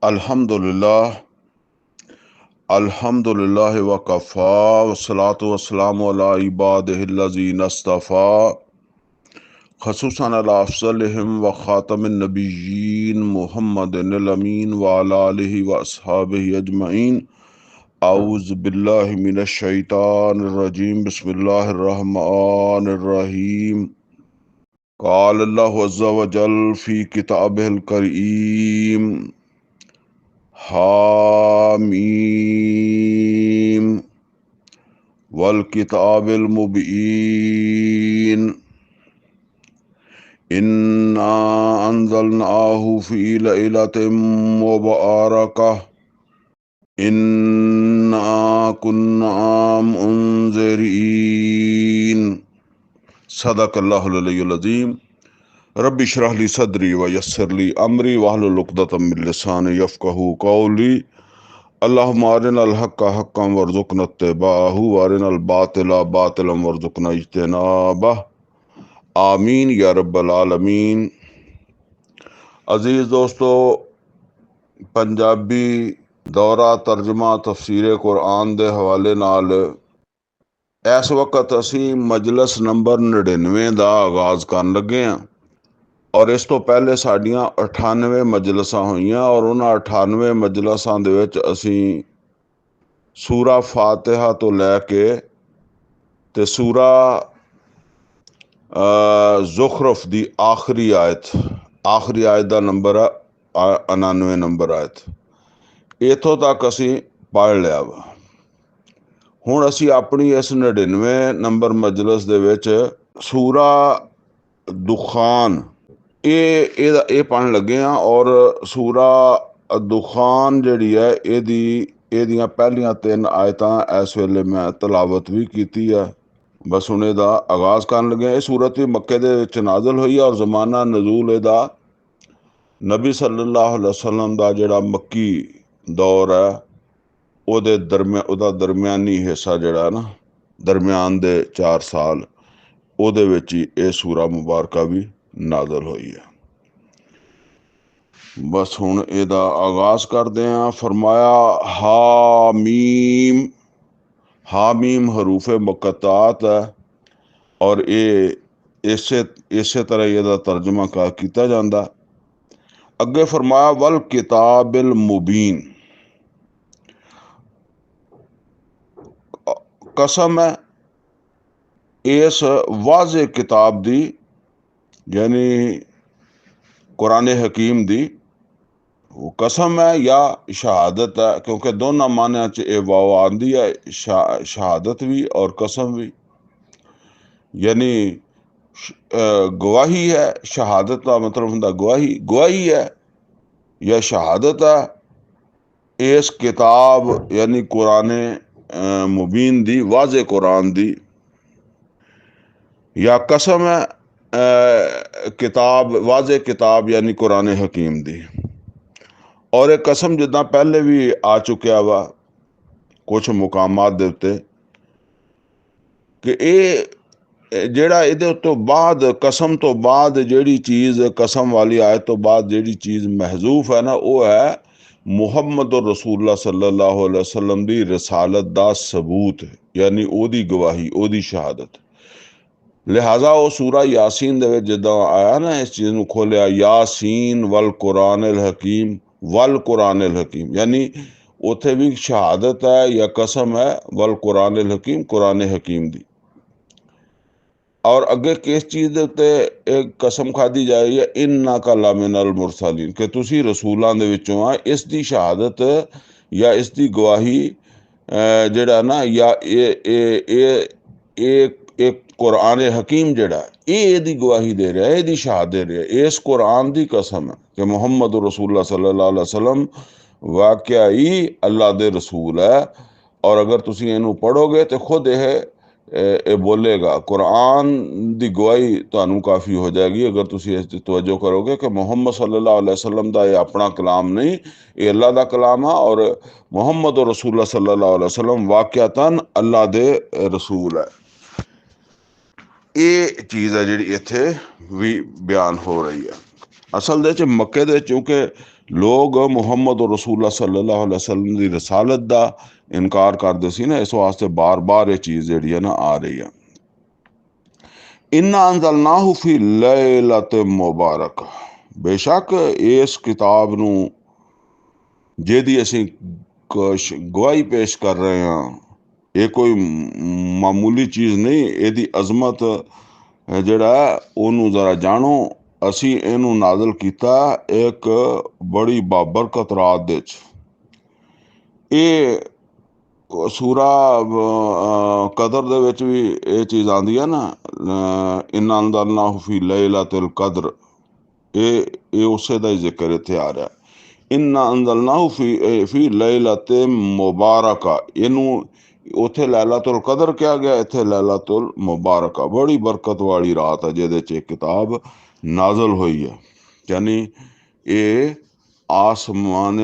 अल्हम्दुलिल्लाह अल्हम्दुलिल्लाह वकफ़ा वस्सलातु वस्सलामु अला इबादिहिल्लज़ीना इस्तफ़ा ख़ुसूसन अला अफ़ज़लिहिम व ख़ातमिन नबिय्यीन मुहम्मदिनिल अमीन व अला आलिहि व अस्हाबिहि अजमईन। औज़ु बिल्लाहि मिनश शैतानिर रजीम। बिस्मिल्लाहिर रहमानिर रहीम। क़ाल अल्लाहु अज़्ज़ा व जल फ़ी किताबिहिल करीम हामीम वल किताबिल मुबीन इन्ना अंज़लनाहु फ़ी लैलतिम मुबारकह इन्ना कुन्ना मुंज़िरीन। सदक़ल्लाहुल अलीयुल अज़ीम। रब्बि इश्रह ली सदरी व यस्सिर ली अमरी वहलुल उक़दतम मिन लिसानी यफ़क़हू क़ौली। अल्लाहुम्मा अरिनल हक़्क़ हक़्क़न वरज़ुक़ना इत्तिबाअहू व अरिनल बातिला बातिलन वरज़ुक़ना इज्तिनाबह। आमीन या रब्बल आलमीन। अजीज़ दोस्तों, पंजाबी दौरा तर्जमा तफसीर कुरान के हवाले नाल इस वक्त असी मजलस नंबर 99 का आगाज़ कर लगे हैं और इस तो पहले साड़ियाँ 98 मजलसा हुई और उन्होंने 98 मजलसा दे विच असी सूरा फातिहा तो लैके ते सूरा ज़ुखरुफ की आखिरी आयत का नंबर है 99 नंबर आयत। इतों तक असी पढ़ लिया वा। हुण असी अपनी इस 99 नंबर मजलस दे विच सूरा दुखान ये पढ़न लगे हैं और सूरा दुखान जिहड़ी है एदियां पहलियां 3 आयतां इस वेले मैं तलावत भी की है। बस हुण इहदा आगाज़ करन लगे। ये सूरत भी मक्के दे विच नाज़िल हुई और ज़माना नज़ूल इहदा नबी सल्लल्लाहु अलैहि वसल्लम दा जिहड़ा मक्की दौर है उहदा दरम्यानी हिस्सा जिहड़ा ना दरम्यान दे 4 साल उहदे विच ही ये सूरा मुबारका भी नाज़िल हुई है। बस हुण इहदा आगाज़ करदे हैं। फरमाया हामीम। हामीम हरूफ मुक़त्तात है और ये इसे तरह इहदा तर्जमा किया जाता। अगे फरमाया वल किताबिल मुबीन। कसम है इस वाज़े किताब दी यानी कुरान हकीम दी। वो कसम है या शहादत है, क्योंकि दोनों मानिया च ये वाव आंदी है, शहादत भी और कसम भी। यानी गवाही है। शहादत का मतलब होंदा गवाही है या शहादत है इस किताब यानी कुरान मुबीन दी, वाज़े कुरान दी, या कसम है किताब वाज़े किताब यानी कुरान हकीम दी। और एक कसम जिदा पहले भी आ चुकिया वा कुछ मुकामात दे उत्ते कि ये जिहड़ा इहदे तो बाद कसम तो बाद जिहड़ी चीज़ कसम वाली आयत तो बाद जिहड़ी चीज़ महजूफ है ना, वो है मुहम्मद रसूलुल्लाह सल्लल्लाहु अलैहि वसल्लम दी रसालत दा सबूत, यानी ओदी गवाही, ओदी शहादत। लिहाजा वो सूरा यासीन दे विच जिद्दां आया ना, इस चीज़ नूं खोलिया यासीन वल कुरानिल हकीम, वल कुरानिल हकीम, यानी उत्थे भी शहादत है या कसम है वल कुरानिल हकीम, कुरान हकीम दी। और अगे किस चीज़ दे उत्ते एक कसम खाधी जा रही है, इन्ना का लामिनल मुरसलीन, कि तुसी रसूलां दे विचों आ। इस दी शहादत या इस दी गवाही जिहड़ा ना, या एक कुरान हकीम जिहड़ा इहदी गवाही दे रहा है, इहदी शहादत दे रहा है। इस कुरान दी कसम है कि मुहम्मद रसूलुल्लाह सल्लल्लाहु अलैहि वसल्लम वाकया ही अल्लाह दे रसूल है। और अगर तुसी इहनूं पढ़ोगे तो खुद ये बोलेगा, कुरान दी गवाही तुहानूं काफ़ी हो जाएगी अगर तुसी इस तवज्जो करोगे कि मुहम्मद सल्लल्लाहु अलैहि वसल्लम दा ये अपना कलाम नहीं, ये अल्लाह दा कलाम है और मुहम्मद रसूलुल्लाह सल्लल्लाहु अलैहि वसल्लम वाकयातन अल्लाह दे रसूल है। ये चीज़ है जिहड़ी इत्थे भी बयान हो रही है। असल दे च मक्के दे चूंकि ਲੋਕ ਮੁਹੰਮਦ ਰਸੂਲullah सल्लल्लाहु अलैहि वसल्लम ਦੀ ਰਸਾਲਤ ਦਾ ਇਨਕਾਰ ਕਰਦੇ ਸੀ ਨਾ, ਇਸ ਵਾਸਤੇ ਬਾਰ-ਬਾਰ ਇਹ ਚੀਜ਼ ਜਿਹੜੀ ਹੈ ਨਾ ਆ ਰਹੀ ਹੈ। ਇन्ना अंज़लनाहु फी लैलतिन मुबारक, बेशक ਇਸ ਕਿਤਾਬ ਨੂੰ ਜਿਹਦੀ ਅਸੀਂ ਗਵਾਹੀ ਪੇਸ਼ ਕਰ ਰਹੇ ਹਾਂ, ਇਹ ਕੋਈ ਮਾਮੂਲੀ ਚੀਜ਼ ਨਹੀਂ। ਇਹਦੀ ਅਜ਼ਮਤ ਜਿਹੜਾ ਉਹਨੂੰ ਜ਼ਰਾ ਜਾਣੋ। ਅਸੀਂ ਇਹਨੂੰ ਨਾਜ਼ਲ ਕੀਤਾ ਇੱਕ ਬੜੀ ਬਾਬਰਕਤ ਰਾਤ ਦੇ ਵਿੱਚ। ਇਹ ਸੂਰਾ ਕਦਰ ਦੇ ਵਿੱਚ ਵੀ ਇਹ ਚੀਜ਼ ਆਉਂਦੀ ਹੈ ਨਾ, ਇन्ना अंज़लनाहु फी लैलतिल कद्र, ਇਹ ਉਸੇ ਦਾ ਹੀ ਜ਼ਿਕਰ ਇੱਥੇ ਆ ਰਿਹਾ। इन्ना अंज़लनाहु फी लैलतिन मुबारका, ਇਹਨੂੰ ਉੱਥੇ लैलतुल कद्र ਕਿਹਾ ਗਿਆ, ਇੱਥੇ लैलतुल मुबारका। ਬੜੀ ਬਰਕਤ ਵਾਲੀ ਰਾਤ ਹੈ ਜਿਹਦੇ 'ਚ ਇਹ ਕਿਤਾਬ ਨਾਜ਼ਲ ਹੋਈ ਹੈ। ਯਾਨੀ ਇਹ ਆਸਮਾਨ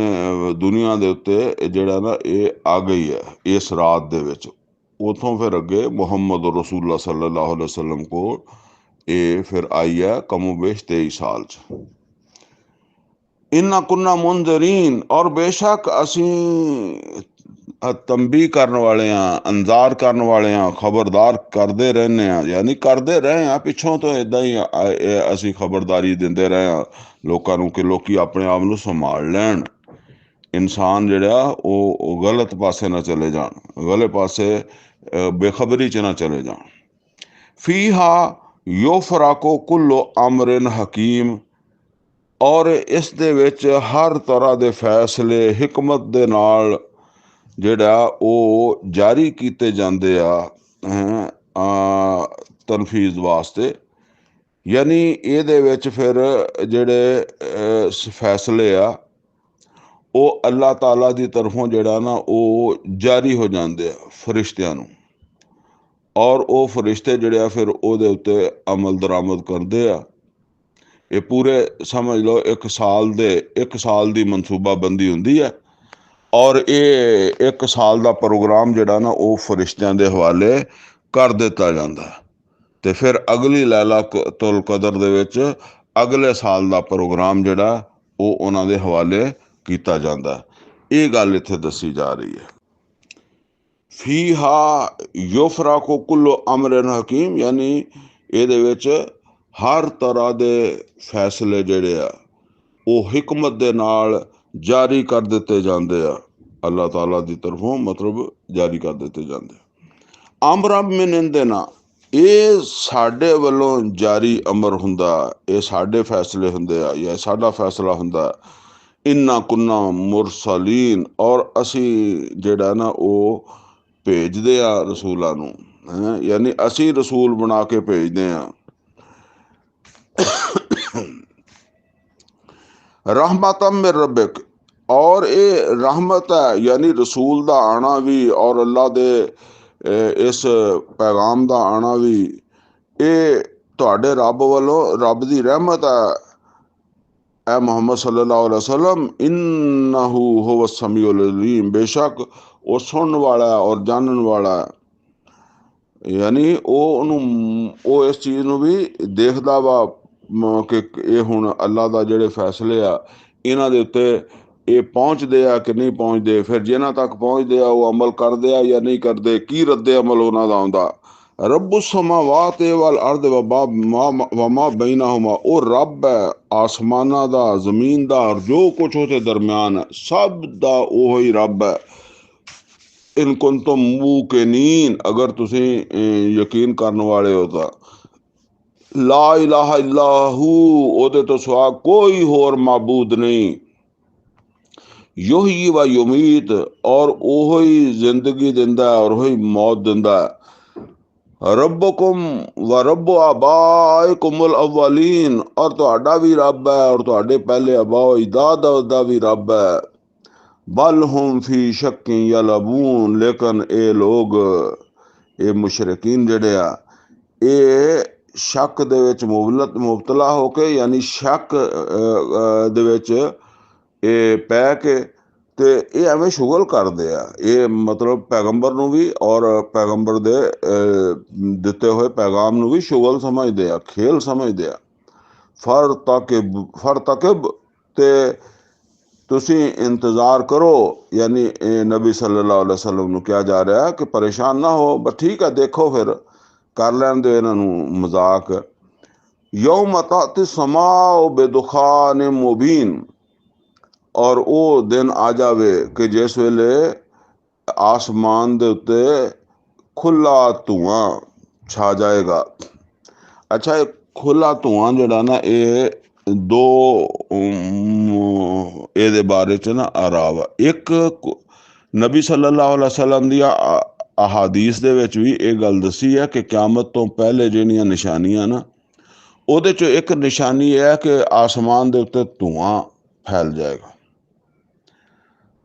ਦੁਨੀਆ ਦੇ ਉੱਤੇ ਜਿਹੜਾ ਨਾ ਇਹ ਆ ਗਈ ਹੈ ਇਸ ਰਾਤ ਦੇ ਵਿੱਚ। ਉੱਥੋਂ ਫਿਰ ਅੱਗੇ ਮੁਹੰਮਦ ਰਸੂਲullah सल्लल्लाहु अलैहि वसल्लम ਕੋਲ ਇਹ ਫਿਰ ਆਈ ਹੈ ਕਮੋਬੇਸ਼ 23 ਸਾਲ 'ਚ। इन्ना कुन्ना मुंज़रीन, और बेशक ਅਸੀਂ ਤੰਬੀ ਕਰਨ ਵਾਲੇ ਹਾਂ, ਅੰਜ਼ਾਰ ਕਰਨ ਵਾਲੇ ਹਾਂ, ਖਬਰਦਾਰ ਕਰਦੇ ਰਹਿੰਦੇ ਹਾਂ। ਯਾਨੀ ਕਰਦੇ ਰਹੇ ਹਾਂ, ਪਿੱਛੋਂ ਤੋਂ ਇੱਦਾਂ ਹੀ ਅਸੀਂ ਖਬਰਦਾਰੀ ਦਿੰਦੇ ਰਹੇ ਹਾਂ ਲੋਕਾਂ ਨੂੰ ਕਿ ਲੋਕੀ ਆਪਣੇ ਆਪ ਨੂੰ ਸੰਭਾਲ ਲੈਣ, ਇਨਸਾਨ ਜਿਹੜਾ ਉਹ ਗਲਤ ਪਾਸੇ ਨਾ ਚਲੇ ਜਾਣ, ਗਲਤ ਪਾਸੇ ਬੇਖਬਰੀ 'ਚ ਨਾ ਚਲੇ ਜਾਣ। ਫੀਹਾ ਯੁਫਰਾਕੁ ਕੁੱਲੁ ਅਮਰਿਨ ਹਕੀਮ, ਔਰ ਇਸ ਦੇ ਵਿੱਚ ਹਰ ਤਰ੍ਹਾਂ ਦੇ ਫੈਸਲੇ ਹਿਕਮਤ ਦੇ ਨਾਲ ਜਿਹੜਾ ਉਹ ਜਾਰੀ ਕੀਤੇ ਜਾਂਦੇ ਆ ਤਨਫੀਜ਼ ਵਾਸਤੇ। ਯਾਨੀ ਇਹਦੇ ਵਿੱਚ ਫਿਰ ਜਿਹੜੇ ਫੈਸਲੇ ਆ ਉਹ ਅੱਲਾਹ ਤਾਲਾ ਦੀ ਤਰਫੋਂ ਜਿਹੜਾ ਨਾ ਉਹ ਜਾਰੀ ਹੋ ਜਾਂਦੇ ਆ ਫਰਿਸ਼ਤਿਆਂ ਨੂੰ, ਔਰ ਉਹ ਫਰਿਸ਼ਤੇ ਜਿਹੜੇ ਆ ਫਿਰ ਉਹਦੇ ਉੱਤੇ ਅਮਲ ਦਰਾਮਦ ਕਰਦੇ ਆ। ਇਹ ਪੂਰੇ ਸਮਝ ਲਓ ਇੱਕ ਸਾਲ ਦੀ ਮਨਸੂਬਾਬੰਦੀ ਹੁੰਦੀ ਹੈ, ਔਰ ਇਹ ਇੱਕ ਸਾਲ ਦਾ ਪ੍ਰੋਗਰਾਮ ਜਿਹੜਾ ਨਾ ਉਹ ਫਰਿਸ਼ਤਿਆਂ ਦੇ ਹਵਾਲੇ ਕਰ ਦਿੱਤਾ ਜਾਂਦਾ। ਤੇ ਫਿਰ ਅਗਲੀ लैलतुल कद्र ਦੇ ਵਿੱਚ ਅਗਲੇ ਸਾਲ ਦਾ ਪ੍ਰੋਗਰਾਮ ਜਿਹੜਾ ਉਹ ਉਹਨਾਂ ਦੇ ਹਵਾਲੇ ਕੀਤਾ ਜਾਂਦਾ। ਇਹ ਗੱਲ ਇੱਥੇ ਦੱਸੀ ਜਾ ਰਹੀ ਹੈ। ਫੀਹਾ ਯੁਫਰਾਕੁ ਕੁੱਲੁ ਅਮਰਿਨ ਹਕੀਮ, ਯਾਨੀ ਇਹਦੇ ਵਿੱਚ ਹਰ ਤਰ੍ਹਾਂ ਦੇ ਫੈਸਲੇ ਜਿਹੜੇ ਆ ਉਹ ਹਿਕਮਤ ਦੇ ਨਾਲ ਜਾਰੀ ਕਰ ਦਿੱਤੇ ਜਾਂਦੇ ਆ, ਅੱਲਾਹ ਤਾਲਾ ਦੀ ਤਰਫੋਂ ਮਤਲਬ ਜਾਰੀ ਕਰ ਦਿੱਤੇ ਜਾਂਦੇ। ਅਮਰਾਂ ਮਿਨ ਇੰਦਿਨਾ, ਇਹ ਸਾਡੇ ਵੱਲੋਂ ਜਾਰੀ ਅਮਰ ਹੁੰਦਾ, ਇਹ ਸਾਡੇ ਫੈਸਲੇ ਹੁੰਦੇ ਆ ਜਾਂ ਸਾਡਾ ਫੈਸਲਾ ਹੁੰਦਾ। ਇन्ना कुन्ना मुरसलीन, ਔਰ ਅਸੀਂ ਜਿਹੜਾ ਨਾ ਉਹ ਭੇਜਦੇ ਆ ਰਸੂਲਾਂ ਨੂੰ, ਯਾਨੀ ਅਸੀਂ ਰਸੂਲ ਬਣਾ ਕੇ ਭੇਜਦੇ ਆ। रहमतम मिन रब्बिक, और ये रहमत है, यानी रसूल ਦਾ ਆਣਾ ਵੀ ਔਰ ਅੱਲਾ ਦੇ ਇਸ ਪੈਗਾਮ ਦਾ ਆਣਾ ਵੀ ਇਹ ਤੁਹਾਡੇ ਰੱਬ ਵੱਲੋਂ, ਰੱਬ ਦੀ ਰਹਿਮਤ ਹੈ। ਐ ਮੁਹੰਮਦ ਸੱਲੱਲਾਹੁ ਅਲੈहि ਵਸੱਲਮ, इन्नहु हुव अस्समीउल अलीम, बेशक ਉਹ ਸੁਣਨ ਵਾਲਾ ਔਰ ਜਾਣਨ ਵਾਲਾ। ਯਾਨੀ ਉਹ ਇਸ ਚੀਜ਼ ਨੂੰ ਵੀ ਦੇਖਦਾ ਵਾ ਕਿ ਇਹ ਹੁਣ ਅੱਲਾ ਦਾ ਜਿਹੜੇ ਫੈਸਲੇ ਆ ਇਹਨਾਂ ਦੇ ਉੱਤੇ ਇਹ ਪਹੁੰਚਦੇ ਆ ਕਿ ਨਹੀਂ ਪਹੁੰਚਦੇ। ਫਿਰ ਜਿਨ੍ਹਾਂ ਤੱਕ ਪਹੁੰਚਦੇ ਆ ਉਹ ਅਮਲ ਕਰਦੇ ਆ ਜਾਂ ਨਹੀਂ ਕਰਦੇ, ਕੀ ਰੱਦੇ ਅਮਲ ਉਹਨਾਂ ਦਾ ਆਉਂਦਾ। ਰੱਬੁ ਸਮਾਵਾਤ ਵਲ ਅਰਦ ਵਮਾ ਬੈਨਹੁਮਾ, ਉਹ ਰੱਬ ਹੈ ਆਸਮਾਨਾਂ ਦਾ, ਜ਼ਮੀਨ ਦਾ, ਔਰ ਜੋ ਕੁਛ ਉਹਦੇ ਦਰਮਿਆਨ ਹੈ, ਸਭ ਦਾ ਉਹ ਹੀ ਰੱਬ ਹੈ। ਇਨ ਕੁੰਤੁਮ ਮੂਕਿਨੀਨ, ਅਗਰ ਤੁਸੀਂ ਯਕੀਨ ਕਰਨ ਵਾਲੇ ਹੋ ਤਾਂ। ਲਾ ਇਲਾਹਾ ਇਲਾਹੂ, ਉਹਦੇ ਤੋਂ ਸਿਵਾ ਕੋਈ ਹੋਰ ਮਾਬੂਦ ਨਹੀਂ। ਯੁਹਯੀ व युमीत, ਔਰ ਉਹ ਹੀ ਜ਼ਿੰਦਗੀ ਦਿੰਦਾ ਔਰ ਉਹ ਹੀ ਮੌਤ ਦਿੰਦਾ। ਰੱਬੁकुम व रब्बु आबाइकुमुल अव्वलीन, ਔਰ ਤੁਹਾਡਾ ਵੀ ਰੱਬ ਹੈ ਔਰ ਤੁਹਾਡੇ ਪਹਿਲੇ ਆਬਾਓ ਅਜਦਾਦ ਦਾ ਵੀ ਰੱਬ ਹੈ। बल हुम फी शक्किन यलबून, लेकिन ਇਹ ਲੋਕ, ਇਹ ਮੁਸ਼ਰਿਕੀਨ ਜਿਹੜੇ ਆ, ਇਹ ਸ਼ੱਕ ਦੇ ਵਿੱਚ ਮੁਬਤਲਾ ਹੋ ਕੇ, ਯਾਨੀ ਸ਼ੱਕ ਦੇ ਵਿੱਚ ਇਹ ਪੈ ਕੇ ਤੇ ਇਹ ਐਵੇਂ ਸ਼ੁਗਲ ਕਰਦੇ ਆ। ਇਹ ਮਤਲਬ ਪੈਗੰਬਰ ਨੂੰ ਵੀ ਔਰ ਪੈਗੰਬਰ ਦੇ ਦਿੱਤੇ ਹੋਏ ਪੈਗਾਮ ਨੂੰ ਵੀ ਸ਼ੁਗਲ ਸਮਝਦੇ ਆ, ਖੇਲ ਸਮਝਦੇ ਆ। ਫਰਤਕਿਬ, ਤੇ ਤੁਸੀਂ ਇੰਤਜ਼ਾਰ ਕਰੋ। ਯਾਨੀ ਇਹ ਨਬੀ ਸੱਲੱਲਾਹੁ ਅਲੈहि ਵਸੱਲਮ ਨੂੰ ਕਿਹਾ ਜਾ ਰਿਹਾ ਕਿ ਪਰੇਸ਼ਾਨ ਨਾ ਹੋ, ਬਸ ਠੀਕ ਹੈ, ਦੇਖੋ ਫਿਰ ਕਰ ਲੈਣ ਦਿਓ ਇਹਨਾਂ ਨੂੰ ਮਜ਼ਾਕ। ਯੌਮ ਤਾਅਤੀ ਸਮਾਉ ਬੇਦੁਖਾਨ ਮੁਬੀਨ, ਔਰ ਉਹ ਦਿਨ ਆ ਜਾਵੇ ਕਿ ਜਿਸ ਵੇਲੇ ਆਸਮਾਨ ਦੇ ਉੱਤੇ ਖੁੱਲਾ ਧੂਆਂ ਛਾ ਜਾਏਗਾ। ਅੱਛਾ, ਇਹ ਖੁੱਲਾ ਧੂਆਂ ਜਿਹੜਾ ਨਾ, ਇਹ ਦੋ ਇਹਦੇ ਬਾਰੇ ਚ ਨਾ ਆਰਾ ਵਾ। ਇੱਕ ਨਬੀ ਸੱਲੱਲਾਹੁ ਅਲੈहि ਵਸੱਲਮ ਦੀਆਂ ਅਹਾਦੀਸ ਦੇ ਵਿੱਚ ਵੀ ਇਹ ਗੱਲ ਦੱਸੀ ਹੈ ਕਿ ਕਿਆਮਤ ਤੋਂ ਪਹਿਲੇ ਜਿਹੜੀਆਂ ਨਿਸ਼ਾਨੀਆਂ ਨਾ, ਉਹਦੇ ਚੋਂ ਇੱਕ ਨਿਸ਼ਾਨੀ ਇਹ ਹੈ ਕਿ ਆਸਮਾਨ ਦੇ ਉੱਤੇ ਧੂਆਂ ਫੈਲ ਜਾਏਗਾ,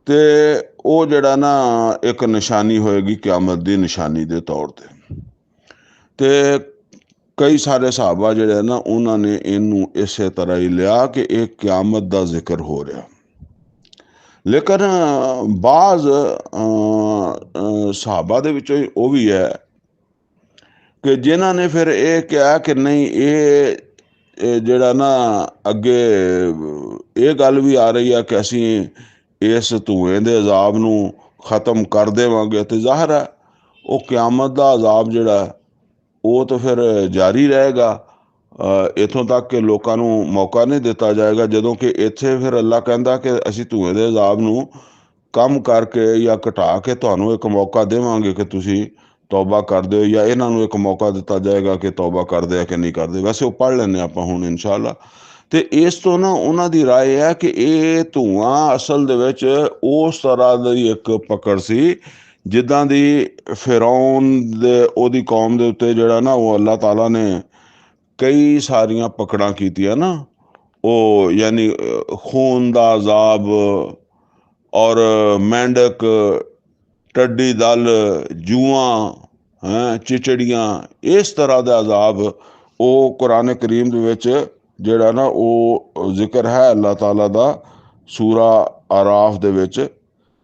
ਤੇ ਉਹ ਜਿਹੜਾ ਨਾ ਇੱਕ ਨਿਸ਼ਾਨੀ ਹੋਏਗੀ ਕਿਆਮਤ ਦੀ ਨਿਸ਼ਾਨੀ ਦੇ ਤੌਰ ਤੇ ਕਈ ਸਾਰੇ ਸਹਾਬਾ ਜਿਹੜੇ ਨਾ, ਉਹਨਾਂ ਨੇ ਇਹਨੂੰ ਇਸੇ ਤਰ੍ਹਾਂ ਹੀ ਲਿਆ ਕਿ ਇਹ ਕਿਆਮਤ ਦਾ ਜ਼ਿਕਰ ਹੋ ਰਿਹਾ। ਲੇਕਿਨ ਬਾਜ਼ ਸਹਾਬਾ ਦੇ ਵਿੱਚੋਂ ਉਹ ਵੀ ਹੈ ਕਿ ਜਿਨ੍ਹਾਂ ਨੇ ਫਿਰ ਇਹ ਕਿਹਾ ਕਿ ਨਹੀਂ, ਇਹ ਜਿਹੜਾ ਨਾ ਅੱਗੇ ਇਹ ਗੱਲ ਵੀ ਆ ਰਹੀ ਆ ਕਿ ਅਸੀਂ ਇਸ ਧੂਏ ਦੇ ਅਜ਼ਾਬ ਨੂੰ ਖ਼ਤਮ ਕਰ ਦੇਵਾਂਗੇ, ਤੇ ਜ਼ਾਹਰ ਹੈ ਉਹ ਕਿਆਮਤ ਦਾ ਅਜ਼ਾਬ ਜਿਹੜਾ ਉਹ ਤਾਂ ਫਿਰ ਜਾਰੀ ਰਹੇਗਾ, ਇੱਥੋਂ ਤੱਕ ਕਿ ਲੋਕਾਂ ਨੂੰ ਮੌਕਾ ਨਹੀਂ ਦਿੱਤਾ ਜਾਏਗਾ। ਜਦੋਂ ਕਿ ਇੱਥੇ ਫਿਰ ਅੱਲਾ ਕਹਿੰਦਾ ਕਿ ਅਸੀਂ ਧੂਏ ਦੇ ਅਜ਼ਾਬ ਨੂੰ ਕਮ ਕਰਕੇ ਜਾਂ ਘਟਾ ਕੇ ਤੁਹਾਨੂੰ ਇੱਕ ਮੌਕਾ ਦੇਵਾਂਗੇ ਕਿ ਤੁਸੀਂ ਤੌਬਾ ਕਰ ਦਿਓ, ਜਾਂ ਇਹਨਾਂ ਨੂੰ ਇੱਕ ਮੌਕਾ ਦਿੱਤਾ ਜਾਏਗਾ ਕਿ ਤੌਬਾ ਕਰਦੇ ਆ ਕਿ ਨਹੀਂ ਕਰਦੇ। ਵੈਸੇ ਉਹ ਪੜ੍ਹ ਲੈਂਦੇ ਆਪਾਂ ਹੁਣ ਇਨਸ਼ਾਅੱਲਾ। ਤੇ ਇਸ ਤੋਂ ਨਾ ਉਹਨਾਂ ਦੀ ਰਾਏ ਹੈ ਕਿ ਇਹ ਧੂਆਂ ਅਸਲ ਦੇ ਵਿੱਚ ਉਸ ਤਰ੍ਹਾਂ ਦੀ ਇੱਕ ਪਕੜ ਸੀ ਜਿੱਦਾਂ ਦੀ ਫਿਰੌਨ ਦੇ ਉਹਦੀ ਕੌਮ ਦੇ ਉੱਤੇ ਜਿਹੜਾ ਨਾ ਉਹ ਅੱਲਾਹ ਤਾਲਾ ਨੇ ਕਈ ਸਾਰੀਆਂ ਪਕੜਾਂ ਕੀਤੀਆਂ ਨਾ, ਉਹ ਯਾਨੀ ਖੂਨ ਦਾ ਅਜ਼ਾਬ ਔਰ ਮੈਂਡਕ, ਟੱਡੀ ਦਲ, ਜੂਆਂ, ਚਿਚੜੀਆਂ, ਇਸ ਤਰ੍ਹਾਂ ਦਾ ਅਜ਼ਾਬ ਉਹ ਕੁਰਾਨ ਕਰੀਮ ਦੇ ਵਿੱਚ ਜਿਹੜਾ ਨਾ ਉਹ ਜ਼ਿਕਰ ਹੈ ਅੱਲਾਹ ਤਾਲਾ ਦਾ ਸੂਰਾ ਆਰਾਫ ਦੇ ਵਿੱਚ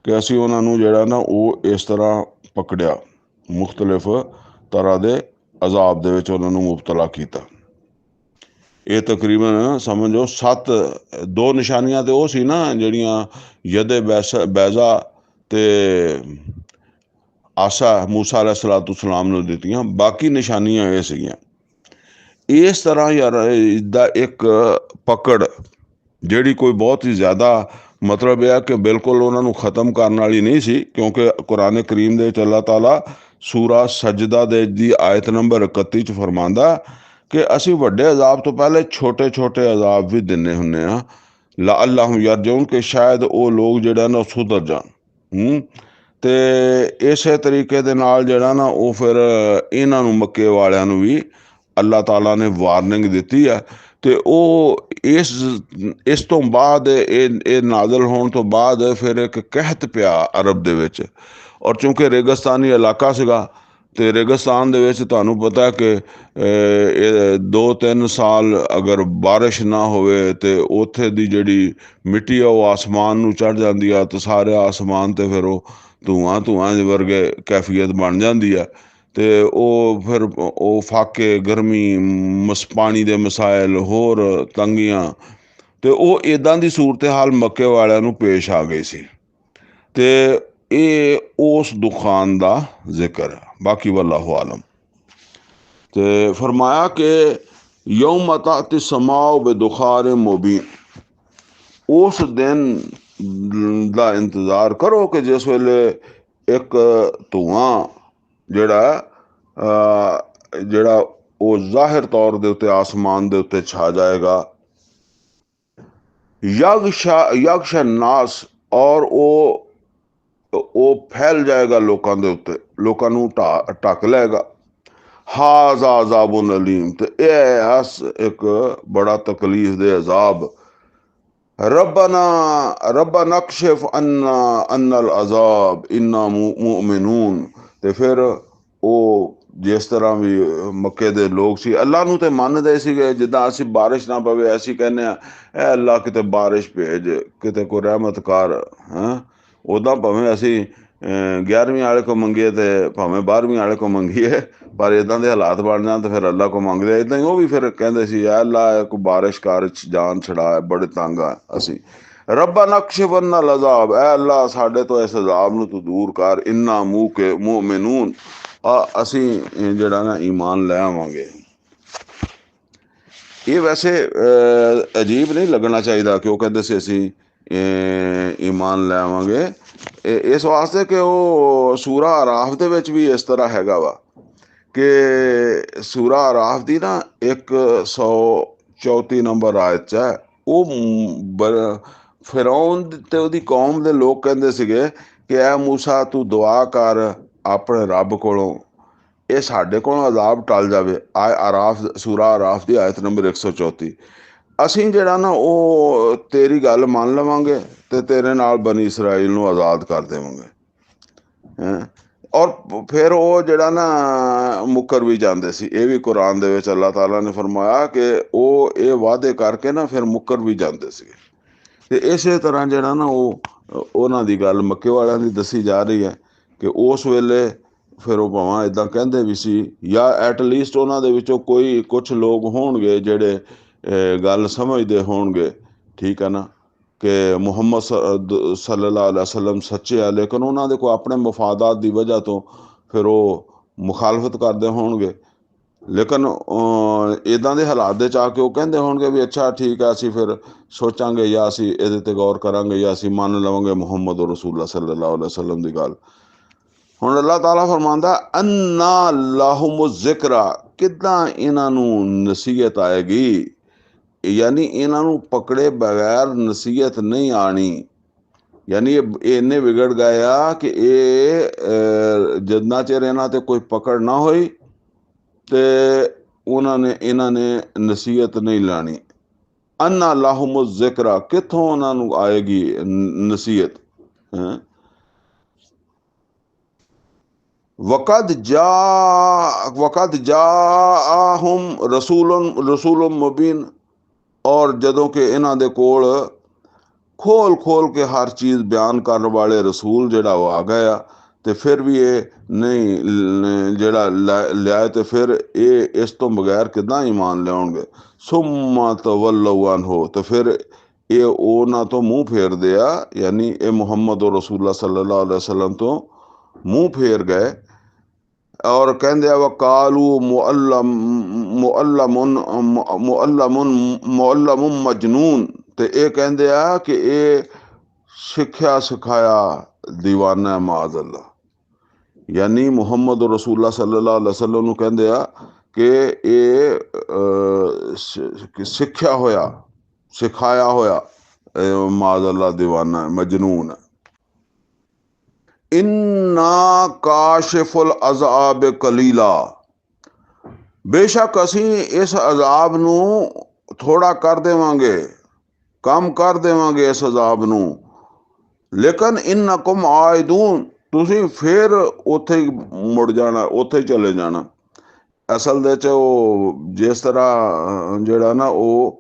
ਕਿ ਅਸੀਂ ਉਹਨਾਂ ਨੂੰ ਜਿਹੜਾ ਨਾ ਉਹ ਇਸ ਤਰ੍ਹਾਂ ਪਕੜਿਆ, ਮੁਖਤਲਿਫ ਤਰ੍ਹਾਂ ਦੇ ਅਜ਼ਾਬ ਦੇ ਵਿੱਚ ਉਹਨਾਂ ਨੂੰ ਮੁਬਤਲਾ ਕੀਤਾ। ਇਹ ਤਕਰੀਬਨ ਸਮਝੋ 2 ਨਿਸ਼ਾਨੀਆਂ ਤੇ ਉਹ ਸੀ ਨਾ ਜਿਹੜੀਆਂ ਯਦੇ ਬੈਜ਼ਾ ਤੇ ਆਸਾ ਮੂਸਾ ਅਲੈਹਿਸਸਲਾਮ ਨੂੰ ਦਿੱਤੀਆਂ, ਬਾਕੀ ਨਿਸ਼ਾਨੀਆਂ ਇਹ ਸੀਗੀਆਂ। ਇਸ ਤਰ੍ਹਾਂ ਯਾਰ ਦਾ ਇੱਕ ਪਕੜ ਜਿਹੜੀ ਕੋਈ ਬਹੁਤ ਹੀ ਜ਼ਿਆਦਾ ਮਤਲਬ ਇਹ ਕਿ ਬਿਲਕੁਲ ਉਹਨਾਂ ਨੂੰ ਖ਼ਤਮ ਕਰਨ ਵਾਲੀ ਨਹੀਂ ਸੀ, ਕਿਉਂਕਿ ਕੁਰਾਨ ਕਰੀਮ ਦੇ ਵਿੱਚ ਅੱਲਾਹ ਤਾਲਾ ਸੂਰਾ ਸਜਦਾ ਦੇ ਦੀ ਆਇਤ ਨੰਬਰ 31 ਚ ਫਰਮਾਉਂਦਾ ਕਿ ਅਸੀਂ ਵੱਡੇ ਅਜ਼ਾਬ ਤੋਂ ਪਹਿਲੇ ਛੋਟੇ ਛੋਟੇ ਅਜ਼ਾਬ ਵੀ ਦਿੰਦੇ ਹੁੰਦੇ ਹਾਂ, ਲਅੱਲਹੁਮ ਯਰਜਊਨ, ਕਿ ਸ਼ਾਇਦ ਉਹ ਲੋਕ ਜਿਹੜਾ ਨਾ ਸੁਧਰ ਜਾਣ। ਤੇ ਇਸੇ ਤਰੀਕੇ ਦੇ ਨਾਲ ਜਿਹੜਾ ਨਾ ਉਹ ਫਿਰ ਇਹਨਾਂ ਨੂੰ ਮੱਕੇ ਵਾਲਿਆਂ ਨੂੰ ਵੀ ਅੱਲਾਹ ਤਾਲਾ ਨੇ ਵਾਰਨਿੰਗ ਦਿੱਤੀ ਹੈ। ਤੇ ਉਹ ਇਸ ਤੋਂ ਬਾਅਦ ਇਹ ਨਾਜ਼ਲ ਹੋਣ ਤੋਂ ਬਾਅਦ ਫਿਰ ਇੱਕ ਕਹਿਤ ਪਿਆ ਅਰਬ ਦੇ ਵਿੱਚ, ਔਰ ਚੂੰਕਿ ਰੇਗਿਸਤਾਨੀ ਇਲਾਕਾ ਸੀਗਾ ਤੇ ਰੇਗਿਸਤਾਨ ਦੇ ਵਿੱਚ ਤੁਹਾਨੂੰ ਪਤਾ ਕਿ 2-3 ਸਾਲ ਅਗਰ ਬਾਰਿਸ਼ ਨਾ ਹੋਵੇ ਤੇ ਉੱਥੇ ਦੀ ਜਿਹੜੀ ਮਿੱਟੀ ਆ ਉਹ ਆਸਮਾਨ ਨੂੰ ਚੜ੍ਹ ਜਾਂਦੀ ਆ, ਤੇ ਸਾਰੇ ਆਸਮਾਨ ਤੇ ਫਿਰ ਉਹ ਧੂਆਂ ਵਰਗੇ ਕੈਫੀਅਤ ਬਣ ਜਾਂਦੀ ਆ। ਤੇ ਉਹ ਫਿਰ ਉਹ ਫਾਕੇ, ਗਰਮੀ, ਪਾਣੀ ਦੇ ਮਸਾਇਲ, ਹੋਰ ਤੰਗੀਆਂ, ਤੇ ਉਹ ਇੱਦਾਂ ਦੀ ਸੂਰਤ ਹਾਲ ਮੱਕੇ ਵਾਲਿਆਂ ਨੂੰ ਪੇਸ਼ ਆ ਗਈ ਸੀ। ਤੇ ਇਹ ਉਸ ਦੁਖਾਨ ਦਾ ਜ਼ਿਕਰ ਹੈ, ਬਾਕੀ ਵੱਲਾਹੁ ਆਲਮ। ਤੇ ਫਰਮਾਇਆ ਕਿ ਯੌਮ ਤਾਅਤੀ ਸਮਾਉ ਬੇਦੁਖਾਨ ਮੁਬੀਨ, ਉਸ ਦਿਨ ਦਾ ਇੰਤਜ਼ਾਰ ਕਰੋ ਕਿ ਜਿਸ ਵੇਲੇ ਇੱਕ ਧੂਆਂ ਜਿਹੜਾ ਉਹ ਜ਼ਾਹਿਰ ਤੌਰ ਦੇ ਉੱਤੇ ਆਸਮਾਨ ਦੇ ਉੱਤੇ ਛਾ ਜਾਏਗਾ। ਯਗਸ਼ਾ ਨਾਸ, ਔਰ ਉਹ ਫੈਲ ਜਾਏਗਾ ਲੋਕਾਂ ਦੇ ਉੱਤੇ, ਲੋਕਾਂ ਨੂੰ ਢੱਕ ਲਏਗਾ। ਹਾਜ਼ਾ ਅਜ਼ਾਬੁਨ ਅਲੀਮ, ਤੇ ਇਹ ਇੱਕ ਬੜਾ ਤਕਲੀਫ ਦੇ ਅਜ਼ਾਬ। ਰੱਬਨਾ ਕਸ਼ਿਫ ਅੰਨਲ ਅਜ਼ਾਬ ਇੰਨਾ ਮੁਅਮਿਨੂਨ। ਤੇ ਫਿਰ ਉਹ ਜਿਸ ਤਰ੍ਹਾਂ ਵੀ ਮੱਕੇ ਦੇ ਲੋਕ ਸੀ ਅੱਲਾ ਨੂੰ ਤੇ ਮੰਨਦੇ ਸੀਗੇ, ਜਿੱਦਾਂ ਅਸੀਂ ਬਾਰਿਸ਼ ਨਾ ਪਵੇ ਅਸੀਂ ਕਹਿੰਦੇ ਹਾਂ ਇਹ ਅੱਲਾ ਕਿਤੇ ਬਾਰਿਸ਼ ਭੇਜ, ਕਿਤੇ ਕੋਈ ਰਹਿਮਤ ਕਰ। ਉੱਦਾਂ ਭਾਵੇਂ ਅਸੀਂ 11ਵੀਂ ਵਾਲੇ ਕੋ ਮੰਗੀਏ ਤੇ ਭਾਵੇਂ 12ਵੀਂ ਵਾਲੇ ਕੋ ਮੰਗੀਏ, ਪਰ ਇੱਦਾਂ ਦੇ ਹਾਲਾਤ ਬਣ ਜਾਣ ਤਾਂ ਫਿਰ ਅੱਲਾ ਕੋ ਮੰਗਦੇ। ਇੱਦਾਂ ਹੀ ਉਹ ਵੀ ਫਿਰ ਕਹਿੰਦੇ ਸੀ ਅੱਲਾ ਕੋਈ ਬਾਰਿਸ਼ ਕਰ, ਜਾਨ ਛੜਾ, ਬੜੇ ਤੰਗ ਆ ਅਸੀਂ। ਰੱਬਾ ਨਕਸ਼ਵੰਨਾ ਲਜ਼ਾਬ, ਐ ਅੱਲਾ ਸਾਡੇ ਤੋਂ ਇਸ ਅਜ਼ਾਬ ਨੂੰ ਤੂੰ ਦੂਰ ਕਰ, ਇੰਨਾ ਮੂੰਹ ਕੇ ਮੁਅਮਿਨੂਨ, ਅਸੀਂ ਜਿਹੜਾ ਨਾ ਈਮਾਨ ਲੈ ਆਵਾਂਗੇ। ਇਹ ਵੈਸੇ ਅਜੀਬ ਨਹੀਂ ਲੱਗਣਾ ਚਾਹੀਦਾ ਕਿ ਉਹ ਕਹਿੰਦੇ ਸੀ ਅਸੀਂ ਈਮਾਨ ਲੈ ਆਵਾਂਗੇ, ਇਸ ਵਾਸਤੇ ਕਿ ਉਹ ਸੂਰਾ ਆਰਾਫ ਦੇ ਵਿੱਚ ਵੀ ਇਸ ਤਰ੍ਹਾਂ ਹੈਗਾ ਵਾ ਕਿ ਸੂਰਾ ਆਰਾਫ ਦੀ ਨਾ 134 ਨੰਬਰ ਆਇਤ 'ਚ ਹੈ, ਉਹ ਫਿਰੌਨ ਤੇ ਉਹਦੀ ਕੌਮ ਦੇ ਲੋਕ ਕਹਿੰਦੇ ਸੀਗੇ ਕਿ ਐ ਮੂਸਾ ਤੂੰ ਦੁਆ ਕਰ ਆਪਣੇ ਰੱਬ ਕੋਲੋਂ, ਇਹ ਸਾਡੇ ਕੋਲੋਂ ਅਜ਼ਾਬ ਟਲ ਜਾਵੇ। ਆਰਾਫ ਸੂਰਾ ਆਰਾਫ ਦੀ ਆਇਤ ਨੰਬਰ 134। ਅਸੀਂ ਜਿਹੜਾ ਨਾ ਉਹ ਤੇਰੀ ਗੱਲ ਮੰਨ ਲਵਾਂਗੇ ਤੇ ਤੇਰੇ ਨਾਲ ਬਨੀ ਇਸਰਾਈਲ ਨੂੰ ਆਜ਼ਾਦ ਕਰ ਦੇਵਾਂਗੇ ਹੈਂ। ਔਰ ਫਿਰ ਉਹ ਜਿਹੜਾ ਨਾ ਮੁੱਕਰ ਵੀ ਜਾਂਦੇ ਸੀ। ਇਹ ਵੀ ਕੁਰਾਨ ਦੇ ਵਿੱਚ ਅੱਲਾਹ ਤਾਲਾ ਨੇ ਫਰਮਾਇਆ ਕਿ ਉਹ ਇਹ ਵਾਅਦੇ ਕਰਕੇ ਨਾ ਫਿਰ ਮੁੱਕਰ ਵੀ ਜਾਂਦੇ ਸੀਗੇ। ਤੇ ਇਸੇ ਤਰ੍ਹਾਂ ਜਿਹੜਾ ਨਾ ਉਹ ਉਹਨਾਂ ਦੀ ਗੱਲ ਮੱਕੇ ਵਾਲਿਆਂ ਦੀ ਦੱਸੀ ਜਾ ਰਹੀ ਹੈ ਕਿ ਉਸ ਵੇਲੇ ਫਿਰ ਉਹ ਭਾਵੇਂ ਇੱਦਾਂ ਕਹਿੰਦੇ ਵੀ ਸੀ, ਜਾਂ ਐਟਲੀਸਟ ਉਹਨਾਂ ਦੇ ਵਿੱਚੋਂ ਕੋਈ ਕੁਛ ਲੋਕ ਹੋਣਗੇ ਜਿਹੜੇ ਗੱਲ ਸਮਝਦੇ ਹੋਣਗੇ, ਠੀਕ ਹੈ ਨਾ, ਕਿ ਮੁਹੰਮਦ ਸੱਲੱਲਾਹੁ ਅਲੈਹਿ ਵਸੱਲਮ ਸੱਚੇ ਆ, ਲੇਕਿਨ ਉਹਨਾਂ ਦੇ ਕੋਲ ਆਪਣੇ ਮਫਾਦਾਤ ਦੀ ਵਜ੍ਹਾ ਤੋਂ ਫਿਰ ਉਹ ਮੁਖਾਲਫਤ ਕਰਦੇ ਹੋਣਗੇ। ਲੇਕਿਨ ਇੱਦਾਂ ਦੇ ਹਾਲਾਤ ਦੇ 'ਚ ਆ ਕੇ ਉਹ ਕਹਿੰਦੇ ਹੋਣਗੇ ਵੀ ਅੱਛਾ ਠੀਕ ਆ, ਅਸੀਂ ਫਿਰ ਸੋਚਾਂਗੇ ਜਾਂ ਅਸੀਂ ਇਹਦੇ 'ਤੇ ਗੌਰ ਕਰਾਂਗੇ ਜਾਂ ਅਸੀਂ ਮੰਨ ਲਵਾਂਗੇ ਮੁਹੰਮਦ ਰਸੂਲੁল্লাਹ ਸੱਲੱਲਾਹੁ ਅਲੈਹਿ ਵਸੱਲਮ ਦੀ ਗੱਲ। ਹੁਣ ਅੱਲਾਹ ਤਾਲਾ ਫਰਮਾਉਂਦਾ ਅੰਨਾ ਲਾਹੁਮ ਜ਼ਿਕਰਾ, ਕਿੱਦਾਂ ਇਹਨਾਂ ਨੂੰ ਨਸੀਹਤ ਆਏਗੀ, ਯਾਨੀ ਇਹਨਾਂ ਨੂੰ ਪਕੜੇ ਬਗੈਰ ਨਸੀਹਤ ਨਹੀਂ ਆਣੀ। ਯਾਨੀ ਇਹ ਇੰਨੇ ਵਿਗੜ ਗਏ ਆ ਕਿ ਇਹ ਜਿੰਨਾ ਚਿਰ ਇਹਨਾਂ ਤੇ ਕੋਈ ਪਕੜ ਨਾ ਹੋਈ ਤੇ ਇਹਨਾਂ ਨੇ ਨਸੀਹਤ ਨਹੀਂ ਲਾਣੀ। ਅੰਨਾ ਲਾਹੁਮ ਜ਼ਿਕਰਾ, ਕਿੱਥੋਂ ਉਹਨਾਂ ਨੂੰ ਆਏਗੀ ਨਸੀਹਤ ਹੈਂ। ਵਕਦ ਜਾਅਹੁਮ ਰਸੂਲੁਨ ਮੁਬੀਨ, ਔਰ ਜਦੋਂ ਕਿ ਇਹਨਾਂ ਦੇ ਕੋਲ ਖੋਲ ਕੇ ਹਰ ਚੀਜ਼ ਬਿਆਨ ਕਰਨ ਵਾਲੇ ਰਸੂਲ ਜਿਹੜਾ ਉਹ ਆ ਗਿਆ, ਤੇ ਫਿਰ ਵੀ ਇਹ ਨਹੀਂ ਜਿਹੜਾ ਲਿਆਏ, ਤੇ ਫਿਰ ਇਹ ਇਸ ਤੋਂ ਬਗੈਰ ਕਿੱਦਾਂ ਈਮਾਨ ਲਿਆਉਣਗੇ। ਸੁੰਮਾ ਤਵੱਲਊ ਅਨਹੂ, ਤੇ ਫਿਰ ਇਹ ਉਹਨਾਂ ਤੋਂ ਮੂੰਹ ਫੇਰਦੇ ਆ, ਯਾਨੀ ਇਹ ਮੁਹੰਮਦ ਰਸੂਲੁল্লাਹ ਸੱਲੱਲਾਹੁ ਅਲੈਹਿ ਵਸੱਲਮ ਤੋਂ ਮੂੰਹ ਫੇਰ ਗਏ। ਔਰ ਕਹਿੰਦੇ ਆ ਵਕਾਲੂ ਮੁਅੱਲਮੁਨ ਮਜਨੂਨ, ਤੇ ਇਹ ਕਹਿੰਦੇ ਆ ਕਿ ਇਹ ਸਿੱਖਿਆ ਸਿਖਾਇਆ ਦੀਵਾਨਾ ਮਾਜ਼ ਅੱਲਾ, ਯਾਨੀ ਮੁਹੰਮਦ ਰਸੂਲੁল্লাਹ ਸੱਲੱਲਾਹੁ ਅਲੈਹਿ ਵਸੱਲਮ ਨੂੰ ਕਹਿੰਦੇ ਆ ਕਿ ਇਹ ਸਿੱਖਿਆ ਹੋਇਆ ਸਿਖਾਇਆ ਹੋਇਆ ਮਾਜ਼ ਅੱਲਾ ਦੀਵਾਨਾ ਮਜਨੂਨ। ਇੰਨਾ ਕਾਸ਼ਿਫੁਲ ਅਜ਼ਾਬ ਕਲੀਲਾ, ਬੇਸ਼ੱਕ ਅਸੀਂ ਇਸ ਅਜ਼ਾਬ ਨੂੰ ਥੋੜਾ ਕਰ ਦੇਵਾਂਗੇ, ਕਮ ਕਰ ਦੇਵਾਂਗੇ ਇਸ ਅਜ਼ਾਬ ਨੂੰ, ਲੇਕਿਨ ਇੰਨਕੁਮ ਆਇਦੂਨ, ਤੁਸੀਂ ਫਿਰ ਉੱਥੇ ਹੀ ਮੁੜ ਜਾਣਾ, ਉੱਥੇ ਹੀ ਚਲੇ ਜਾਣਾ। ਅਸਲ ਦੇ 'ਚ ਉਹ ਜਿਸ ਤਰ੍ਹਾਂ ਜਿਹੜਾ ਨਾ ਉਹ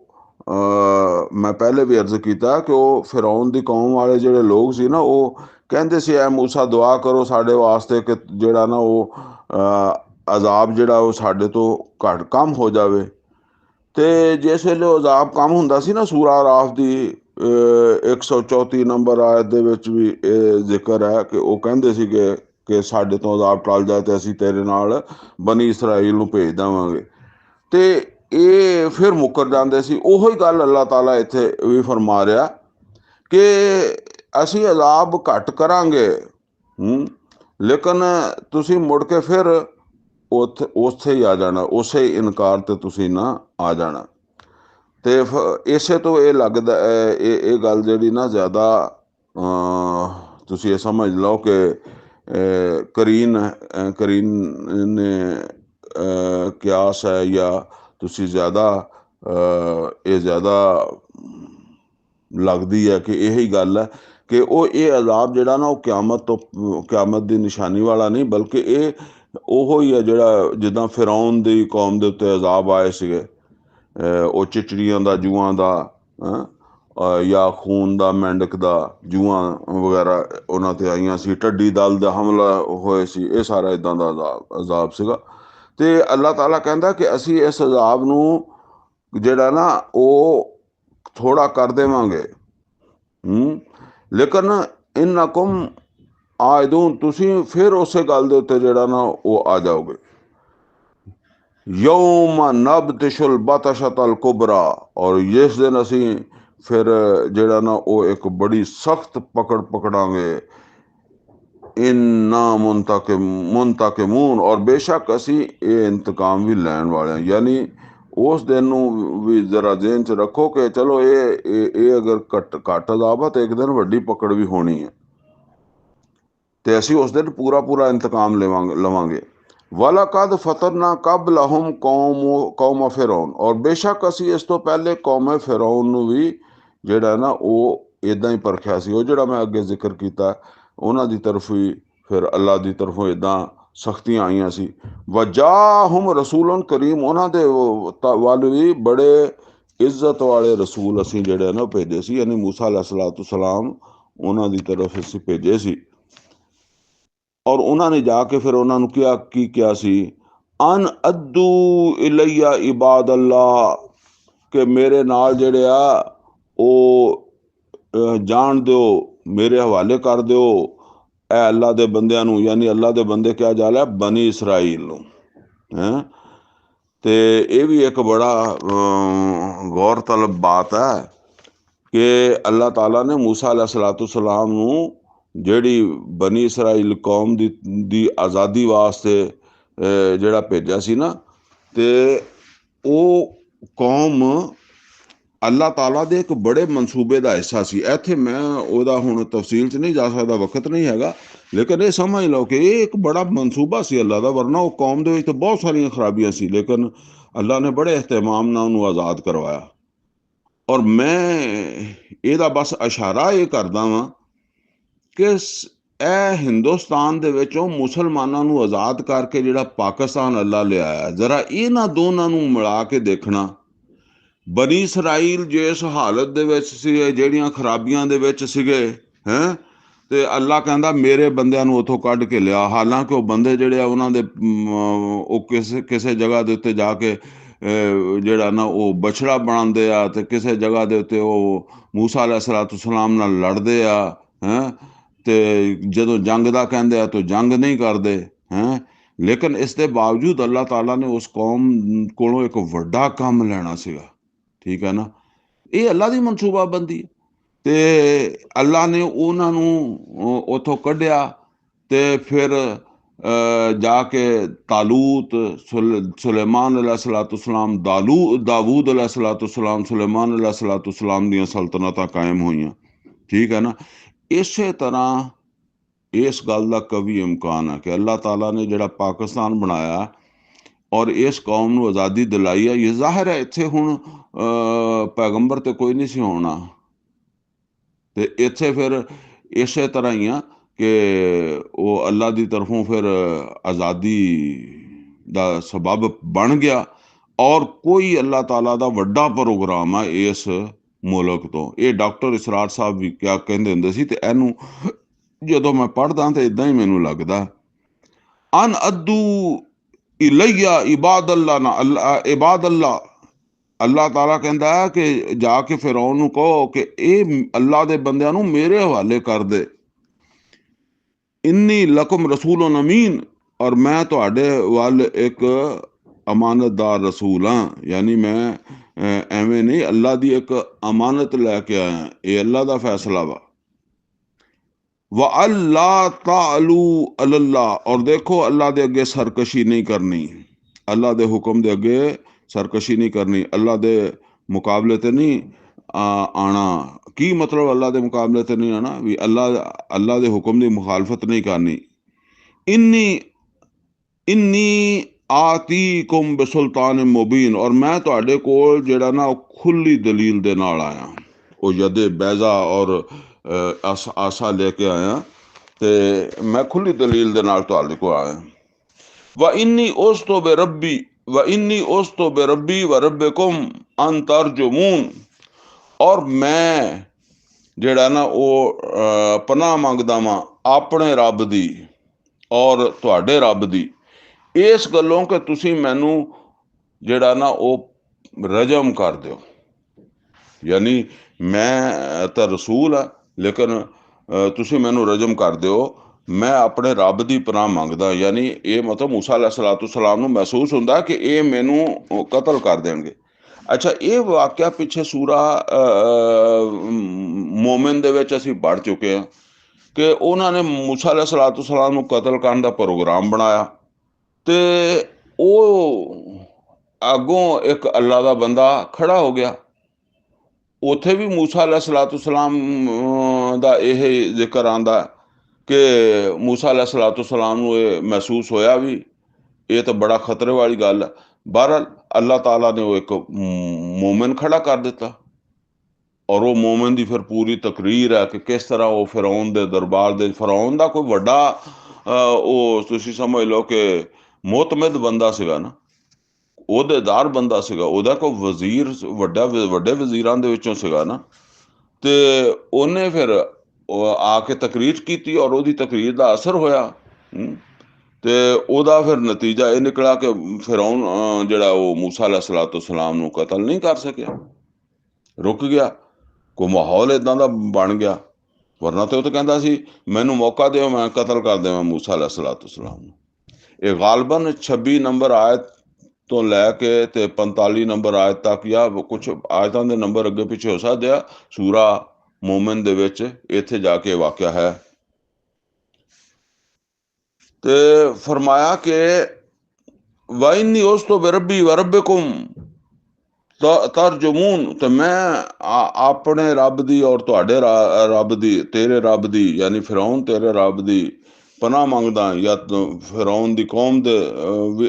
ਮੈਂ ਪਹਿਲੇ ਵੀ ਅਰਜ਼ ਕੀਤਾ ਕਿ ਉਹ ਫਿਰੌਨ ਦੀ ਕੌਮ ਵਾਲੇ ਜਿਹੜੇ ਲੋਕ ਸੀ ਨਾ, ਉਹ ਕਹਿੰਦੇ ਸੀ ਐ ਮੂਸਾ ਦੁਆ ਕਰੋ ਸਾਡੇ ਵਾਸਤੇ ਕਿ ਜਿਹੜਾ ਨਾ ਉਹ ਅਜ਼ਾਬ ਜਿਹੜਾ ਉਹ ਸਾਡੇ ਤੋਂ ਘੱਟ ਕਮ ਹੋ ਜਾਵੇ। ਤੇ ਜਿਸ ਵੇਲੇ ਉਹ ਅਜ਼ਾਬ ਕਮ ਹੁੰਦਾ ਸੀ ਨਾ, ਸੂਰਾ ਆਰਾਫ ਦੀ 134 ਨੰਬਰ ਆਇਤ ਦੇ ਵਿੱਚ ਵੀ ਇਹ ਜ਼ਿਕਰ ਹੈ ਕਿ ਉਹ ਕਹਿੰਦੇ ਸੀਗੇ ਕਿ ਸਾਡੇ ਤੋਂ ਅਜ਼ਾਬ ਟਲ ਜਾਏ ਤੇ ਅਸੀਂ ਤੇਰੇ ਨਾਲ ਬਨੀ ਇਸਰਾਈਲ ਨੂੰ ਭੇਜ ਦੇਵਾਂਗੇ, ਤੇ ਇਹ ਫਿਰ ਮੁੱਕਰ ਜਾਂਦੇ ਸੀ। ਉਹੀ ਗੱਲ ਅੱਲਾਹ ਤਾਲਾ ਇੱਥੇ ਵੀ ਫਰਮਾ ਰਿਹਾ ਕਿ ਅਸੀਂ ਅਜ਼ਾਬ ਘੱਟ ਕਰਾਂਗੇ, ਲੇਕਿਨ ਤੁਸੀਂ ਮੁੜ ਕੇ ਫਿਰ ਉੱਥੇ ਹੀ ਆ ਜਾਣਾ, ਉਸੇ ਇਨਕਾਰ ਤੇ ਤੁਸੀਂ ਨਾ ਆ ਜਾਣਾ। ਤੇ ਇਸੇ ਤੋਂ ਇਹ ਲੱਗਦਾ ਇਹ ਗੱਲ ਜਿਹੜੀ ਨਾ ਜ਼ਿਆਦਾ ਤੁਸੀਂ ਇਹ ਸਮਝ ਲਓ ਕਿ ਕਰੀਨ ਨੇ ਕਿਆਸ ਹੈ, ਜਾਂ ਤੁਸੀਂ ਜ਼ਿਆਦਾ ਇਹ ਜ਼ਿਆਦਾ ਲੱਗਦੀ ਹੈ ਕਿ ਇਹੀ ਗੱਲ ਹੈ ਕਿ ਉਹ ਇਹ ਅਜ਼ਾਬ ਜਿਹੜਾ ਨਾ ਉਹ ਕਿਆਮਤ ਦੀ ਨਿਸ਼ਾਨੀ ਵਾਲਾ ਨਹੀਂ, ਬਲਕਿ ਇਹ ਉਹੋ ਹੀ ਹੈ ਜਿਹੜਾ ਜਿੱਦਾਂ ਫਿਰੌਨ ਦੀ ਕੌਮ ਦੇ ਉੱਤੇ ਅਜ਼ਾਬ ਆਏ ਸੀਗੇ, ਉਹ ਚਿਚੜੀਆਂ ਦਾ, ਜੂਆਂ ਦਾ, ਜਾਂ ਖੂਨ ਦਾ, ਮੈਂਡਕ ਦਾ, ਜੂਆਂ ਵਗੈਰਾ ਉਹਨਾਂ 'ਤੇ ਆਈਆਂ ਸੀ, ਢੱਡੀ ਦਲ ਦਾ ਹਮਲਾ ਹੋਏ ਸੀ, ਇਹ ਸਾਰਾ ਇੱਦਾਂ ਦਾ ਅਜ਼ਾਬ ਸੀਗਾ। ਤੇ ਅੱਲਾਹ ਤਾਲਾ ਕਹਿੰਦਾ ਕਿ ਅਸੀਂ ਇਸ ਅਜ਼ਾਬ ਨੂੰ ਜਿਹੜਾ ਨਾ ਉਹ ਥੋੜਾ ਕਰ ਦੇਵਾਂਗੇ, लेकिन इन्नकुम आयदून, तुसी फिर उसे गल दे उत्ते जिहड़ा ना वो आ जाओगे। यौम नबतिशुल बतशतल कुबरा, और जिस दिन असी फिर जिहड़ा ना वो एक बड़ी सख्त पकड़ पकड़ांगे। इन्ना मुंतकिमून, और बेशक असी ये इंतकाम भी लैन वाले हैं। यानी उस दिन भी जरा जेहन च रखो कि चलो ये अगर घट अजाब है तो एक दिन वड्डी पकड़ भी होनी है, तो असी उस दिन पूरा पूरा इंतकाम लवांगे। वाला कद फतरना कब लहुम कौम फिरौन, और बेशक असी इस तो पहले कौम फिरौन भी जिहड़ा ना वो इदां ही परखिया सी। वो जिहड़ा मैं अगे जिक्र किया, उन्हां दी तरफ ही फिर अल्लाह की तरफों इदां सख्तियां आईयां सी। वजाहुम रसूलन करीम, उन्हां दे वल भी बड़े इज्जत वाले रसूल असी जिहड़े ना भेजे सी, यानी मूसा अलैहिस्सलाम उन्हां दी तरफ असी भेजे सी। और उन्होंने जाके फिर उन्होंने क्या सी, अन अद्दू इलैया इबाद अल्लाह, के मेरे नाल जेड़े आ ओ जान दो, मेरे हवाले कर दो ए अल्लाह दे बंदियां नू। यानी अल्लाह दे बंदे क्या जाल है, बनी इसराइल नू हैं। ते ये भी एक बड़ा गौरतलब बात है कि अल्लाह ताला ने मूसा अलैहिस्सलाम नू ਜਿਹੜੀ बनी इसराइल कौम दी आज़ादी वास्ते ਜਿਹੜਾ भेजा सी ना, ते ਉਹ कौम अल्लाह ताला दे एक बड़े मनसूबे का हिस्सा सी। इत्थे मैं ਉਹਦਾ ਹੁਣ तफसील च नहीं जा सकता, वक्त नहीं हैगा, लेकिन ये समझ लो कि ये एक बड़ा मनसूबा सी अल्लाह का। वरना वो कौम दे विच बहुत सारियां खराबियां सी, लेकिन अल्लाह ने बड़े एहतमाम नाल उन्होंने आज़ाद करवाया। और मैं ਇਹਦਾ बस इशारा ये करदा वां कि ਇਹ हिंदुस्तान ਦੇ ਵਿੱਚੋਂ ਮੁਸਲਮਾਨਾਂ ਨੂੰ ਆਜ਼ਾਦ ਕਰਕੇ ਜਿਹੜਾ ਪਾਕਿस्तान अल्लाह ਲਿਆਇਆ, जरा ਇਹਨਾਂ ਦੋਨਾਂ ਨੂੰ ਮਿਲਾ ਕੇ ਦੇਖਣਾ। बनी इसराइल जिस हालत ਦੇ ਵਿੱਚ ਸੀ, ਜਿਹੜੀਆਂ ਖਰਾਬੀਆਂ ਦੇ ਵਿੱਚ ਸੀਗੇ ਹੈਂ, ਤੇ ਅੱਲਾ ਕਹਿੰਦਾ ਮੇਰੇ ਬੰਦਿਆਂ ਨੂੰ ਉਥੋਂ ਕੱਢ ਕੇ ਲਿਆ। ਹਾਲਾਂਕਿ ਉਹ ਬੰਦੇ ਜਿਹੜੇ ਆ ਉਹਨਾਂ ਦੇ ਉਹ ਕਿਸੇ ਜਗ੍ਹਾ ਦੇ ਉੱਤੇ ਜਾ ਕੇ ਜਿਹੜਾ ਨਾ ਉਹ ਬਛੜਾ ਬਣਾਉਂਦੇ ਆ, ਤੇ ਕਿਸੇ ਜਗ੍ਹਾ ਦੇ ਉੱਤੇ ਉਹ मूसा अलैहिस्सलाम ਨਾਲ ਲੜਦੇ ਆ ਹੈਂ, ਤੇ ਜਦੋਂ ਜੰਗ ਦਾ ਕਹਿੰਦੇ ਆ ਤਾਂ ਜੰਗ ਨਹੀਂ ਕਰਦੇ ਹੈਂ। ਲੇਕਿਨ ਇਸ ਦੇ ਬਾਵਜੂਦ ਅੱਲਾਹ ਤਾਲਾ ਨੇ ਉਸ ਕੌਮ ਕੋਲੋਂ ਇੱਕ ਵੱਡਾ ਕੰਮ ਲੈਣਾ ਸੀਗਾ, ਠੀਕ ਹੈ ਨਾ। ਇਹ ਅੱਲਾ ਦੀ ਮਨਸੂਬਾਬੰਦੀ। ਤੇ ਅੱਲਾ ਨੇ ਉਹਨਾਂ ਨੂੰ ਉੱਥੋਂ ਕੱਢਿਆ, ਤੇ ਫਿਰ ਜਾ ਕੇ ਤਾਲੂਤ, ਸੁਲੇਮਾਨ अलैहिस्सलाम, दाऊद अलैहिस्सलाम, सुलेमान अलैहिस्सलाम ਦੀਆਂ सल्तनतां कायम होईयां, ठीक है ना। इसे तरह इस गल का कभी इम्कान है कि अल्लाह ताला ने जिहड़ा पाकिस्तान बनाया और इस कौम नूं आज़ादी दिलाई है, ये जाहिर है इत्थे हुण पैगंबर तो कोई नहीं सी होना, ते इत्थे फिर इसे तरह ही आ कि वो अल्लाह की तरफों फिर आज़ादी का सबब बन गया। और कोई अल्लाह ताला का वड्डा प्रोग्राम है इस मुल्क तो। ये डॉक्टर इसरार साहब भी क्या कहते हुंदे सी, ते इहनूं जदों मैं पढ़दा तो इदां ही मैनूं लगदा, अन अद्दू इलैया इबाद अल्लाह ना, इबाद अल्लाह। अल्लाह ताला कहता है कि जाके फिरौन नूं कहो कि ये अल्लाह दे बंदियां नूं मेरे हवाले कर दे। इन्नी लकुम रसूल अमीन, और मैं तुहाडे वल एक अमानतदार रसूल हाँ। यानी मैं एवें नहीं, अल्लाह दी एक अमानत लैके आया, ये अल्लाह दा फैसला वा। व अल्लाह तालू अल्लाह, और देखो अल्लाह दे अगे सरकशी नहीं करनी, अल्लाह दे हुक्म दे अगे सरकशी नहीं करनी, अल्लाह दे मुकाबले ते नहीं आना। की मतलब अल्लाह दे मुकाबले ते नहीं आना, भी अल्लाह दे हुक्म दी मुखालफत नहीं करनी। इन्नी इन्नी आती कुम बिसुल्तान मुबीन, और मैं तुहाडे कोल जेड़ा ना खुली दलील दे नाल आया, वो यदे बैजा और आसा लेके आया, ते मैं खुली दलील दे नाल तुहाडे कोल आया। व इन्नी उस तो बेरब्बी व रब्बिकुम अन तर्जुमून, और मैं जेड़ा ना वो पनाह मंगदा वां अपने रब दी और तुहाडे रब दी, इस गल्लों कि तुसी मैनू जेड़ा ना वो रजम कर दो। ਯਾਨੀ ਮੈਂ ਤਾਂ ਰਸੂਲ ਆ, ਲੇਕਿਨ ਤੁਸੀਂ ਮੈਨੂੰ ਰਜਮ ਕਰ ਦਿਓ, ਮੈਂ ਆਪਣੇ ਰੱਬ ਦੀ ਪਨਾਹ ਮੰਗਦਾ। ਯਾਨੀ ਇਹ ਮਤਲਬ ਮੂਸਾ अलैहिस्सलाम ਨੂੰ ਮਹਿਸੂਸ ਹੁੰਦਾ ਕਿ ਇਹ ਮੈਨੂੰ ਕਤਲ ਕਰ ਦੇਣਗੇ। ਅੱਛਾ, ਇਹ ਵਾਕਿਆ ਪਿੱਛੇ ਸੂਰਾ ਮੋਮਿਨ ਦੇ ਵਿੱਚ ਅਸੀਂ ਪੜ੍ਹ ਚੁੱਕੇ ਹਾਂ ਕਿ ਉਹਨਾਂ ਨੇ ਮੂਸਾ अलैहिस्सलाम ਨੂੰ ਕਤਲ ਕਰਨ ਦਾ ਪ੍ਰੋਗਰਾਮ ਬਣਾਇਆ, ਤੇ ਉਹ ਅੱਗੋਂ ਇੱਕ ਅੱਲਾ ਦਾ ਬੰਦਾ ਖੜਾ ਹੋ ਗਿਆ। ਉੱਥੇ ਵੀ ਮੂਸਾ अलैहिस्सलाम ਦਾ ਇਹ ਜ਼ਿਕਰ ਆਉਂਦਾ ਕਿ ਮੂਸਾ अलैहिस्सलाम ਨੂੰ ਇਹ ਮਹਿਸੂਸ ਹੋਇਆ ਵੀ ਇਹ ਤਾਂ ਬੜਾ ਖਤਰੇ ਵਾਲੀ ਗੱਲ ਹੈ। ਬਹਰਹਾਲ ਅੱਲਾਹ ਤਾਲਾ ਨੇ ਉਹ ਇੱਕ ਮੋਮਿਨ ਖੜਾ ਕਰ ਦਿੱਤਾ, ਔਰ ਉਹ ਮੋਮਿਨ ਦੀ ਫਿਰ ਪੂਰੀ ਤਕਰੀਰ ਹੈ ਕਿ ਕਿਸ ਤਰ੍ਹਾਂ ਉਹ ਫਿਰੌਨ ਦੇ ਦਰਬਾਰ ਦੇ, ਫਿਰੌਨ ਦਾ ਕੋਈ ਵੱਡਾ ਉਹ ਤੁਸੀਂ ਸਮਝ ਲਓ ਕਿ ਮੁਤਮਿਦ ਬੰਦਾ ਸੀਗਾ ਨਾ, ਅਹੁਦੇਦਾਰ ਬੰਦਾ ਸੀਗਾ, ਉਹਦਾ ਕੋਈ ਵਜ਼ੀਰ ਵੱਡੇ ਵਜ਼ੀਰਾਂ ਦੇ ਵਿੱਚੋਂ ਸੀਗਾ ਨਾ, ਤੇ ਉਹਨੇ ਫਿਰ ਆ ਕੇ ਤਕਰੀਰ ਕੀਤੀ ਔਰ ਉਹਦੀ ਤਕਰੀਰ ਦਾ ਅਸਰ ਹੋਇਆ। ਤੇ ਉਹਦਾ ਫਿਰ ਨਤੀਜਾ ਇਹ ਨਿਕਲਾ ਕਿ ਫਿਰੌਨ ਜਿਹੜਾ ਉਹ ਮੂਸਾ अलैहिस्सलाम ਨੂੰ ਕਤਲ ਨਹੀਂ ਕਰ ਸਕਿਆ, ਰੁਕ ਗਿਆ। ਕੋਈ ਮਾਹੌਲ ਇਦਾਂ ਦਾ ਬਣ ਗਿਆ, ਵਰਨਾ ਤੇ ਉਹ ਤਾਂ ਕਹਿੰਦਾ ਸੀ ਮੈਨੂੰ ਮੌਕਾ ਦਿਓ, ਮੈਂ ਕਤਲ ਕਰ ਦੇਵਾਂ ਮੂਸਾ अलैहिस्सलाम ਨੂੰ। ਇਹ ਗਾਲਬਨ 26 ਨੰਬਰ ਆਇਤ ਤੋਂ ਲੈ ਕੇ ਤੇ 45 ਨੰਬਰ ਆਇਤ ਤੱਕ, ਜਾਂ ਕੁਛ ਆਇਤਾਂ ਦੇ ਨੰਬਰ ਅੱਗੇ ਪਿੱਛੇ ਹੋ ਸਕਦੇ ਆ, ਸੂਰਾ ਮੋਮਿਨ ਦੇ ਵਿੱਚ ਇੱਥੇ ਜਾ ਕੇ ਵਾਕਿਆ ਹੈ। ਤੇ ਫਰਮਾਇਆ ਕਿ ਵਾਇਨੀ ਉਸ ਤੋਂ ਬਰਬੀ ਵਰਬਕੁਮ ਤਰਜਮੂਨ, ਤੇ ਮੈਂ ਆਪਣੇ ਰੱਬ ਦੀ ਔਰ ਤੁਹਾਡੇ ਰੱਬ ਦੀ, ਤੇਰੇ ਰੱਬ ਦੀ, ਯਾਨੀ ਫਿਰੌਨ ਤੇਰੇ ਰੱਬ ਦੀ ਪਨਾਹ ਮੰਗਦਾ, ਜਾਂ ਫਿਰੌਨ ਦੀ ਕੌਮ ਦੇ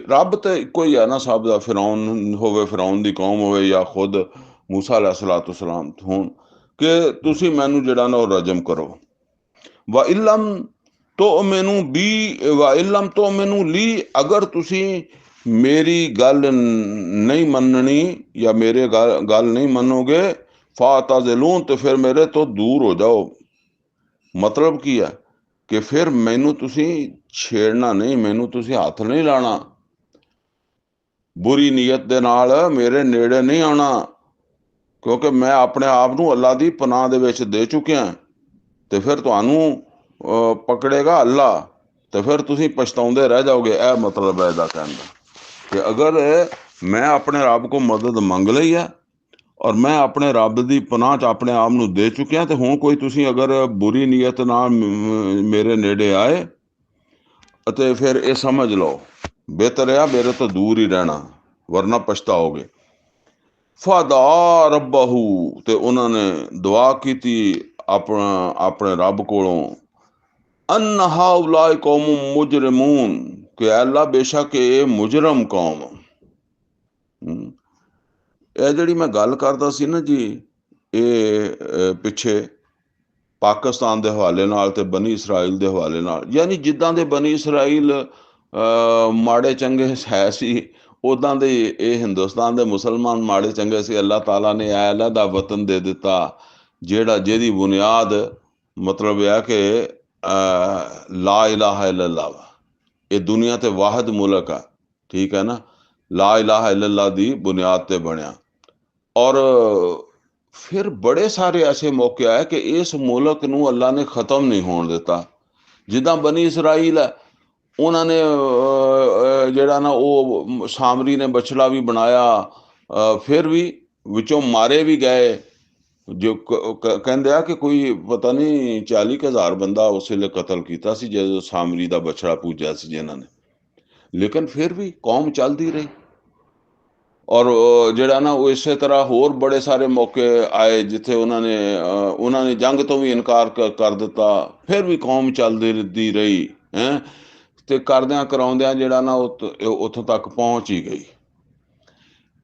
ਰੱਬ ਤੇ ਇੱਕੋ ਹੀ ਹੈ ਨਾ ਸਭ ਦਾ, ਫਿਰੌਨ ਹੋਵੇ, ਫਿਰੌਨ ਦੀ ਕੌਮ ਹੋਵੇ, ਜਾਂ ਖੁਦ ਮੂਸਾ अलैहिस्सलाम ਹੋਣ, ਕਿ ਤੁਸੀਂ ਮੈਨੂੰ ਜਿਹੜਾ ਨਾ ਉਹ ਰਜਮ ਕਰੋ। ਵਾ ਇਲਮ ਤੋ ਮੈਨੂੰ ਲੀ, ਅਗਰ ਤੁਸੀਂ ਮੇਰੀ ਗੱਲ ਨਹੀਂ ਮੰਨਣੀ ਜਾਂ ਮੇਰੇ ਗੱਲ ਨਹੀਂ ਮੰਨੋਗੇ, ਫਾਤਜ਼ਲੂਨ, ਤੇ ਫਿਰ ਮੇਰੇ ਤੋਂ ਦੂਰ ਹੋ ਜਾਓ। ਮਤਲਬ ਕੀ ਹੈ ਕਿ ਫਿਰ ਮੈਨੂੰ ਤੁਸੀਂ ਛੇੜਨਾ ਨਹੀਂ, ਮੈਨੂੰ ਤੁਸੀਂ ਹੱਥ ਨਹੀਂ ਲਾਣਾ, ਬੁਰੀ ਨੀਅਤ ਦੇ ਨਾਲ ਮੇਰੇ ਨੇੜੇ ਨਹੀਂ ਆਉਣਾ, ਕਿਉਂਕਿ ਮੈਂ ਆਪਣੇ ਆਪ ਨੂੰ ਅੱਲਾ ਦੀ ਪਨਾਹ ਦੇ ਵਿੱਚ ਦੇ ਚੁੱਕਿਆ। ਤੇ ਫਿਰ ਤੁਹਾਨੂੰ ਪਕੜੇਗਾ ਅੱਲਾ, ਤੇ ਫਿਰ ਤੁਸੀਂ ਪਛਤਾਉਂਦੇ ਰਹਿ ਜਾਓਗੇ। ਇਹ ਮਤਲਬ ਹੈ ਇਹਦਾ ਕਹਿਣ ਦਾ, ਕਿ ਅਗਰ ਮੈਂ ਆਪਣੇ ਰੱਬ ਕੋਲ ਮਦਦ ਮੰਗ ਲਈ ਹੈ ਔਰ ਮੈਂ ਆਪਣੇ ਰੱਬ ਦੀ ਪਨਾਹ 'ਚ ਆਪਣੇ ਆਪ ਨੂੰ ਦੇ ਚੁੱਕਿਆ, ਤੇ ਹੁਣ ਕੋਈ ਤੁਸੀਂ ਅਗਰ ਬੁਰੀ ਨੀਅਤ ਨਾਲ ਮੇਰੇ ਨੇੜੇ ਆਏ, ਅਤੇ ਫਿਰ ਇਹ ਸਮਝ ਲਓ ਬਿਹਤਰ ਆ ਮੇਰੇ ਤੋਂ ਦੂਰ ਹੀ ਰਹਿਣਾ, ਵਰਨਾ ਪਛਤਾਓਗੇ। ਫਦਾ ਰੱਬਹੂ, ਤੇ ਉਹਨਾਂ ਨੇ ਦੁਆ ਕੀਤੀ ਆਪਣੇ ਰੱਬ ਕੋਲੋਂ, ਅਨ ਹਾਉਲਾਇ ਕੌਮ ਮੁਜਰਮੂਨ, ਕਿ ਅੱਲਾ ਬੇਸ਼ੱਕ ਇਹ ਮੁਜਰਮ ਕੌਮ। ਇਹ ਜਿਹੜੀ ਮੈਂ ਗੱਲ ਕਰਦਾ ਸੀ ਨਾ ਜੀ, ਇਹ ਪਿੱਛੇ ਪਾਕਿਸਤਾਨ ਦੇ ਹਵਾਲੇ ਨਾਲ ਤੇ ਬਨੀ ਇਸਰਾਈਲ ਦੇ ਹਵਾਲੇ ਨਾਲ, ਯਾਨੀ ਜਿੱਦਾਂ ਦੇ ਬਨੀ ਇਸਰਾਈਲ ਮਾੜੇ ਚੰਗੇ ਹੈ ਸੀ, ਉੱਦਾਂ ਦੇ ਇਹ ਹਿੰਦੁਸਤਾਨ ਦੇ ਮੁਸਲਮਾਨ ਮਾੜੇ ਚੰਗੇ ਸੀ। ਅੱਲਾਹ ਤਾਲਾ ਨੇ ਅਲੱਗਾ ਵਤਨ ਦੇ ਦਿੱਤਾ, ਜਿਹਦੀ ਬੁਨਿਆਦ ਮਤਲਬ ਇਹ ਹੈ ਕਿ ਲਾ ਇਲਾਹਾ ਇਲੱਲਾਹ, ਇਹ ਦੁਨੀਆ ਤੇ ਵਾਹਿਦ ਮੁਲਕ ਆ, ਠੀਕ ਹੈ ਨਾ, ਲਾ ਇਲਾਹਾ ਇਲੱਲਾਹ ਦੀ ਬੁਨਿਆਦ ਤੇ ਬਣਿਆ। ਔਰ ਫਿਰ ਬੜੇ ਸਾਰੇ ਐਸੇ ਮੌਕੇ ਆਏ ਕਿ ਇਸ ਮੁਲਕ ਨੂੰ ਅੱਲਾ ਨੇ ਖ਼ਤਮ ਨਹੀਂ ਹੋਣ ਦਿੱਤਾ। ਜਿੱਦਾਂ ਬਨੀ ਇਸਰਾਈਲ ਹੈ, ਉਹਨਾਂ ਨੇ ਜਿਹੜਾ ਨਾ ਉਹ ਸਾਮਰੀ ਨੇ ਬਛੜਾ ਵੀ ਬਣਾਇਆ, ਫਿਰ ਵੀ ਵਿੱਚੋਂ ਮਾਰੇ ਵੀ ਗਏ। ਜੋ ਕਹਿੰਦੇ ਆ ਕਿ ਕੋਈ ਪਤਾ ਨਹੀਂ 40,000 ਬੰਦਾ ਉਸ ਵੇਲੇ ਕਤਲ ਕੀਤਾ ਸੀ ਜਦੋਂ ਸਾਮਰੀ ਦਾ ਬਛੜਾ ਪੂਜਿਆ ਸੀ ਜਿਨ੍ਹਾਂ ਨੇ, ਲੇਕਿਨ ਫਿਰ ਵੀ ਕੌਮ ਚੱਲਦੀ ਰਹੀ। ਔਰ ਜਿਹੜਾ ਨਾ ਉਹ ਇਸੇ ਤਰ੍ਹਾਂ ਹੋਰ ਬੜੇ ਸਾਰੇ ਮੌਕੇ ਆਏ ਜਿੱਥੇ ਉਹਨਾਂ ਨੇ ਜੰਗ ਤੋਂ ਵੀ ਇਨਕਾਰ ਕਰ ਦਿੱਤਾ, ਫਿਰ ਵੀ ਕੌਮ ਚੱਲਦੀ ਰਹੀ ਹੈ, ਤੇ ਕਰਦਿਆਂ ਕਰਾਉਂਦਿਆਂ ਜਿਹੜਾ ਨਾ ਉੱਥੋਂ ਤੱਕ ਪਹੁੰਚ ਹੀ ਗਈ।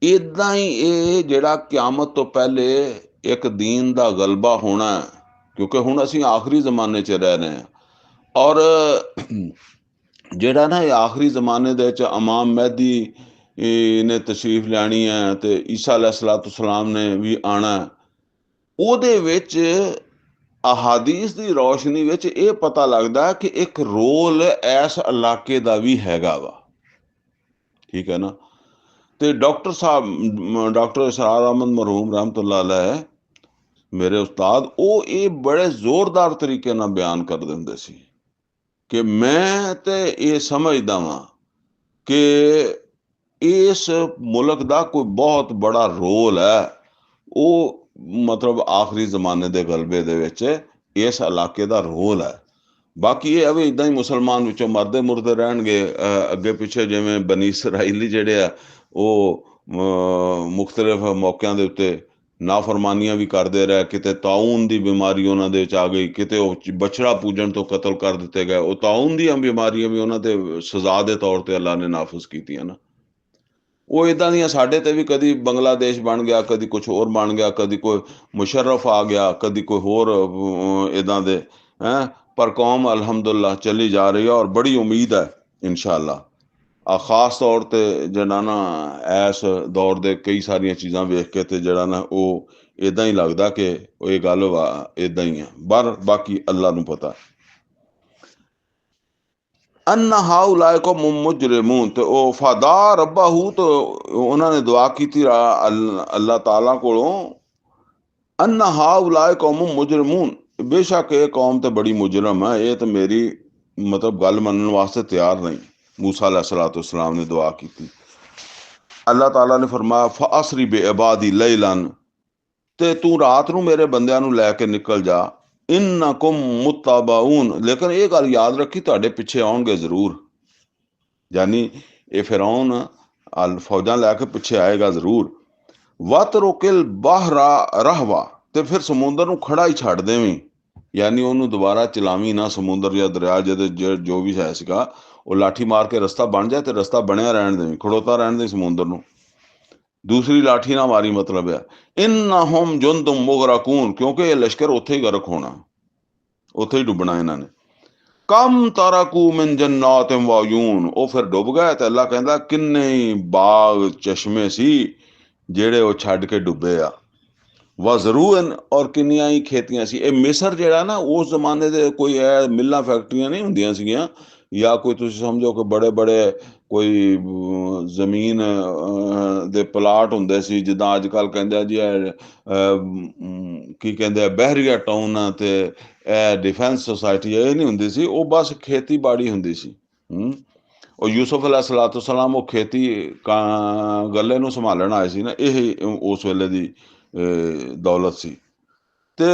ਇੱਦਾਂ ਹੀ ਇਹ ਜਿਹੜਾ ਕਿਆਮਤ ਤੋਂ ਪਹਿਲੇ ਇੱਕ ਦੀਨ ਦਾ ਗਲਬਾ ਹੋਣਾ, ਕਿਉਂਕਿ ਹੁਣ ਅਸੀਂ ਆਖਰੀ ਜ਼ਮਾਨੇ 'ਚ ਰਹਿ ਰਹੇ ਹਾਂ, ਔਰ ਜਿਹੜਾ ਨਾ ਇਹ ਆਖਰੀ ਜ਼ਮਾਨੇ ਦੇ ਵਿੱਚ ਇਮਾਮ ਮਹਿਦੀ ਨੇ ਤਸ਼ਰੀਫ ਲਿਆਣੀ ਹੈ, ਤੇ ਈਸਾ अलैहिस्सलाम ਨੇ ਵੀ ਆਉਣਾ। ਉਹਦੇ ਵਿੱਚ ਅਹਾਦੀਸ ਦੀ ਰੌਸ਼ਨੀ ਵਿੱਚ ਇਹ ਪਤਾ ਲੱਗਦਾ ਕਿ ਇੱਕ ਰੋਲ ਇਸ ਇਲਾਕੇ ਦਾ ਵੀ ਹੈਗਾ ਵਾ, ਠੀਕ ਹੈ ਨਾ। ਤੇ ਡਾਕਟਰ ਇਸਰਾਰ ਅਹਿਮਦ ਮਰਹੂਮ ਰਹਿਮਤੁल्लाह अलैह ਮੇਰੇ ਉਸਤਾਦ, ਉਹ ਇਹ ਬੜੇ ਜ਼ੋਰਦਾਰ ਤਰੀਕੇ ਨਾਲ ਬਿਆਨ ਕਰਦੇ ਹੁੰਦੇ ਸੀ ਕਿ ਮੈਂ ਤੇ ਇਹ ਸਮਝਦਾ ਵਾਂ ਕਿ ਇਸ ਮੁਲਕ ਦਾ ਕੋਈ ਬਹੁਤ ਬੜਾ ਰੋਲ ਹੈ, ਉਹ ਮਤਲਬ ਆਖਰੀ ਜ਼ਮਾਨੇ ਦੇ ਗਲਬੇ ਦੇ ਵਿੱਚ ਇਸ ਇਲਾਕੇ ਦਾ ਰੋਲ ਹੈ। ਬਾਕੀ ਇਹ ਹੈ ਵੀ ਇਦਾਂ ਹੀ ਮੁਸਲਮਾਨ ਵਿੱਚੋਂ ਮਰਦੇ ਮੁਰਦੇ ਰਹਿਣਗੇ, ਅੱਗੇ ਪਿੱਛੇ ਜਿਵੇਂ ਬਨੀ ਇਸਰਾਈਲੀ ਜਿਹੜੇ ਆ ਉਹ ਮੁਖਤਲਿਫ ਮੌਕਿਆਂ ਦੇ ਉੱਤੇ ਨਾਫਰਮਾਨੀਆਂ ਵੀ ਕਰਦੇ ਰਹੇ। ਕਿਤੇ ਤਾਊਨ ਦੀ ਬਿਮਾਰੀ ਉਹਨਾਂ ਦੇ ਵਿੱਚ ਆ ਗਈ, ਕਿਤੇ ਉਹ ਬਛੜਾ ਪੂਜਣ ਤੋਂ ਕਤਲ ਕਰ ਦਿੱਤੇ ਗਏ। ਉਹ ਤਾਊਨ ਦੀਆਂ ਬਿਮਾਰੀਆਂ ਵੀ ਉਹਨਾਂ ਤੇ ਸਜ਼ਾ ਦੇ ਤੌਰ ਤੇ ਅੱਲਾ ਨੇ ਨਾਫਜ਼ ਕੀਤੀਆਂ ਨਾ। ਉਹ ਇਦਾਂ ਦੀਆਂ ਸਾਡੇ ਤੇ ਵੀ ਕਦੀ ਬੰਗਲਾਦੇਸ਼ ਬਣ ਗਿਆ, ਕਦੀ ਕੁਛ ਹੋਰ ਬਣ ਗਿਆ, ਕਦੀ ਕੋਈ ਮੁਸ਼ਰਫ ਆ ਗਿਆ, ਕਦੀ ਕੋਈ ਹੋਰ ਇਦਾਂ ਦੇ ਹੈਂ। ਪਰ ਕੌਮ ਅਲਹਮਦੁਲਿਲਾ ਚੱਲੀ ਜਾ ਰਹੀ ਹੈ ਔਰ ਬੜੀ ਉਮੀਦ ਹੈ ਇਨਸ਼ਾਅੱਲਾ। ਖਾਸ ਤੌਰ ਤੇ ਜਿਹੜਾ ਨਾ ਇਸ ਦੌਰ ਦੇ ਕਈ ਸਾਰੀਆਂ ਚੀਜ਼ਾਂ ਵੇਖ ਕੇ ਤੇ ਜਿਹੜਾ ਨਾ ਉਹ ਇਦਾਂ ਹੀ ਲੱਗਦਾ ਕਿ ਇਹ ਗੱਲ ਵਾ ਇਦਾਂ ਹੀ ਆ। ਬਾਕੀ ਅੱਲਾ ਨੂੰ ਪਤਾ। ਅੰਨ ਹਾਉਲਾਏ ਕੌਮ ਮੁਜਰਿਮੂਨ, ਤੇ ਉਹ ਵਫਾਦਾਰ ਰੱਬਾਹੂ, ਤੇ ਉਹਨਾਂ ਨੇ ਦੁਆ ਕੀਤੀ ਅੱਲਾਹ ਤਾਲਾ ਕੋਲੋਂ, ਅੰਨ ਹਾਉਲਾਏ ਕੌਮ ਮੁਜਰਿਮੂਨ, ਬੇਸ਼ੱਕ ਇਹ ਕੌਮ ਤੇ ਬੜੀ ਮੁਜਰਮ ਹੈ, ਇਹ ਤੇ ਮੇਰੀ ਮਤਲਬ ਗੱਲ ਮੰਨਣ ਵਾਸਤੇ ਤਿਆਰ ਨਹੀਂ। मूसा अलैहिस्सलाम ने दुआ की थी। अल्लाह ताला ने फरमाया फअसरी बिइबादी लैलन, ते तू रात ਨੂੰ ਮੇਰੇ ਬੰਦਿਆਂ ਨੂੰ ਲੈ ਕੇ ਨਿਕਲ ਜਾ, इन्नकुम मुत्तबऊन, लेकिन ਇਹ ਗੱਲ याद रखी ਤੁਹਾਡੇ ਪਿੱਛੇ ਆਉਣਗੇ ਜ਼ਰੂਰ। यानी ਇਹ ਫਿਰੌਨ फौजा लैके पिछे आएगा जरूर। वतरुकिल बहरा रहवा, ਤੇ ਫਿਰ ਸਮੁੰਦਰ ਨੂੰ ਖੜਾ ਹੀ ਛੱਡ ਦੇਵੀਂ, यानी ਉਹਨੂੰ ਦੁਬਾਰਾ ਚਲਾਵੀਂ ਨਾ ਸਮੁੰਦਰ ਜਾਂ ਦਰਿਆ ਜਿਹਦੇ ਜੋ ਵੀ ਹੈ ਸੀਗਾ, ਉਹ ਲਾਠੀ ਮਾਰ ਕੇ ਰਸਤਾ ਬਣ ਜਾਏ ਤੇ ਰਸਤਾ ਬਣਿਆ ਰਹਿਣ ਦੇਵੀਂ, ਖੜੋਤਾ ਰਹਿਣ ਦੇ ਸਮੁੰਦਰ ਨੂੰ, ਦੂਸਰੀ ਲਾਠੀ ਨਾ ਮਾਰੀ। ਮਤਲਬ ਹੈ ਇन्नहुम जुंदुम मुगरकून, ਕਿਉਂਕਿ ਇਹ ਲਸ਼ਕਰ ਉੱਥੇ ਹੀ ਗਰਕ ਹੋਣਾ, ਉੱਥੇ ਹੀ ਡੁੱਬਣਾ ਇਹਨਾਂ ਨੇ। ਕਮ ਤਰਕੂ ਮਿਨ ਜन्नातिन व अयून, ਉਹ ਫਿਰ ਡੁੱਬ ਗਏ। ਤੇ ਅੱਲਾ ਕਹਿੰਦਾ ਕਿੰਨੇ ਹੀ ਬਾਗ ਚਸ਼ਮੇ ਸੀ ਜਿਹੜੇ ਉਹ ਛੱਡ ਕੇ ਡੁੱਬੇ ਆ। ਵਜ਼ਰੂਨ, ਔਰ ਕਿੰਨੀਆਂ ਹੀ ਖੇਤੀਆਂ ਸੀ। ਇਹ ਮਿਸਰ ਜਿਹੜਾ ਨਾ ਉਸ ਜ਼ਮਾਨੇ ਦੇ ਕੋਈ ਇਹ ਮਿੱਲਾਂ ਫੈਕਟਰੀਆਂ ਨਹੀਂ ਹੁੰਦੀਆਂ ਸੀਗੀਆਂ, ਜਾਂ ਕੋਈ ਤੁਸੀਂ ਸਮਝੋ ਕਿ ਬੜੇ ਬੜੇ ਕੋਈ ਜ਼ਮੀਨ ਦੇ ਪਲਾਟ ਹੁੰਦੇ ਸੀ, ਜਿੱਦਾਂ ਅੱਜ ਕੱਲ੍ਹ ਕਹਿੰਦੇ ਆ ਜੀ ਕੀ ਕਹਿੰਦੇ ਆ ਬਹਿਰੀਆ ਟਾਊਨ ਤੇ ਇਹ ਡਿਫੈਂਸ ਸੁਸਾਇਟੀ, ਇਹ ਨਹੀਂ ਹੁੰਦੀ ਸੀ। ਉਹ ਬਸ ਖੇਤੀਬਾੜੀ ਹੁੰਦੀ ਸੀ। ਉਹ ਯੂਸੁਫ अलैहिस्सलाम ਉਹ ਖੇਤੀ ਗੱਲੇ ਨੂੰ ਸੰਭਾਲਣ ਆਏ ਸੀ ਨਾ, ਇਹ ਉਸ ਵੇਲੇ ਦੀ ਦੌਲਤ ਸੀ। ਤੇ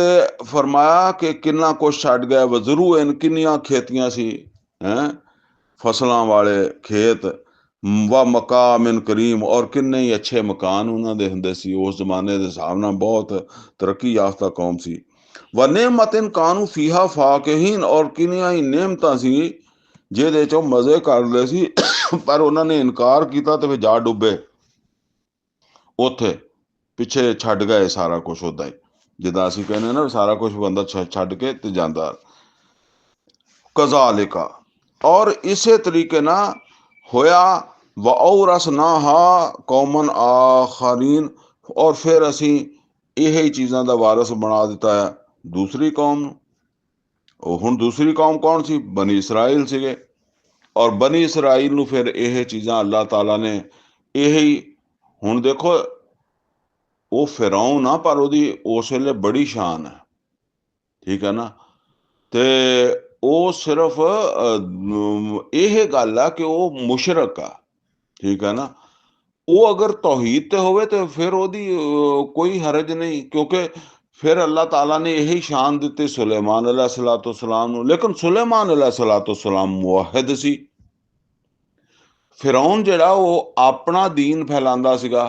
ਫਰਮਾਇਆ ਕਿ ਕਿੰਨਾ ਕੁਛ ਛੱਡ ਗਏ। ਵਜ਼ਰੂ ਇਨ, ਕਿੰਨੀਆਂ ਖੇਤੀਆਂ ਸੀ ਹੈਂ, ਫਸਲਾਂ ਵਾਲੇ ਖੇਤ। व मकामिन करीम, और किन्ने ही अच्छे मकान उन्होंने ਹੁੰਦੇ ਸੀ। ਉਸ ਜ਼ਮਾਨੇ ਦੇ ਹਿਸਾਬ ਨਾਲ ਬਹੁਤ ਤਰੱਕੀ ਯਾਫਤਾ ਕੌਮ ਸੀ। व नेमतिन कानू फीहा फाकिहीन, और ਕਿੰਨੀਆਂ ਹੀ ਨਿਹਮਤਾਂ ਸੀ ਜਿਹਦੇ ਚੋਂ ਮਜ਼ੇ ਕਰਦੇ ਸੀ। ਪਰ ਉਹਨਾਂ ਨੇ ਇਨਕਾਰ ਕੀਤਾ ਤੇ ਫਿਰ ਜਾ ਡੁੱਬੇ ਉੱਥੇ, ਪਿੱਛੇ ਛੱਡ ਗਏ ਸਾਰਾ ਕੁਛ। ਉੱਦਾਂ ਹੀ ਜਿੱਦਾਂ ਅਸੀਂ ਕਹਿੰਦੇ ਨਾ ਸਾਰਾ ਕੁਛ ਬੰਦਾ ਛੱਡ ਕੇ ਤੇ ਜਾਂਦਾ। ਕਜ਼ਾਲਿਕਾ, ਔਰ ਇਸੇ ਤਰੀਕੇ ਨਾਲ ਹੋਇਆ। व औरसनाहा कौमन आखरीन, और फिर ਅਸੀਂ ਇਹ ਹੀ ਚੀਜ਼ਾਂ ਦਾ ਵਾਰਸ ਬਣਾ ਦਿੱਤਾ ਹੈ ਦੂਸਰੀ ਕੌਮ ਨੂੰ। ਉਹ ਹੁਣ ਦੂਸਰੀ ਕੌਮ ਕੌਣ ਸੀ? ਬਨੀ ਇਸਰਾਈਲ ਸੀਗੇ। ਔਰ ਬਨੀ ਇਸਰਾਈਲ ਨੂੰ ਫਿਰ ਇਹ ਚੀਜ਼ਾਂ ਅੱਲਾਹ ਤਾਲਾ ਨੇ ਇਹ ਹੀ, ਹੁਣ ਦੇਖੋ ਉਹ ਫਿਰੌਨ ਆ ਪਰ ਉਹਦੀ ਉਸ ਵੇਲੇ ਬੜੀ ਸ਼ਾਨ ਹੈ, ਠੀਕ ਹੈ ਨਾ। ਤੇ ਉਹ ਸਿਰਫ ਇਹ ਗੱਲ ਆ ਕਿ ਉਹ ਮੁਸ਼ਰਕ ਆ, ਠੀਕ ਹੈ ਨਾ। ਉਹ ਅਗਰ ਤੌਹੀਦ ਤੇ ਹੋਵੇ ਤੇ ਫਿਰ ਉਹਦੀ ਕੋਈ ਹਰਜ ਨਹੀਂ, ਕਿਉਂਕਿ ਫਿਰ ਅੱਲਾਹ ਤਾਲਾ ਨੇ ਇਹੀ ਸ਼ਾਨ ਦਿੱਤੀ ਸੁਲੇਮਾਨ अलैहिस्सलाम ਨੂੰ। ਲੇਕਿਨ ਸੁਲੇਮਾਨ अलैहिस्सलाम ਮੁਵਹਿਦ ਸੀ। ਫਿਰੌਨ ਜਿਹੜਾ ਉਹ ਆਪਣਾ ਦੀਨ ਫੈਲਾਉਂਦਾ ਸੀਗਾ,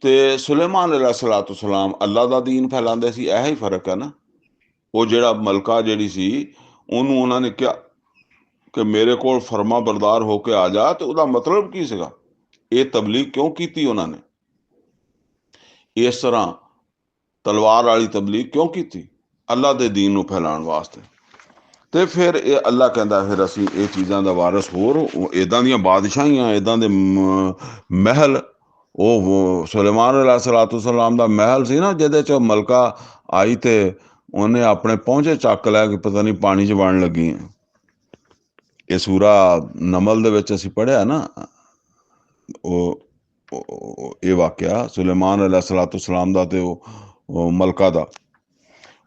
ਤੇ ਸੁਲੇਮਾਨ अलैहिस्सलाम ਅੱਲਾ ਦਾ ਦੀਨ ਫੈਲਾਉਂਦੇ ਸੀ। ਇਹ ਹੀ ਫਰਕ ਹੈ ਨਾ। ਉਹ ਜਿਹੜਾ ਮਲਕਾ ਜਿਹੜੀ ਸੀ, ਉਹਨੂੰ ਉਹਨਾਂ ਨੇ ਕਿਹਾ ਕਿ ਮੇਰੇ ਕੋਲ ਫਰਮਾ ਬਰਦਾਰ ਹੋ ਕੇ ਆ ਜਾ, ਤੇ ਉਹਦਾ ਮਤਲਬ ਕੀ ਸੀਗਾ? ਇਹ ਤਬਲੀਗ ਕਿਉਂ ਕੀਤੀ ਉਹਨਾਂ ਨੇ? ਇਸ ਤਰ੍ਹਾਂ ਤਲਵਾਰ ਵਾਲੀ ਤਬਲੀਗ ਕਿਉਂ ਕੀਤੀ? ਅੱਲਾ ਦੇ ਦੀਨ ਨੂੰ ਫੈਲਾਉਣ ਵਾਸਤੇ। ਤੇ ਫਿਰ ਇਹ ਅੱਲਾ ਕਹਿੰਦਾ ਫਿਰ ਅਸੀਂ ਇਹ ਚੀਜ਼ਾਂ ਦਾ ਵਾਰਸ, ਹੋਰ ਇੱਦਾਂ ਦੀਆਂ ਬਾਦਸ਼ਾਹੀਆਂ, ਇੱਦਾਂ ਦੇ ਮਹਿਲ। ਉਹ ਸੁਲੇਮਾਨ अलैहिस्सलाम ਦਾ ਮਹਿਲ ਸੀ ਨਾ, ਜਿਹਦੇ 'ਚ ਮਲਕਾ ਆਈ ਤੇ ਉਹਨੇ ਆਪਣੇ ਪਹੁੰਚੇ ਚੱਕ ਲੈ ਕੇ ਪਤਾ ਨਹੀਂ ਪਾਣੀ 'ਚ ਵੜਨ ਲੱਗੀ। ਇਹ ਸੂਰਾ ਨਮਲ ਦੇ ਵਿੱਚ ਅਸੀਂ ਪੜ੍ਹਿਆ ਨਾ ਉਹ ਇਹ ਵਾਕਿਆ ਸੁਲੇਮਾਨ अलैहिस्सलाम ਦਾ ਤੇ ਉਹ ਮਲਕਾ ਦਾ।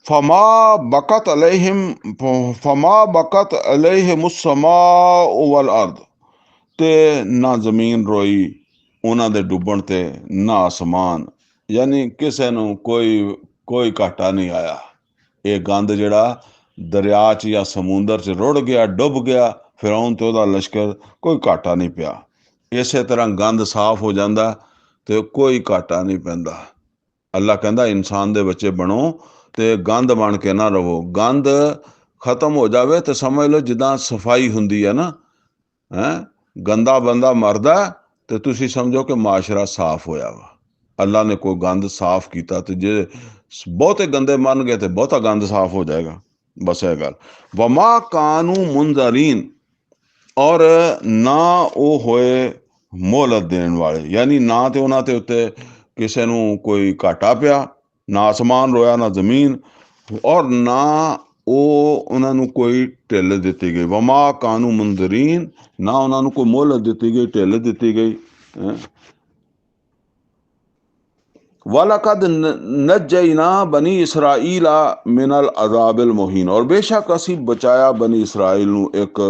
फमा बकत अलैहिम फमा बकत अलैहिमुस समाउ वल अर्द, ਤੇ ਨਾ ਜ਼ਮੀਨ ਰੋਈ ਉਹਨਾਂ ਦੇ ਡੁੱਬਣ ਤੇ, ਨਾ ਆਸਮਾਨ। ਯਾਨੀ ਕਿਸੇ ਨੂੰ ਕੋਈ ਕੋਈ ਘਾਟਾ ਨਹੀਂ ਆਇਆ। ਇਹ ਗੰਦ ਜਿਹੜਾ ਦਰਿਆ 'ਚ ਜਾਂ ਸਮੁੰਦਰ 'ਚ ਰੁੜ ਗਿਆ, ਡੁੱਬ ਗਿਆ, ਫਿਰੌਨ ਤੇ ਉਹਦਾ ਲਸ਼ਕਰ, ਕੋਈ ਘਾਟਾ ਨਹੀਂ ਪਿਆ। ਇਸੇ ਤਰ੍ਹਾਂ ਗੰਦ ਸਾਫ਼ ਹੋ ਜਾਂਦਾ ਤੇ ਕੋਈ ਘਾਟਾ ਨਹੀਂ ਪੈਂਦਾ। ਅੱਲਾ ਕਹਿੰਦਾ ਇਨਸਾਨ ਦੇ ਬੱਚੇ ਬਣੋ ਤੇ ਗੰਦ ਬਣ ਕੇ ਨਾ ਰਹੋ। ਗੰਦ ਖਤਮ ਹੋ ਜਾਵੇ ਤੇ ਸਮਝ ਲਓ ਜਿੱਦਾਂ ਸਫਾਈ ਹੁੰਦੀ ਹੈ ਨਾ, ਗੰਦਾ ਬੰਦਾ ਮਰਦਾ ਤੇ ਤੁਸੀਂ ਸਮਝੋ ਕਿ ਮਾਸ਼ਰਾ ਸਾਫ਼ ਹੋਇਆ ਵਾ। ਅੱਲਾ ਨੇ ਕੋਈ ਗੰਦ ਸਾਫ਼ ਕੀਤਾ ਤੇ ਜੇ ਬਹੁਤੇ ਗੰਦੇ ਮੰਨ ਗਏ ਤੇ ਬਹੁਤਾ ਗੰਦ ਸਾਫ਼ ਹੋ ਜਾਏਗਾ। ਬਸ ਇਹ ਗੱਲ। ਵਮਾ ਕਾਨੂ ਮੁਨਜ਼ਰੀਨ, ਔਰ ਨਾ ਉਹ ਹੋਏ ਮੋਹਲਤ ਦੇਣ ਵਾਲੇ। ਯਾਨੀ ਨਾ ਤੇ ਉਹਨਾਂ ਤੇ ਉੱਤੇ ਕਿਸੇ ਨੂੰ ਕੋਈ ਘਾਟਾ ਪਿਆ, ਨਾ ਅਸਮਾਨ ਰੋਇਆ, ਨਾ ਜ਼ਮੀਨ, ਔਰ ਨਾ ਉਹ ਉਹਨਾਂ ਨੂੰ ਕੋਈ ਢਿੱਲ ਦਿੱਤੀ ਗਈ। ਵਮਾ ਕਾਨੂ ਮੁਨਜ਼ਰੀਨ, ਨਾ ਉਹਨਾਂ ਨੂੰ ਕੋਈ ਮੋਹਲਤ ਦਿੱਤੀ ਗਈ, ਢਿੱਲ ਦਿੱਤੀ ਗਈ। ਵਲਕਦ ਨਜੈਨਾ ਬਨੀ ਇਸਰਾਈਲਾ ਮਿਨਲ ਅਜ਼ਾबिल ਮੁਹੀਨ, ਔਰ ਬੇਸ਼ੱਕ ਅਸੀਂ ਬਚਾਇਆ ਬਨੀ ਇਸਰਾਈਲ ਨੂੰ ਇੱਕ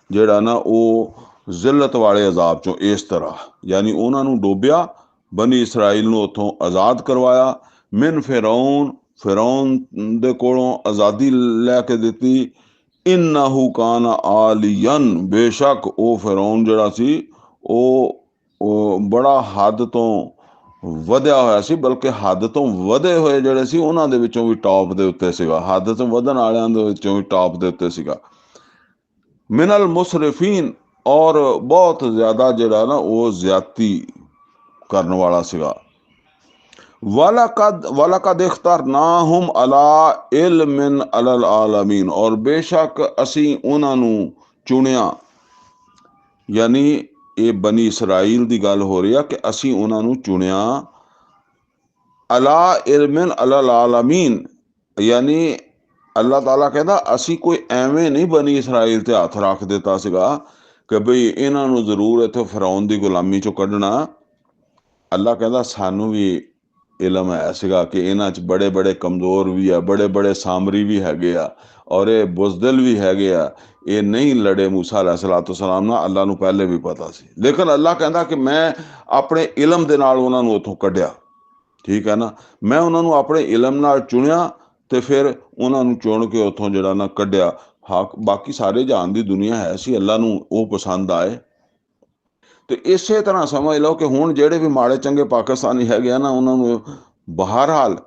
ਜਿਹੜਾ ਨਾ ਉਹ ਜ਼ਿਲਤ ਵਾਲੇ ਅਜ਼ਾਬ ਚੋਂ। ਇਸ ਤਰ੍ਹਾਂ ਯਾਨੀ ਉਹਨਾਂ ਨੂੰ ਡੋਬਿਆ, ਬਨੀ ਇਸਰਾਈਲ ਨੂੰ ਉੱਥੋਂ ਆਜ਼ਾਦ ਕਰਵਾਇਆ। ਮਿਨ ਫਿਰੌਨ, ਫਿਰੌਨ ਦੇ ਕੋਲੋਂ ਆਜ਼ਾਦੀ ਲੈ ਕੇ ਦਿੱਤੀ। ਇਨਹੁ ਕਾਨ ਆਲੀਅਨ, ਬੇਸ਼ੱਕ ਉਹ ਫਿਰੌਨ ਜਿਹੜਾ ਸੀ ਉਹ ਬੜਾ ਹੱਦ ਤੋਂ ਵਧਿਆ ਹੋਇਆ ਸੀ, ਬਲਕਿ ਹੱਦ ਤੋਂ ਵਧੇ ਹੋਏ ਜਿਹੜੇ ਸੀ ਉਹਨਾਂ ਦੇ ਵਿੱਚੋਂ ਵੀ ਟੌਪ ਦੇ ਉੱਤੇ ਸੀਗਾ। ਹੱਦ ਤੋਂ ਵਧਣ ਵਾਲਿਆਂ ਦੇ ਵਿੱਚੋਂ ਵੀ ਟੌਪ ਦੇ ਉੱਤੇ ਸੀਗਾ। ਮਿਨਲ ਮੁਸਰਿਫੀਨ, ਔਰ ਬਹੁਤ ਜ਼ਿਆਦਾ ਜਿਹੜਾ ਨਾ ਉਹ ਜ਼ਿਆਦਤੀ ਕਰਨ ਵਾਲਾ ਸੀਗਾ। ਵਲਕਦ ਇਖਤਰਨਾਹੁਮ ਅਲਾ ਇਲਮਿਨ ਅਲਲ ਆਲਮੀਨ, ਔਰ ਬੇਸ਼ੱਕ ਅਸੀਂ ਉਹਨਾਂ ਨੂੰ ਚੁਣਿਆ। ਯਾਨੀ ਇਹ ਬਨੀ ਇਸਰਾਈਲ ਦੀ ਗੱਲ ਹੋ ਰਹੀ ਆ ਕਿ ਅਸੀਂ ਉਹਨਾਂ ਨੂੰ ਚੁਣਿਆ ਅਲਾ ਇਲਮਿਨ ਅਲਲ ਆਲਮੀਨ। ਯਾਨੀ ਅੱਲਾਹ ਤਾਲਾ ਕਹਿੰਦਾ ਅਸੀਂ ਕੋਈ ਐਵੇਂ ਨਹੀਂ ਬਨੀ ਇਸਰਾਈਲ ਤੇ ਹੱਥ ਰੱਖ ਦਿੱਤਾ ਸੀਗਾ ਕਿ ਬਈ ਇਹਨਾਂ ਨੂੰ ਜ਼ਰੂਰ ਇੱਥੇ ਫਿਰੌਨ ਦੀ ਗੁਲਾਮੀ ਚੋਂ ਕੱਢਣਾ। ਅੱਲਾਹ ਕਹਿੰਦਾ ਸਾਨੂੰ ਵੀ ਇਲਮ ਹੈ ਸੀਗਾ ਕਿ ਇਹਨਾਂ 'ਚ ਬੜੇ ਬੜੇ ਕਮਜ਼ੋਰ ਵੀ ਆ, ਬੜੇ ਬੜੇ ਸਾਮਰੀ ਵੀ ਹੈਗੇ ਆ, ਔਰ ਇਹ ਬੁਜ਼ਦਿਲ ਵੀ ਹੈਗੇ ਆ। ਇਹ ਨਹੀਂ ਲੜੇ ਮੂਸਾ अलैहिस्सलाम ਨਾਲ, ਅੱਲਾਹ ਨੂੰ ਪਹਿਲੇ ਵੀ ਪਤਾ ਸੀ। ਲੇਕਿਨ ਅੱਲਾਹ ਕਹਿੰਦਾ ਕਿ ਮੈਂ ਆਪਣੇ ਇਲਮ ਦੇ ਨਾਲ ਉਹਨਾਂ ਨੂੰ ਉੱਥੋਂ ਕੱਢਿਆ। ਠੀਕ ਹੈ ਨਾ, ਮੈਂ ਉਹਨਾਂ ਨੂੰ ਆਪਣੇ ਇਲਮ ਨਾਲ ਚੁਣਿਆ ਤੇ ਫਿਰ ਉਹਨਾਂ ਨੂੰ ਚੁਣ ਕੇ ਉੱਥੋਂ ਜਿਹੜਾ ਨਾ ਕੱਢਿਆ। ਬਾਕੀ ਸਾਰੇ ਜਹਾਨ ਦੀ ਦੁਨੀਆ ਹੈ ਸੀ, ਅੱਲਾਹ ਨੂੰ ਉਹ ਪਸੰਦ ਆਏ। ਤੇ ਇਸੇ ਤਰ੍ਹਾਂ ਸਮਝ ਲਓ ਕਿ ਹੁਣ ਜਿਹੜੇ ਵੀ ਮਾੜੇ ਚੰਗੇ ਪਾਕਿਸਤਾਨੀ ਹੈਗੇ ਆ ਨਾ, ਉਹਨਾਂ ਨੂੰ ਬਹਰਹਾਲ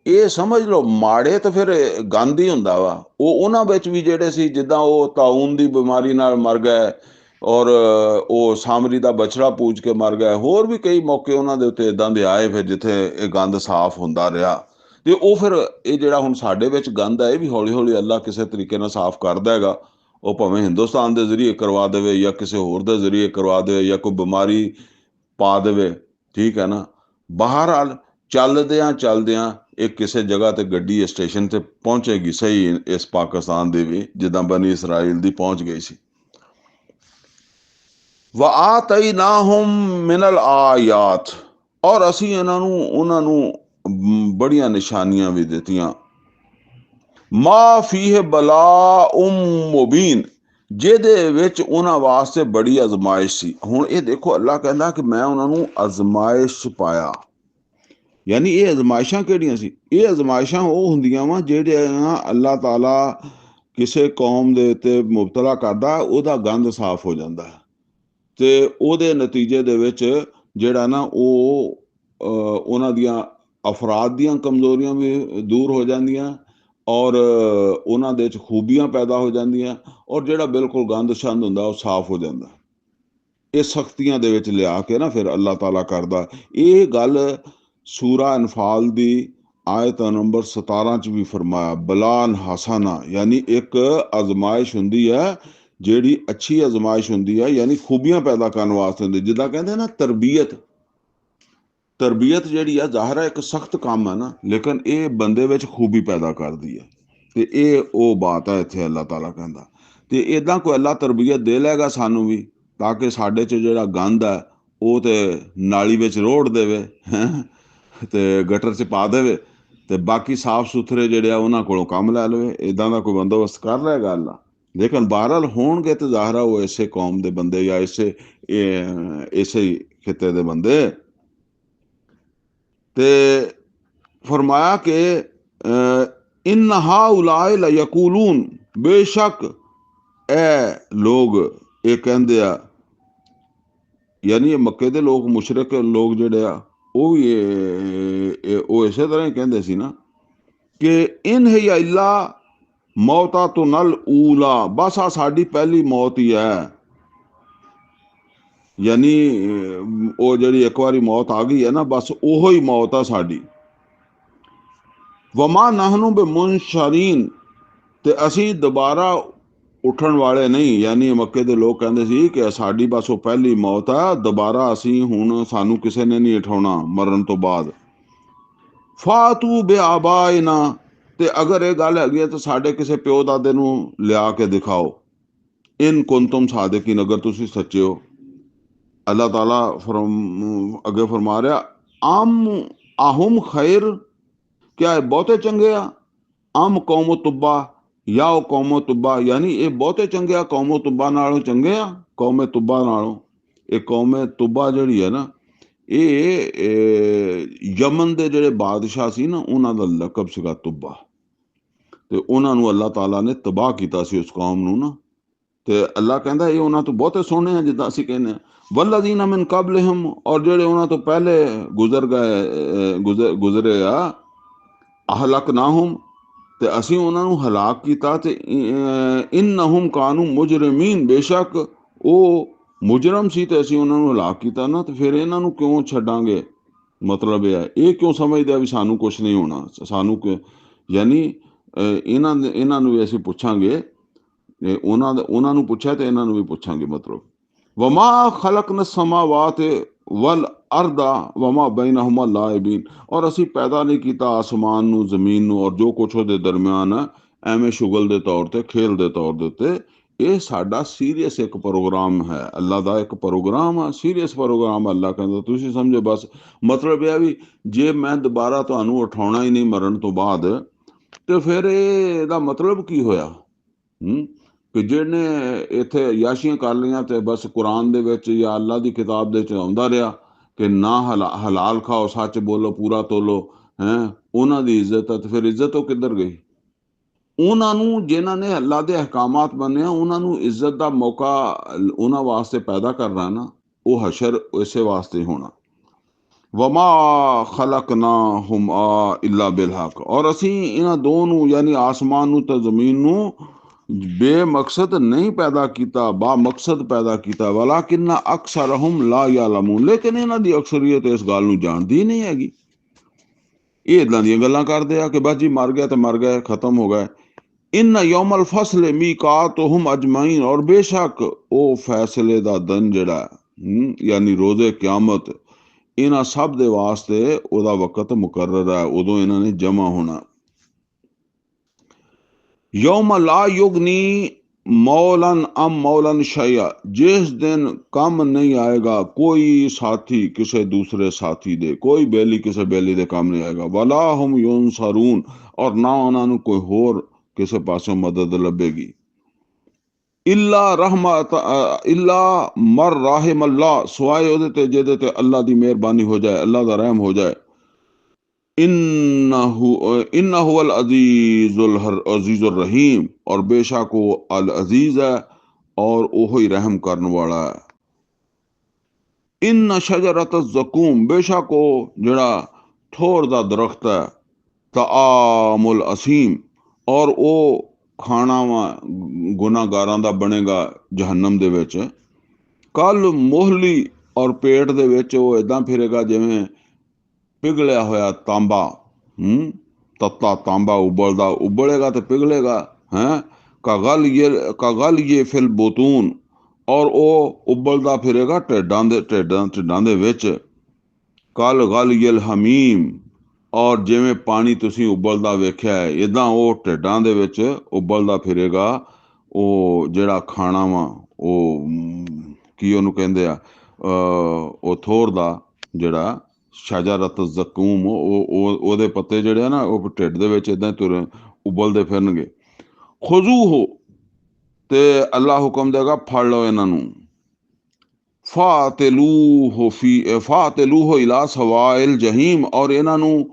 ਇਹ ਸਮਝ ਲਓ ਮਾੜੇ ਤਾਂ ਫਿਰ ਗੰਦ ਹੀ ਹੁੰਦਾ ਵਾ। ਉਹ ਉਹਨਾਂ ਵਿੱਚ ਵੀ ਜਿਹੜੇ ਸੀ, ਜਿੱਦਾਂ ਉਹ ਤਾਊਨ ਦੀ ਬਿਮਾਰੀ ਨਾਲ ਮਰ ਗਏ, ਔਰ ਉਹ ਸਾਮਰੀ ਦਾ ਬਛੜਾ ਪੂਜ ਕੇ ਮਰ ਗਏ। ਹੋਰ ਵੀ ਕਈ ਮੌਕੇ ਉਹਨਾਂ ਦੇ ਉੱਤੇ ਇਦਾਂ ਦੇ ਆਏ ਫਿਰ ਜਿੱਥੇ ਇਹ ਗੰਦ ਸਾਫ਼ ਹੁੰਦਾ ਰਿਹਾ। ਤੇ ਉਹ ਫਿਰ ਇਹ ਜਿਹੜਾ ਹੁਣ ਸਾਡੇ ਵਿੱਚ ਗੰਦ ਹੈ, ਇਹ ਵੀ ਹੌਲੀ ਹੌਲੀ ਅੱਲਾ ਕਿਸੇ ਤਰੀਕੇ ਨਾਲ ਸਾਫ਼ ਕਰਦਾ ਹੈਗਾ। ਉਹ ਭਾਵੇਂ ਹਿੰਦੁਸਤਾਨ ਦੇ ਜ਼ਰੀਏ ਕਰਵਾ ਦੇਵੇ ਜਾਂ ਕਿਸੇ ਹੋਰ ਦੇ ਜ਼ਰੀਏ ਕਰਵਾ ਦੇਵੇ ਜਾਂ ਕੋਈ ਬਿਮਾਰੀ ਪਾ ਦੇਵੇ। ਠੀਕ ਹੈ ਨਾ, ਬਹਰਹਾਲ ਚੱਲਦਿਆਂ ਚੱਲਦਿਆਂ ਇਹ ਕਿਸੇ ਜਗ੍ਹਾ ਤੇ ਗੱਡੀ ਸਟੇਸ਼ਨ ਤੇ ਪਹੁੰਚੇਗੀ ਸਹੀ, ਇਸ ਪਾਕਿਸਤਾਨ ਦੇ ਵੀ ਜਿੱਦਾਂ ਬਨੀ ਇਸਰਾਈਲ ਦੀ ਪਹੁੰਚ ਗਈ ਸੀ। ਵਆਤੈਨਾਹੁਮ ਮਿਨਲ ਆਯਾਤ, ਔਰ ਅਸੀਂ ਉਹਨਾਂ ਨੂੰ ਬੜੀਆਂ ਨਿਸ਼ਾਨੀਆਂ ਵੀ ਦਿੱਤੀਆਂ। ਮਾ ਫੀਹ ਬਲਾਉਮ ਮੁਬੀਨ, ਜਿਹਦੇ ਵਿੱਚ ਉਹਨਾਂ ਵਾਸਤੇ ਬੜੀ ਅਜ਼ਮਾਇਸ਼ ਸੀ। ਹੁਣ ਇਹ ਦੇਖੋ ਅੱਲਾਹ ਕਹਿੰਦਾ ਕਿ ਮੈਂ ਉਹਨਾਂ ਨੂੰ ਅਜ਼ਮਾਇਸ਼ ਪਾਇਆ। ਯਾਨੀ ਇਹ ਅਜ਼ਮਾਇਸ਼ਾਂ ਕਿਹੜੀਆਂ ਸੀ? ਇਹ ਅਜ਼ਮਾਇਸ਼ਾਂ ਉਹ ਹੁੰਦੀਆਂ ਵਾ ਜਿਹੜੀਆਂ ਅੱਲਾਹ ਤਾਲਾ ਕਿਸੇ ਕੌਮ ਦੇ ਉੱਤੇ ਮੁਬਤਲਾ ਕਰਦਾ, ਉਹਦਾ ਗੰਦ ਸਾਫ਼ ਹੋ ਜਾਂਦਾ ਤੇ ਉਹਦੇ ਨਤੀਜੇ ਦੇ ਵਿੱਚ ਜਿਹੜਾ ਨਾ ਉਹ ਉਹਨਾਂ ਦੀਆਂ ਅਫਰਾਦ ਦੀਆਂ ਕਮਜ਼ੋਰੀਆਂ ਵੀ ਦੂਰ ਹੋ ਜਾਂਦੀਆਂ, ਔਰ ਉਹਨਾਂ ਦੇ ਵਿੱਚ ਖੂਬੀਆਂ ਪੈਦਾ ਹੋ ਜਾਂਦੀਆਂ, ਔਰ ਜਿਹੜਾ ਬਿਲਕੁਲ ਗੰਦ ਛੰਦ ਹੁੰਦਾ ਉਹ ਸਾਫ਼ ਹੋ ਜਾਂਦਾ। ਇਹ ਸਖਤੀਆਂ ਦੇ ਵਿੱਚ ਲਿਆ ਕੇ ਨਾ ਫਿਰ ਅੱਲਾਹ ਤਾਲਾ ਕਰਦਾ। ਇਹ ਗੱਲ ਸੂਰਾ ਅਨਫਾਲ ਦੀ ਆਇਤ ਨੰਬਰ 17 ਚ ਵੀ ਫਰਮਾਇਆ, ਬਲਾਨ ਹਸਨਾ, ਯਾਨੀ ਇੱਕ ਅਜ਼ਮਾਇਸ਼ ਹੁੰਦੀ ਹੈ ਜਿਹੜੀ ਅੱਛੀ ਅਜ਼ਮਾਇਸ਼ ਹੁੰਦੀ ਹੈ, ਯਾਨੀ ਖੂਬੀਆਂ ਪੈਦਾ ਕਰਨ ਵਾਸਤੇ ਹੁੰਦੀ। ਜਿੱਦਾਂ ਕਹਿੰਦੇ ਨਾ ਤਰਬੀਅਤ, ਤਰਬੀਅਤ ਜਿਹੜੀ ਆ ਜ਼ਾਹਿਰ ਹੈ ਇੱਕ ਸਖਤ ਕੰਮ ਹੈ ਨਾ, ਲੇਕਿਨ ਇਹ ਬੰਦੇ ਵਿੱਚ ਖੂਬੀ ਪੈਦਾ ਕਰਦੀ ਹੈ। ਤੇ ਇਹ ਉਹ ਬਾਤ ਹੈ ਇੱਥੇ ਅੱਲਾਹ ਤਾਲਾ ਕਹਿੰਦਾ। ਤੇ ਇਦਾਂ ਕੋਈ ਅੱਲਾਹ ਤਰਬੀਅਤ ਦੇ ਲਏਗਾ ਸਾਨੂੰ ਵੀ, ਤਾਂ ਕਿ ਸਾਡੇ 'ਚ ਜਿਹੜਾ ਗੰਦ ਹੈ ਉਹ ਤੇ ਨਾਲੀ ਵਿੱਚ ਰੋੜ ਦੇਵੇ ਤੇ ਗਟਰ 'ਚ ਪਾ ਦੇਵੇ ਤੇ ਬਾਕੀ ਸਾਫ ਸੁਥਰੇ ਜਿਹੜੇ ਆ ਉਹਨਾਂ ਕੋਲੋਂ ਕੰਮ ਲੈ ਲਵੇ। ਇਦਾਂ ਦਾ ਕੋਈ ਬੰਦੋਬਸਤ ਕਰ ਲਏਗਾ ਅੱਲਾ। ਲੇਕਿਨ ਬਹਰਹਾਲ ਹੋਣਗੇ ਤੇ ਜ਼ਾਹਰਾ ਉਹ ਇਸੇ ਕੌਮ ਦੇ ਬੰਦੇ ਜਾਂ ਇਸੇ ਖਿੱਤੇ ਦੇ ਬੰਦੇ। ਤੇ ਫਰਮਾਇਆ ਕਿ ਇਨ ਹਾਉਲਾਏ ਲਯਕੂਲੂਨ, ਬੇਸ਼ੱਕ ਇਹ ਲੋਕ ਇਹ ਕਹਿੰਦੇ ਆ, ਯਾਨੀ ਇਹ ਮੱਕੇ ਦੇ ਲੋਕ, ਮੁਸ਼ਰਿਕ ਲੋਕ ਜਿਹੜੇ ਆ ਉਹ ਵੀ ਉਹ ਇਸੇ ਤਰ੍ਹਾਂ ਹੀ ਕਹਿੰਦੇ ਸੀ ਨਾ ਕਿ ਇਨ ਹਿਯ ਇਲਾ ਮੌਤਾ ਤੋਂ ਨਲ ਊਲਾ, ਬਸ ਆ ਸਾਡੀ ਪਹਿਲੀ ਮੌਤ ਹੀ ਹੈ। ਯਾਨੀ ਉਹ ਜਿਹੜੀ ਇੱਕ ਵਾਰੀ ਮੌਤ ਆ ਗਈ ਹੈ ਨਾ, ਬਸ ਉਹੋ ਹੀ ਮੌਤ ਆ ਸਾਡੀ। ਵਮਾ ਨਹਨੂ ਬਿਮੁਨਸ਼ਰੀਨ, ਤੇ ਅਸੀਂ ਦੁਬਾਰਾ ਉੱਠਣ ਵਾਲੇ ਨਹੀਂ। ਯਾਨੀ ਮੱਕੇ ਦੇ ਲੋਕ ਕਹਿੰਦੇ ਸੀ ਕਿ ਸਾਡੀ ਬਸ ਉਹ ਪਹਿਲੀ ਮੌਤ ਆ, ਦੁਬਾਰਾ ਅਸੀਂ ਹੁਣ ਸਾਨੂੰ ਕਿਸੇ ਨੇ ਨਹੀਂ ਉਠਾਉਣਾ ਮਰਨ ਤੋਂ ਬਾਅਦ। ਫਾਤੂ ਬਿਆਬਾਇਨਾ, ਤੇ ਅਗਰ ਇਹ ਗੱਲ ਹੈਗੀ ਹੈ ਤਾਂ ਸਾਡੇ ਕਿਸੇ ਪਿਓ ਦਾਦੇ ਨੂੰ ਲਿਆ ਕੇ ਦਿਖਾਓ। ਇਨ ਕੁੰਤੁਮ ਸਾਦਿਕੀਨ, ਅਗਰ ਤੁਸੀਂ ਸੱਚੇ ਹੋ। ਅੱਲਾਹ ਤਾਲਾ ਅੱਗੇ ਫਰਮਾ ਰਿਹਾ, ਆਹੁਮ ਖੈਰ, ਕਿਆ ਇਹ ਬਹੁਤੇ ਚੰਗੇ ਆ? ਕੌਮੋ ਤੁੱਬਾ, ਜਾਂ ਉਹ ਕੌਮੋ ਤੁੱਬਾ, ਯਾਨੀ ਇਹ ਬਹੁਤੇ ਚੰਗੇ ਆ ਕੌਮੋ ਤੁੱਬਾ ਨਾਲੋਂ ਚੰਗੇ ਆ ਕੌਮੇ ਤੁੱਬਾ ਨਾਲੋਂ। ਇਹ ਕੌਮੇ ਤੁੱਬਾ ਜਿਹੜੀ ਹੈ ਨਾ, ਇਹ ਯਮਨ ਦੇ ਜਿਹੜੇ ਬਾਦਸ਼ਾਹ ਸੀ ਨਾ, ਉਹਨਾਂ ਦਾ ਲਕਬ ਸੀਗਾ ਤੁੱਬਾ। ਤੇ ਉਹਨਾਂ ਨੂੰ ਅੱਲਾਹ ਤਾਲਾ ਨੇ ਤਬਾਹ ਕੀਤਾ ਸੀ ਉਸ ਕੌਮ ਨੂੰ ਨਾ। ਤੇ ਅੱਲਾਹ ਕਹਿੰਦਾ ਇਹ ਉਹਨਾਂ ਤੋਂ ਬਹੁਤੇ ਸੋਹਣੇ ਆ, ਜਿੱਦਾਂ ਅਸੀਂ ਕਹਿੰਦੇ ਹਾਂ। ਵਲਦੀਨਾ ਮਿਨ ਕਬਲਿਹਮ, ਔਰ ਜਿਹੜੇ ਉਹਨਾਂ ਤੋਂ ਪਹਿਲੇ ਗੁਜ਼ਰੇ ਆ, ਅਹਲਕਨਾਹੁਮ, ਤੇ ਅਸੀਂ ਉਹਨਾਂ ਨੂੰ ਹਲਾਕ ਕੀਤਾ। ਤੇ ਇਨਹੁਮ ਕਾਨੂ ਮੁਜਰਮੀਨ, ਬੇਸ਼ੱਕ ਉਹ ਮੁਜਰਮ ਸੀ ਤੇ ਅਸੀਂ ਉਹਨਾਂ ਨੂੰ ਹਲਾਕ ਕੀਤਾ ਨਾ। ਤੇ ਫਿਰ ਇਹਨਾਂ ਨੂੰ ਕਿਉਂ ਛੱਡਾਂਗੇ? ਮਤਲਬ ਇਹ ਕਿਉਂ ਸਮਝਦੇ ਆ ਵੀ ਸਾਨੂੰ ਕੁਛ ਨਹੀਂ ਹੋਣਾ, ਸਾਨੂੰ ਯਾਨੀ ਇਹਨਾਂ ਨੂੰ ਵੀ ਅਸੀਂ ਪੁੱਛਾਂਗੇ। ਉਹਨਾਂ ਨੂੰ ਪੁੱਛਿਆ ਤੇ ਇਹਨਾਂ ਨੂੰ ਵੀ ਪੁੱਛਾਂਗੇ। ਮਤਲਬ ਵਮਾ ਖਲਕਨਾ ਸਮਾਵਾਤ ਵਲ ਅਰਦਾ ਵਮਾ ਬੈਨਹੁਮਾ ਲਾਇਬੀਨ, ਔਰ ਅਸੀਂ ਪੈਦਾ ਨਹੀਂ ਕੀਤਾ ਆਸਮਾਨ ਨੂੰ, ਜ਼ਮੀਨ ਨੂੰ, ਔਰ ਜੋ ਕੁਛ ਉਹਦੇ ਦਰਮਿਆਨ ਐਵੇਂ ਸ਼ੁਗਲ ਦੇ ਤੌਰ ਤੇ, ਖੇਲ ਦੇ ਤੌਰ ਦੇ ਉੱਤੇ। ਇਹ ਸਾਡਾ ਸੀਰੀਅਸ ਇੱਕ ਪ੍ਰੋਗਰਾਮ ਹੈ, ਅੱਲਾ ਦਾ ਇੱਕ ਪ੍ਰੋਗਰਾਮ ਆ, ਸੀਰੀਅਸ ਪ੍ਰੋਗਰਾਮ। ਅੱਲਾ ਕਹਿੰਦਾ ਤੁਸੀਂ ਸਮਝੋ ਬਸ। ਮਤਲਬ ਇਹ ਵੀ ਜੇ ਮੈਂ ਦੁਬਾਰਾ ਤੁਹਾਨੂੰ ਉਠਾਉਣਾ ਹੀ ਨਹੀਂ ਮਰਨ ਤੋਂ ਬਾਅਦ, ਤੇ ਫਿਰ ਇਹਦਾ ਮਤਲਬ ਕੀ ਹੋਇਆ? ਕਿ ਜਿਹਨੇ ਇੱਥੇ ਯਾਸ਼ੀਆਂ ਕਰ ਲਈਆਂ ਤੇ ਬਸ ਕੁਰਾਨ ਦੇ ਵਿੱਚ ਜਾਂ ਅੱਲਾ ਦੀ ਕਿਤਾਬ ਦੇ ਵਿੱਚ ਆਉਂਦਾ ਰਿਹਾ ਕਿ ਨਾ ਹਲਾਲ ਖਾਓ, ਸੱਚ ਬੋਲੋ, ਪੂਰਾ ਤੋਲੋ, ਉਹਨਾਂ ਦੀ ਇੱਜ਼ਤ ਹੈ। ਤੇ ਫਿਰ ਇੱਜ਼ਤ ਉਹ ਕਿੱਧਰ ਗਈ? ਉਹਨਾਂ ਨੂੰ ਜਿਨ੍ਹਾਂ ਨੇ ਅੱਲਾ ਦੇ ਅਹਿਕਾਮਾਤ ਮੰਨੇ, ਉਹਨਾਂ ਨੂੰ ਇੱਜ਼ਤ ਦਾ ਮੌਕਾ ਉਹਨਾਂ ਵਾਸਤੇ ਪੈਦਾ ਕਰਨਾ ਨਾ, ਉਹ ਹਸ਼ਰ ਇਸੇ ਵਾਸਤੇ ਹੋਣਾ। ਵਮਾ ਖਲਕਨਾਹੁਮ ਇਲਾ ਬਿਲਹਕ, ਔਰ ਅਸੀਂ ਇਹਨਾਂ ਦੋ ਨੂੰ, ਯਾਨੀ ਆਸਮਾਨ ਨੂੰ ਤੇ ਜ਼ਮੀਨ ਨੂੰ, ਬੇਮਕਸਦ ਨਹੀਂ ਪੈਦਾ ਕੀਤਾ, ਬਾ ਮਕਸਦ ਪੈਦਾ ਕੀਤਾ। ਵਲਾਕਿਨ ਅਕਸਰਹੁਮ ਲਾ ਯਅਲਮੂਨ, ਲੇਕਿਨ ਇਹਨਾਂ ਦੀ ਅਕਸਰੀਅਤ ਇਸ ਗੱਲ ਨੂੰ ਜਾਣਦੀ ਨਹੀਂ ਹੈਗੀ। ਇਹ ਇਦਾਂ ਦੀਆਂ ਗੱਲਾਂ ਕਰਦੇ ਆ ਕਿ ਬਸ ਜੀ ਮਰ ਗਿਆ ਤੇ ਮਰ ਗਿਆ, ਖਤਮ ਹੋ ਗਿਆ। ਇਨ ਯੌਮਲ ਫਸਲ ਮੀਕਾਤੁਹੁਮ ਅਜਮਾਈਨ, ਔਰ ਬੇਸ਼ੱਕ ਉਹ ਫੈਸਲੇ ਦਾ ਦਿਨ ਜਿਹੜਾ ਯਾਨੀ ਰੋਜ਼ੇ ਕਿਆਮਤ, ਇਹਨਾਂ ਸਭ ਦੇ ਵਾਸਤੇ ਉਹਦਾ ਵਕਤ ਮੁਕਰਰ ਹੈ, ਉਦੋਂ ਇਹਨਾਂ ਨੇ ਜਮਾ ਹੋਣਾ। ਯੌਮ ਲਾ ਯੁਗਨੀ ਮੌਲਨ ਅਮ ਮੌਲਨ ਸ਼ੈਆ, ਜਿਸ ਦਿਨ ਕੰਮ ਨਹੀਂ ਆਏਗਾ ਕੋਈ ਸਾਥੀ ਕਿਸੇ ਦੂਸਰੇ ਸਾਥੀ ਦੇ, ਕੋਈ ਬੇਲੀ ਕਿਸੇ ਬੇਲੀ ਦੇ ਕੰਮ ਨਹੀਂ ਆਏਗਾ। ਵਲਾ ਹੁਮ ਯੁਨਸरून, ਔਰ ਨਾ ਉਹਨਾਂ ਨੂੰ ਕੋਈ ਹੋਰ ਕਿਸੇ ਪਾਸੋਂ ਮਦਦ ਲੱਭੇਗੀ। ਇੱਲਾ ਮਰ ਰਾਹਿਮ ਅੱਲਾ, ਸਵਾਏ ਉਹਦੇ ਤੇ ਜਿਹਦੇ ਤੇ ਅੱਲਾ ਦੀ ਮਿਹਰਬਾਨੀ ਹੋ ਜਾਏ, ਅੱਲਾ ਦਾ ਰਹਿਮ ਹੋ ਜਾਏ। इन्नहु अल अजीजुर रहीम, और बेशक वो अल अजीज है और ओहो ही रहम करने वाला है। इन शजरत ज़क़ूम, बेशक वो जड़ा ठोर दा दरख्त है, तआमुल असीम, और वो खाना वा गुनाहगारां दा बनेगा जहन्नम दे विच। कल मोहली, और पेट दे विच वो इदां फिरेगा जिवें पिघलिया होया तांबा, तत्ता तांबा उबलेगा तो पिघलेगा, कगल ये फिल बुतून, और वो उबलदा फिरेगा ढिड्डां दे विच। कल गल ये हमीम, और जिवें पानी तुसीं उबलदा वेख्या है, इदां वो ढिड्डां दे विच उबलदा फिरेगा वो जिहड़ा खाना वा, वो की उहनूं कहंदे आ, वो थोर दा जिहड़ा ਸ਼ਜਰਤ ਜ਼ਕੂਮ, ਉਹਦੇ ਪੱਤੇ ਜਿਹੜੇ ਆ ਨਾ ਉਹ ਢਿੱਡ ਦੇ ਵਿੱਚ ਇਦਾਂ ਤੁਰ ਉਬਲਦੇ ਫਿਰਨਗੇ। ਖੁਜ਼ੂਹੂ, ਤੇ ਅੱਲਾ ਹੁਕਮ ਦੇਗਾ ਫੜ ਲਓ ਇਹਨਾਂ ਨੂੰ। ਫਾਤਿਲੂਹੂ ਇਲਾ ਸਵਾਇਲ ਜਹੀਮ, ਔਰ ਇਹਨਾਂ ਨੂੰ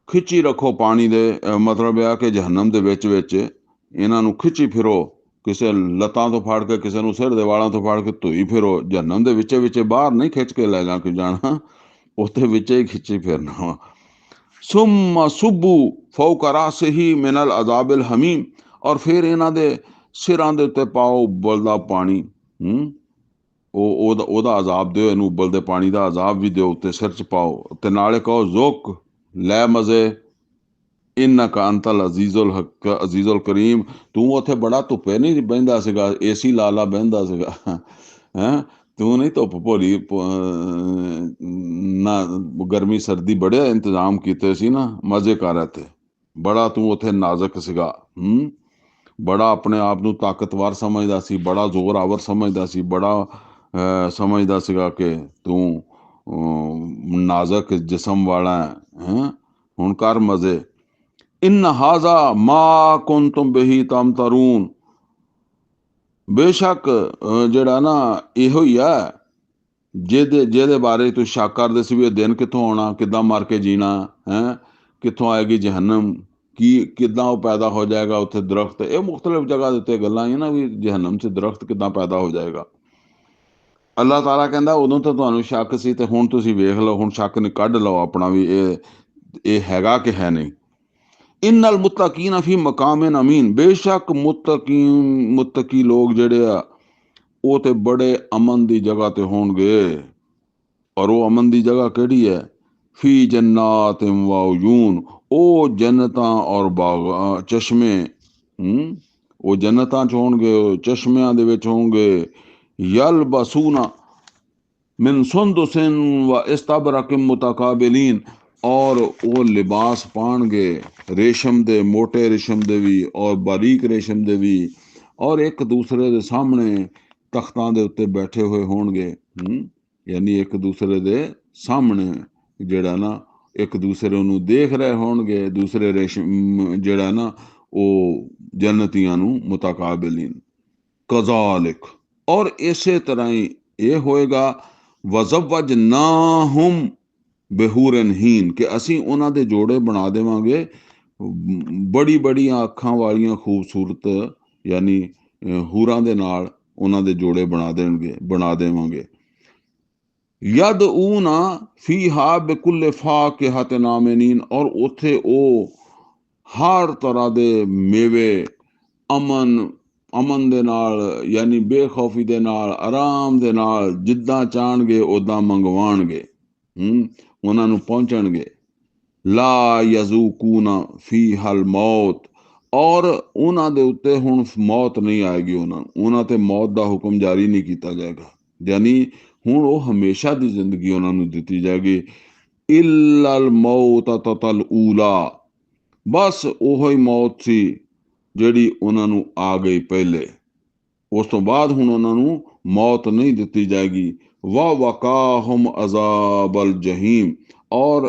ਖਿੱਚੀ ਰੱਖੋ ਪਾਣੀ ਦੇ, ਮਤਲਬ ਇਹ ਆ ਕਿ ਜਹੰਨਮ ਦੇ ਵਿੱਚ ਵਿੱਚ ਇਹਨਾਂ ਨੂੰ ਖਿੱਚੀ ਫਿਰੋ, ਕਿਸੇ ਲੱਤਾਂ ਤੋਂ ਫੜ ਕੇ, ਕਿਸੇ ਨੂੰ ਸਿਰ ਦੇ ਵਾਲਾਂ ਤੋਂ ਫੜ ਕੇ ਧੋਈ ਫਿਰੋ। ਜਹੰਨਮ ਦੇ ਵਿੱਚੇ ਵਿੱਚੇ ਬਾਹਰ ਨਹੀਂ ਖਿੱਚ ਕੇ ਲੈ ਜਾ ਕੇ ਜਾਣਾ, ਉੱਥੇ ਵਿੱਚੇ ਹੀ ਖਿੱਚੀ ਫਿਰਨਾ ਵਾ। ਸੁੰਮ ਸੁਬੂ ਫੌਕ ਰਾਸਿਹੀ ਮਿਨਲ ਅਜ਼ਾबिल ਹਮੀਮ, ਔਰ ਫਿਰ ਇਹਨਾਂ ਦੇ ਸਿਰਾਂ ਦੇ ਉੱਤੇ ਪਾਓ ਉਬਲਦਾ ਪਾਣੀ। ਉਹਦਾ ਅਜ਼ਾਬ ਦਿਓ ਇਹਨੂੰ, ਉਬਲਦੇ ਪਾਣੀ ਦਾ ਅਜ਼ਾਬ ਵੀ ਦਿਓ, ਉੱਤੇ ਸਿਰ 'ਚ ਪਾਓ, ਤੇ ਨਾਲੇ ਕਹੋ ਜ਼ੁਕ ਲੈ ਮਜ਼ੇ, ਇੰਨਕਾ ਅੰਤਲ ਅਜ਼ੀਜ਼ੁਲ ਕਰੀਮ। ਤੂੰ ਉੱਥੇ ਬੜਾ ਧੁੱਪੇ ਨਹੀਂ ਬਹਿੰਦਾ ਸੀਗਾ, ਏਸੀ ਲਾ ਬਹਿੰਦਾ ਸੀਗਾ, ਹੈਂ? ਤੂੰ ਨਹੀਂ ਧੁੱਪ ਭੋਲੀ ਨਾ, ਗਰਮੀ ਸਰਦੀ ਬੜੇ ਇੰਤਜ਼ਾਮ ਕੀਤੇ ਸੀ ਨਾ, ਮਜ਼ੇ ਕਰ ਇੱਥੇ। ਬੜਾ ਤੂੰ ਉੱਥੇ ਨਾਜ਼ੁਕ ਸੀਗਾ, ਬੜਾ ਆਪਣੇ ਆਪ ਨੂੰ ਤਾਕਤਵਰ ਸਮਝਦਾ ਸੀ, ਬੜਾ ਜ਼ੋਰਾਵਰ ਸਮਝਦਾ ਸੀ, ਬੜਾ ਸਮਝਦਾ ਸੀਗਾ ਕਿ ਤੂੰ ਨਾਜ਼ੁਕ ਜਿਸਮ ਵਾਲਾ ਹੈ। ਹੁਣ ਕਰ ਮਜ਼ੇ। ਇਨ ਹਾਜ਼ਾ ਮਾ ਕੁੰਤੁਮ ਬਿਹੀ ਤਮਤरून, ਬੇਸ਼ੱਕ ਜਿਹੜਾ ਨਾ ਇਹੋ ਹੀ ਆ ਜਿਹਦੇ ਬਾਰੇ ਤੂੰ ਸ਼ੱਕ ਕਰਦੇ ਸੀ ਵੀ ਇਹ ਦਿਨ ਕਿੱਥੋਂ ਆਉਣਾ, ਕਿੱਦਾਂ ਮਰ ਕੇ ਜੀਣਾ ਹੈ, ਕਿੱਥੋਂ ਆਏਗੀ ਜਹੰਨਮ, ਕਿੱਦਾਂ ਉਹ ਪੈਦਾ ਹੋ ਜਾਏਗਾ ਉੱਥੇ ਦਰਖਤ। ਇਹ ਮੁਖਤਲਿਫ ਜਗ੍ਹਾ ਦੇ ਉੱਤੇ ਗੱਲਾਂ ਹੈ ਨਾ ਵੀ ਜਹੰਨਮ 'ਚ ਦਰਖਤ ਕਿੱਦਾਂ ਪੈਦਾ ਹੋ ਜਾਏਗਾ। ਅੱਲਾਹ ਤਾਲਾ ਕਹਿੰਦਾ ਉਦੋਂ ਤਾਂ ਤੁਹਾਨੂੰ ਸ਼ੱਕ ਸੀ, ਤੇ ਹੁਣ ਤੁਸੀਂ ਵੇਖ ਲਓ, ਹੁਣ ਸ਼ੱਕ ਨਹੀਂ ਕੱਢ ਲਓ ਆਪਣਾ ਵੀ ਇਹ ਹੈਗਾ ਕਿ ਹੈ ਨਹੀਂ। ਇਨਲ ਮੁਤਕੀਨ ਫੀ ਮਕਾਮਿਨ ਅਮੀਨ, ਬੇਸ਼ੱਕ ਮੁਤਕੀ ਲੋਕ ਜਿਹੜੇ ਆ ਉਹ ਤੇ ਬੜੇ ਅਮਨ ਦੀ ਜਗ੍ਹਾ ਤੇ ਹੋਣਗੇ। ਔਰ ਉਹ ਅਮਨ ਦੀ ਜਗ੍ਹਾ ਕਿਹੜੀ ਹੈ? ਫੀ ਜन्नात व उयून, ਉਹ ਜੰਨਤਾਂ ਔਰ ਬਾਗ ਚਸ਼ਮੇ, ਉਹ ਜੰਨਤਾਂ 'ਚ ਹੋਣਗੇ, ਉਹ ਚਸ਼ਮਿਆਂ ਦੇ ਵਿੱਚ ਹੋਣਗੇ। ਯਲਬਸੂਨਾ ਮਿਨ ਸੁੰਦੁਸਿਨ व इस्तबरक़ मुतक़ाबिलीन, ਔਰ ਉਹ ਲਿਬਾਸ ਪਾਣਗੇ ਰੇਸ਼ਮ ਦੇ, ਮੋਟੇ ਰੇਸ਼ਮ ਦੇ ਵੀ ਔਰ ਬਾਰੀਕ ਰੇਸ਼ਮ ਦੇ ਵੀ, ਔਰ ਇੱਕ ਦੂਸਰੇ ਦੇ ਸਾਹਮਣੇ ਤਖਤਾਂ ਦੇ ਉੱਤੇ ਬੈਠੇ ਹੋਏ ਹੋਣਗੇ। ਯਾਨੀ ਇੱਕ ਦੂਸਰੇ ਦੇ ਸਾਹਮਣੇ ਜਿਹੜਾ ਨਾ ਇੱਕ ਦੂਸਰੇ ਨੂੰ ਦੇਖ ਰਹੇ ਹੋਣਗੇ, ਦੂਸਰੇ ਰੇਸ਼ਮ ਜਿਹੜਾ ਨਾ ਉਹ ਜੰਨਤੀਆਂ ਨੂੰ ਮੁਤਕਾਬਿਲੀਨ। ਕਜ਼ਾਲਿਕ, ਔਰ ਇਸੇ ਤਰ੍ਹਾਂ ਹੀ ਇਹ ਹੋਏਗਾ। ਵਜ਼ਵਜਨਾਹੁਮ ਬਿਹੂਰਨ ਹੀਨ, ਕਿ ਅਸੀਂ ਉਹਨਾਂ ਦੇ ਜੋੜੇ ਬਣਾ ਦੇਵਾਂਗੇ ਬੜੀ ਬੜੀਆਂ ਅੱਖਾਂ ਵਾਲੀਆਂ ਖੂਬਸੂਰਤ, ਯਾਨੀ ਹੂਰਾਂ ਦੇ ਨਾਲ ਉਹਨਾਂ ਦੇ ਜੋੜੇ ਬਣਾ ਦੇਵਾਂਗੇ। ਯਦ ਊਨਾ ਫੀਹਾ ਬਿਕੁਲ ਫਾਕਿਹਤਿਨ ਆਮਿਨੀਨ, ਔਰ ਉੱਥੇ ਉਹ ਹਰ ਤਰ੍ਹਾਂ ਦੇ ਮੇਵੇ ਅਮਨ ਦੇ ਨਾਲ, ਯਾਨੀ ਬੇਖੌਫੀ ਦੇ ਨਾਲ, ਆਰਾਮ ਦੇ ਨਾਲ, ਜਿੱਦਾਂ ਚਾਹਣਗੇ ਉੱਦਾਂ ਮੰਗਵਾਉਣਗੇ, ਉਹਨਾਂ ਨੂੰ ਪਹੁੰਚਣਗੇ। ਲਾ ਯਜ਼ੂਕੂਨਾ ਫੀਹਲ ਮੌਤ, ਔਰ ਉਹਨਾਂ ਦੇ ਉੱਤੇ ਹੁਣ ਮੌਤ ਨਹੀਂ ਆਏਗੀ, ਉਹਨਾਂ ਤੇ ਮੌਤ ਦਾ ਹੁਕਮ ਜਾਰੀ ਨਹੀਂ ਕੀਤਾ ਜਾਏਗਾ, ਯਾਨੀ ਹੁਣ ਉਹ ਹਮੇਸ਼ਾ ਦੀ ਜ਼ਿੰਦਗੀ ਉਹਨਾਂ ਨੂੰ ਦਿੱਤੀ ਜਾਏਗੀ। ਇਲਲ ਮੌਤਤਲ ਊਲਾ, ਬਸ ਉਹੋ ਹੀ ਮੌਤ ਸੀ ਜਿਹੜੀ ਉਹਨਾਂ ਨੂੰ ਆ ਗਈ ਪਹਿਲੇ, ਉਸ ਤੋਂ ਬਾਅਦ ਹੁਣ ਉਹਨਾਂ ਨੂੰ ਮੌਤ ਨਹੀਂ ਦਿੱਤੀ ਜਾਏਗੀ। ਵਕਾਹੁਮ ਅਜ਼ਾਬਲ ਜਹੀਮ, ਔਰ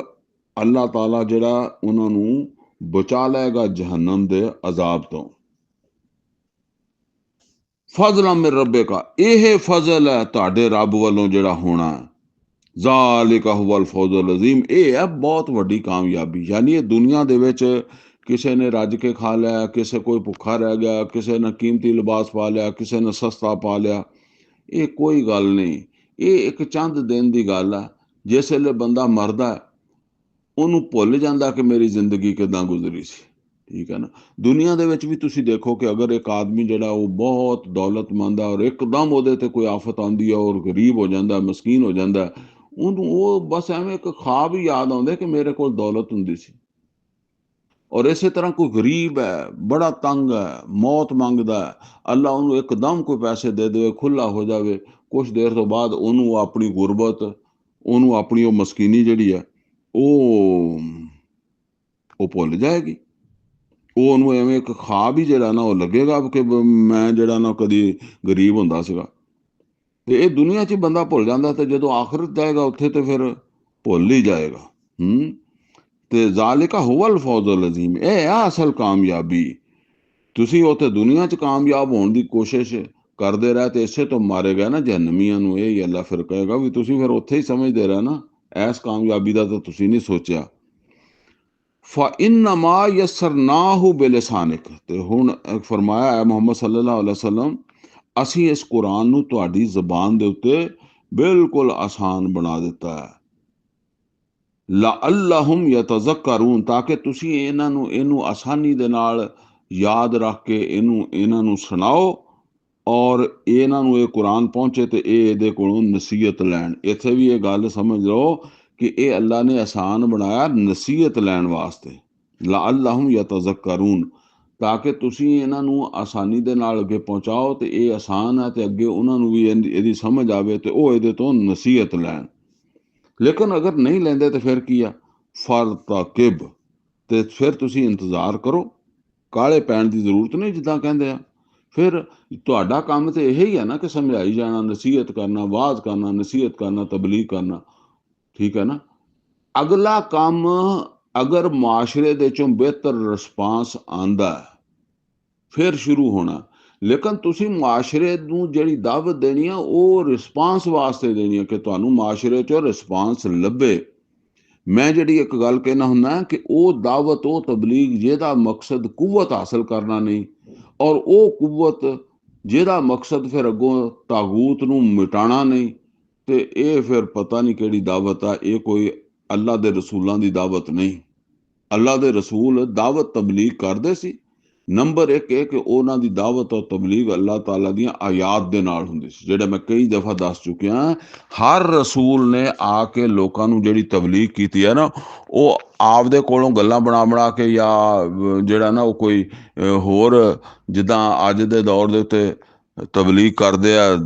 ਅੱਲਾਹ ਤਾਲਾ ਜਿਹੜਾ ਉਹਨਾਂ ਨੂੰ ਬਚਾ ਲਏਗਾ ਜਹੰਨਮ ਦੇ ਅਜ਼ਾਬ ਤੋਂ। ਫਜ਼ਲਾਂ ਮਿਨ ਰੱਬਿਕਾ, ਇਹ ਫਜ਼ਲ ਹੈ ਤੁਹਾਡੇ ਰੱਬ ਵੱਲੋਂ ਜਿਹੜਾ ਹੋਣਾ। ਜ਼ਾਲਿਕਾ ਹੁਵਲ ਫੌਜ਼ੁਲ ਅਜ਼ੀਮ, ਇਹ ਹੈ ਬਹੁਤ ਵੱਡੀ ਕਾਮਯਾਬੀ। ਯਾਨੀ ਇਹ ਦੁਨੀਆ ਦੇ ਵਿੱਚ ਕਿਸੇ ਨੇ ਰੱਜ ਕੇ ਖਾ ਲਿਆ, ਕਿਸੇ ਕੋਈ ਭੁੱਖਾ ਰਹਿ ਗਿਆ, ਕਿਸੇ ਨੇ ਕੀਮਤੀ ਲਿਬਾਸ ਪਾ ਲਿਆ, ਕਿਸੇ ਨੇ ਸਸਤਾ ਪਾ ਲਿਆ, ਇਹ ਕੋਈ ਗੱਲ ਨਹੀਂ। ਇਹ ਇੱਕ ਚੰਦ ਦਿਨ ਦੀ ਗੱਲ ਹੈ। ਜਿਸ ਵੇਲੇ ਬੰਦਾ ਮਰਦਾ ਉਹਨੂੰ ਭੁੱਲ ਜਾਂਦਾ ਕਿ ਮੇਰੀ ਜ਼ਿੰਦਗੀ ਕਿੱਦਾਂ ਗੁਜ਼ਰੀ ਸੀ, ਠੀਕ ਹੈ ਨਾ। ਦੁਨੀਆ ਦੇ ਵਿੱਚ ਵੀ ਤੁਸੀਂ ਦੇਖੋ ਕਿ ਅਗਰ ਇੱਕ ਆਦਮੀ ਜਿਹੜਾ ਉਹ ਬਹੁਤ ਦੌਲਤਮੰਦ ਹੈ ਔਰ ਇੱਕਦਮ ਉਹਦੇ ਤੇ ਕੋਈ ਆਫਤ ਆਉਂਦੀ ਹੈ ਔਰ ਗਰੀਬ ਹੋ ਜਾਂਦਾ, ਮਸਕੀਨ ਹੋ ਜਾਂਦਾ, ਉਹਨੂੰ ਉਹ ਬਸ ਐਵੇਂ ਇੱਕ ख्वाब ਹੀ ਯਾਦ ਆਉਂਦਾ ਕਿ ਮੇਰੇ ਕੋਲ ਦੌਲਤ ਹੁੰਦੀ ਸੀ। ਔਰ ਇਸੇ ਤਰ੍ਹਾਂ ਕੋਈ ਗਰੀਬ ਹੈ, ਬੜਾ ਤੰਗ ਹੈ, ਮੌਤ ਮੰਗਦਾ ਹੈ, ਅੱਲਾ ਉਹਨੂੰ ਇੱਕਦਮ ਕੋਈ ਪੈਸੇ ਦੇ ਦੇਵੇ, ਖੁੱਲਾ ਹੋ ਜਾਵੇ, ਕੁਛ ਦੇਰ ਤੋਂ ਬਾਅਦ ਉਹਨੂੰ ਆਪਣੀ ਗੁਰਬਤ, ਉਹਨੂੰ ਆਪਣੀ ਉਹ ਮਸਕੀਨੀ ਜਿਹੜੀ ਹੈ ਉਹ ਭੁੱਲ ਜਾਏਗੀ। ਉਹ ਉਹਨੂੰ ਐਵੇਂ ਇੱਕ ख्वाब ਹੀ ਜਿਹੜਾ ਨਾ ਉਹ ਲੱਗੇਗਾ ਕਿ ਮੈਂ ਜਿਹੜਾ ਨਾ ਕਦੀ ਗਰੀਬ ਹੁੰਦਾ ਸੀਗਾ। ਤੇ ਇਹ ਦੁਨੀਆ 'ਚ ਬੰਦਾ ਭੁੱਲ ਜਾਂਦਾ, ਤੇ ਜਦੋਂ ਆਖਰਤ ਜਾਏਗਾ ਉੱਥੇ ਤੇ ਫਿਰ ਭੁੱਲ ਹੀ ਜਾਏਗਾ। ਤੇ ਜ਼ਾਲਿਕਾ ਹੁਵਲ ਫੌਜ਼ੁਲ ਅਜ਼ੀਮ, ਇਹ ਆ ਅਸਲ ਕਾਮਯਾਬੀ। ਤੁਸੀਂ ਉੱਥੇ ਦੁਨੀਆ 'ਚ ਕਾਮਯਾਬ ਹੋਣ ਦੀ ਕੋਸ਼ਿਸ਼ ਕਰਦੇ ਰਹੇ ਤੇ ਇਸੇ ਤੋਂ ਮਾਰੇ ਗਏ ਨਾ ਜਹੰਮੀਆਂ ਨੂੰ। ਇਹ ਹੀ ਅੱਲਾ ਫਿਰ ਕਹੇਗਾ ਵੀ ਤੁਸੀਂ ਫਿਰ ਉੱਥੇ ਹੀ ਸਮਝਦੇ ਰਹੇ ਨਾ, ਐਸ ਕਾਮਯਾਬੀ ਦਾ ਤਾਂ ਤੁਸੀਂ ਨਹੀਂ ਸੋਚਿਆ। ਫਇੰਨਮਾ ਯਸਰਨਾਹੂ ਬਿਲਿਸਾਨਿਕ, ਤੇ ਹੁਣ ਫਰਮਾਇਆ ਹੈ ਮੁਹੰਮਦ ਸੱਲੱਲਾਹੁ ਅਲੈहि ਵਸੱਲਮ, ਅਸੀਂ ਇਸ ਕੁਰਾਨ ਨੂੰ ਤੁਹਾਡੀ ਜ਼ਬਾਨ ਦੇ ਉੱਤੇ ਬਿਲਕੁਲ ਆਸਾਨ ਬਣਾ ਦਿੱਤਾ ਹੈ। ਲਅੱਲਹੁਮ ਯਤਜ਼ੱਕरून, ਤਾਂ ਕਿ ਤੁਸੀਂ ਇਹਨੂੰ ਆਸਾਨੀ ਦੇ ਨਾਲ ਯਾਦ ਰੱਖ ਕੇ ਇਹਨਾਂ ਨੂੰ ਸੁਣਾਓ, ਔਰ ਇਹਨਾਂ ਨੂੰ ਇਹ ਕੁਰਾਨ ਪਹੁੰਚੇ ਤੇ ਇਹ ਇਹਦੇ ਕੋਲੋਂ ਨਸੀਹਤ ਲੈਣ। ਇੱਥੇ ਵੀ ਇਹ ਗੱਲ ਸਮਝ ਲਓ ਕਿ ਇਹ ਅੱਲਾ ਨੇ ਆਸਾਨ ਬਣਾਇਆ ਨਸੀਹਤ ਲੈਣ ਵਾਸਤੇ। ਲਅੱਲਹੁਮ ਯਤਜ਼ੱਕरून, ਤਾਂ ਕਿ ਤੁਸੀਂ ਇਹਨਾਂ ਨੂੰ ਆਸਾਨੀ ਦੇ ਨਾਲ ਅੱਗੇ ਪਹੁੰਚਾਓ ਤੇ ਇਹ ਆਸਾਨ ਹੈ ਤੇ ਅੱਗੇ ਉਹਨਾਂ ਨੂੰ ਵੀ ਇਹਦੀ ਸਮਝ ਆਵੇ ਤੇ ਉਹ ਇਹਦੇ ਤੋਂ ਨਸੀਹਤ ਲੈਣ। ਲੇਕਿਨ ਅਗਰ ਨਹੀਂ ਲੈਂਦੇ ਤੇ ਫਿਰ ਕੀ ਆ? ਫਰਤਕਿਬ, ਤੇ ਫਿਰ ਤੁਸੀਂ ਇੰਤਜ਼ਾਰ ਕਰੋ, ਕਾਹਲੇ ਪੈਣ ਦੀ ਜ਼ਰੂਰਤ ਨਹੀਂ, ਜਿੱਦਾਂ ਕਹਿੰਦੇ ਆ। ਫਿਰ ਤੁਹਾਡਾ ਕੰਮ ਤੇ ਇਹ ਹੀ ਹੈ ਨਾ ਕਿ ਸਮਝਾਈ ਜਾਣਾ, ਨਸੀਹਤ ਕਰਨਾ, ਵਾਜ਼ ਕਰਨਾ, ਨਸੀਹਤ ਕਰਨਾ, ਤਬਲੀਗ ਕਰਨਾ, ਠੀਕ ਹੈ ਨਾ। ਅਗਲਾ ਕੰਮ ਅਗਰ ਮਾਸ਼ਰੇ ਦੇ ਚੋਂ ਬਿਹਤਰ ਰਿਸਪਾਂਸ ਆਂਦਾ ਫਿਰ ਸ਼ੁਰੂ ਹੋਣਾ। ਲੇਕਿਨ ਤੁਸੀਂ ਮਾਸ਼ਰੇ ਨੂੰ ਜਿਹੜੀ ਦਾਵਤ ਦੇਣੀ ਆ ਉਹ ਰਿਸਪਾਂਸ ਵਾਸਤੇ ਦੇਣੀ ਆ ਕਿ ਤੁਹਾਨੂੰ ਮਾਸ਼ਰੇ 'ਚੋਂ ਰਿਸਪਾਂਸ ਲੱਭੇ। ਮੈਂ ਜਿਹੜੀ ਇੱਕ ਗੱਲ ਕਹਿਣਾ ਹੁੰਦਾ ਕਿ ਉਹ ਦਾਵਤ, ਉਹ ਤਬਲੀਗ ਜਿਹਦਾ ਮਕਸਦ ਕੁਵਤ ਹਾਸਲ ਕਰਨਾ ਨਹੀਂ, ਔਰ ਉਹ ਕੁਵਤ ਜਿਹਦਾ ਮਕਸਦ ਫਿਰ ਅੱਗੋਂ ਤਾਗੂਤ ਨੂੰ ਮਿਟਾਉਣਾ ਨਹੀਂ, ਤੇ ਇਹ ਫਿਰ ਪਤਾ ਨਹੀਂ ਕਿਹੜੀ ਦਾਵਤ ਆ। ਇਹ ਕੋਈ ਅੱਲਾ ਦੇ ਰਸੂਲਾਂ ਦੀ ਦਾਵਤ ਨਹੀਂ। ਅੱਲਾ ਦੇ ਰਸੂਲ ਦਾਵਤ ਤਬਲੀਗ ਕਰਦੇ ਸੀ। ਨੰਬਰ 1 ਇਹ ਕਿ ਉਹਨਾਂ ਦੀ ਦਾਵਤ ਔਰ ਤਬਲੀਗ ਅੱਲਾਹ ਤਾਲਾ ਦੀਆਂ ਆਯਾਤ ਦੇ ਨਾਲ ਹੁੰਦੀ ਸੀ, ਜਿਹੜਾ ਮੈਂ ਕਈ ਦਫਾ ਦੱਸ ਚੁੱਕਿਆ। ਹਰ ਰਸੂਲ ਨੇ ਆ ਕੇ ਲੋਕਾਂ ਨੂੰ ਜਿਹੜੀ ਤਬਲੀਗ ਕੀਤੀ ਹੈ ਨਾ, ਉਹ ਆਪਦੇ ਕੋਲੋਂ ਗੱਲਾਂ ਬਣਾ ਕੇ, ਜਾਂ ਜਿਹੜਾ ਨਾ ਉਹ ਕੋਈ ਹੋਰ, ਜਿੱਦਾਂ ਅੱਜ ਦੇ ਦੌਰ ਦੇ ਉੱਤੇ ਤਬਲੀਗ ਕਰਦੇ ਆ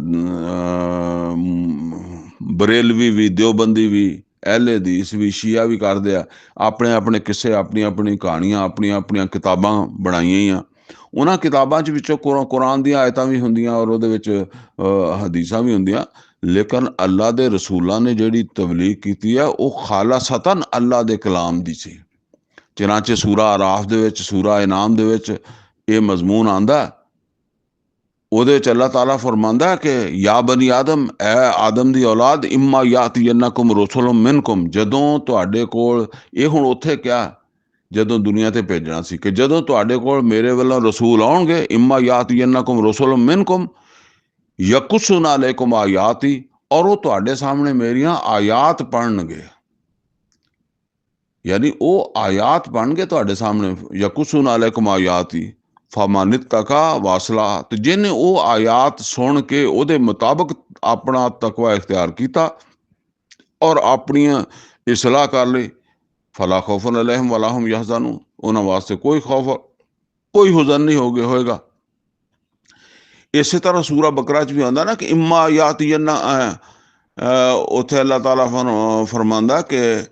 ਬਰੇਲਵੀ ਵੀ, ਦਿਓਬੰਦੀ ਵੀ, ਅਹਿਲੇ ਹਦੀਸ ਵੀ, ਸ਼ੀਆ ਵੀ ਕਰਦੇ ਆ। ਆਪਣੇ ਆਪਣੇ ਕਿੱਸੇ, ਆਪਣੀਆਂ ਆਪਣੀਆਂ ਕਹਾਣੀਆਂ, ਆਪਣੀਆਂ ਆਪਣੀਆਂ ਕਿਤਾਬਾਂ ਬਣਾਈਆਂ ਹੀ ਆ। ਉਹਨਾਂ ਕਿਤਾਬਾਂ 'ਚ ਵਿੱਚੋਂ ਕੁਰਾਨ ਦੀਆਂ ਆਇਤਾਂ ਵੀ ਹੁੰਦੀਆਂ ਔਰ ਉਹਦੇ ਵਿੱਚ ਹਦੀਸਾਂ ਵੀ ਹੁੰਦੀਆਂ। ਲੇਕਿਨ ਅੱਲਾ ਦੇ ਰਸੂਲਾਂ ਨੇ ਜਿਹੜੀ ਤਬਲੀਗ ਕੀਤੀ ਆ ਉਹ ਖਾਲਸਤਨ ਅੱਲਾ ਦੇ ਕਲਾਮ ਦੀ ਸੀ। ਚਨਾਂਚੇ ਸੂਰਾ ਅਰਾਫ ਦੇ ਵਿੱਚ, ਸੂਰਾ ਇਨਾਮ ਦੇ ਵਿੱਚ ਇਹ ਮਜ਼ਮੂਨ ਆਂਦਾ। ਉਹਦੇ ਵਿੱਚ ਅੱਲਾਹ ਤਾਲਾ ਫਰਮਾਂਦਾ ਕਿ ਯਾ ਬਨੀ ਆਦਮ, ਐ ਆਦਮ ਦੀ ਔਲਾਦ, ਇਮਾ ਯਾਤੀਅਨਕੁਮ ਰਸੂਲੁਮ ਮਿਨਕੁਮ, ਜਦੋਂ ਤੁਹਾਡੇ ਕੋਲ, ਇਹ ਹੁਣ ਉੱਥੇ ਕਿਹਾ ਜਦੋਂ ਦੁਨੀਆ ਤੇ ਭੇਜਣਾ ਸੀ, ਕਿ ਜਦੋਂ ਤੁਹਾਡੇ ਕੋਲ ਮੇਰੇ ਵੱਲੋਂ ਰਸੂਲ ਆਉਣਗੇ, ਇਮਾ ਯਾਤੀਅਨਕੁਮ ਰਸੂਲੁਮ ਮਿਨਕੁਮ ਯਕੁਸੁਨ ਅਲੈਕੁਮ ਆਯਾਤੀ, ਔਰ ਉਹ ਤੁਹਾਡੇ ਸਾਹਮਣੇ ਮੇਰੀਆਂ ਆਯਾਤ ਪੜ੍ਹਨਗੇ। ਯਾਨੀ ਉਹ ਆਯਾਤ ਬਣ ਕੇ ਤੁਹਾਡੇ ਸਾਹਮਣੇ, ਯਕੁਸੁਨ ਅਲੈਕੁਮ ਆਯਾਤੀ ਫਮਾਨਿਤ ਤਕਾ ਵਾਸਲਾ, ਤੇ ਜਿਹਨੇ ਉਹ ਆਯਾਤ ਸੁਣ ਕੇ ਉਹਦੇ ਮੁਤਾਬਕ ਆਪਣਾ ਤਕਵਾ ਇਖਤਿਆਰ ਕੀਤਾ ਔਰ ਆਪਣੀਆਂ ਇਸਲਾਹ ਕਰ ਲਈ, ਫਲਾ ਖੌਫੁਨ ਅਲੈਹਿਮ ਵਲਾ ਹੁਮ ਯਹਜ਼ਨੂਨ, ਉਹਨਾਂ ਵਾਸਤੇ ਕੋਈ ਖੌਫ, ਕੋਈ ਹੁਜ਼ਨ ਨਹੀਂ ਹੋਏਗਾ। ਇਸੇ ਤਰ੍ਹਾਂ ਸੂਰਾ ਬਕਰਾ 'ਚ ਵੀ ਆਉਂਦਾ ਨਾ ਕਿ ਇਮਾ ਯਾਤੀਅਨ, ਉੱਥੇ ਅੱਲਾਹ ਤਾਲਾ ਫਰਮਾਉਂਦਾ ਕਿ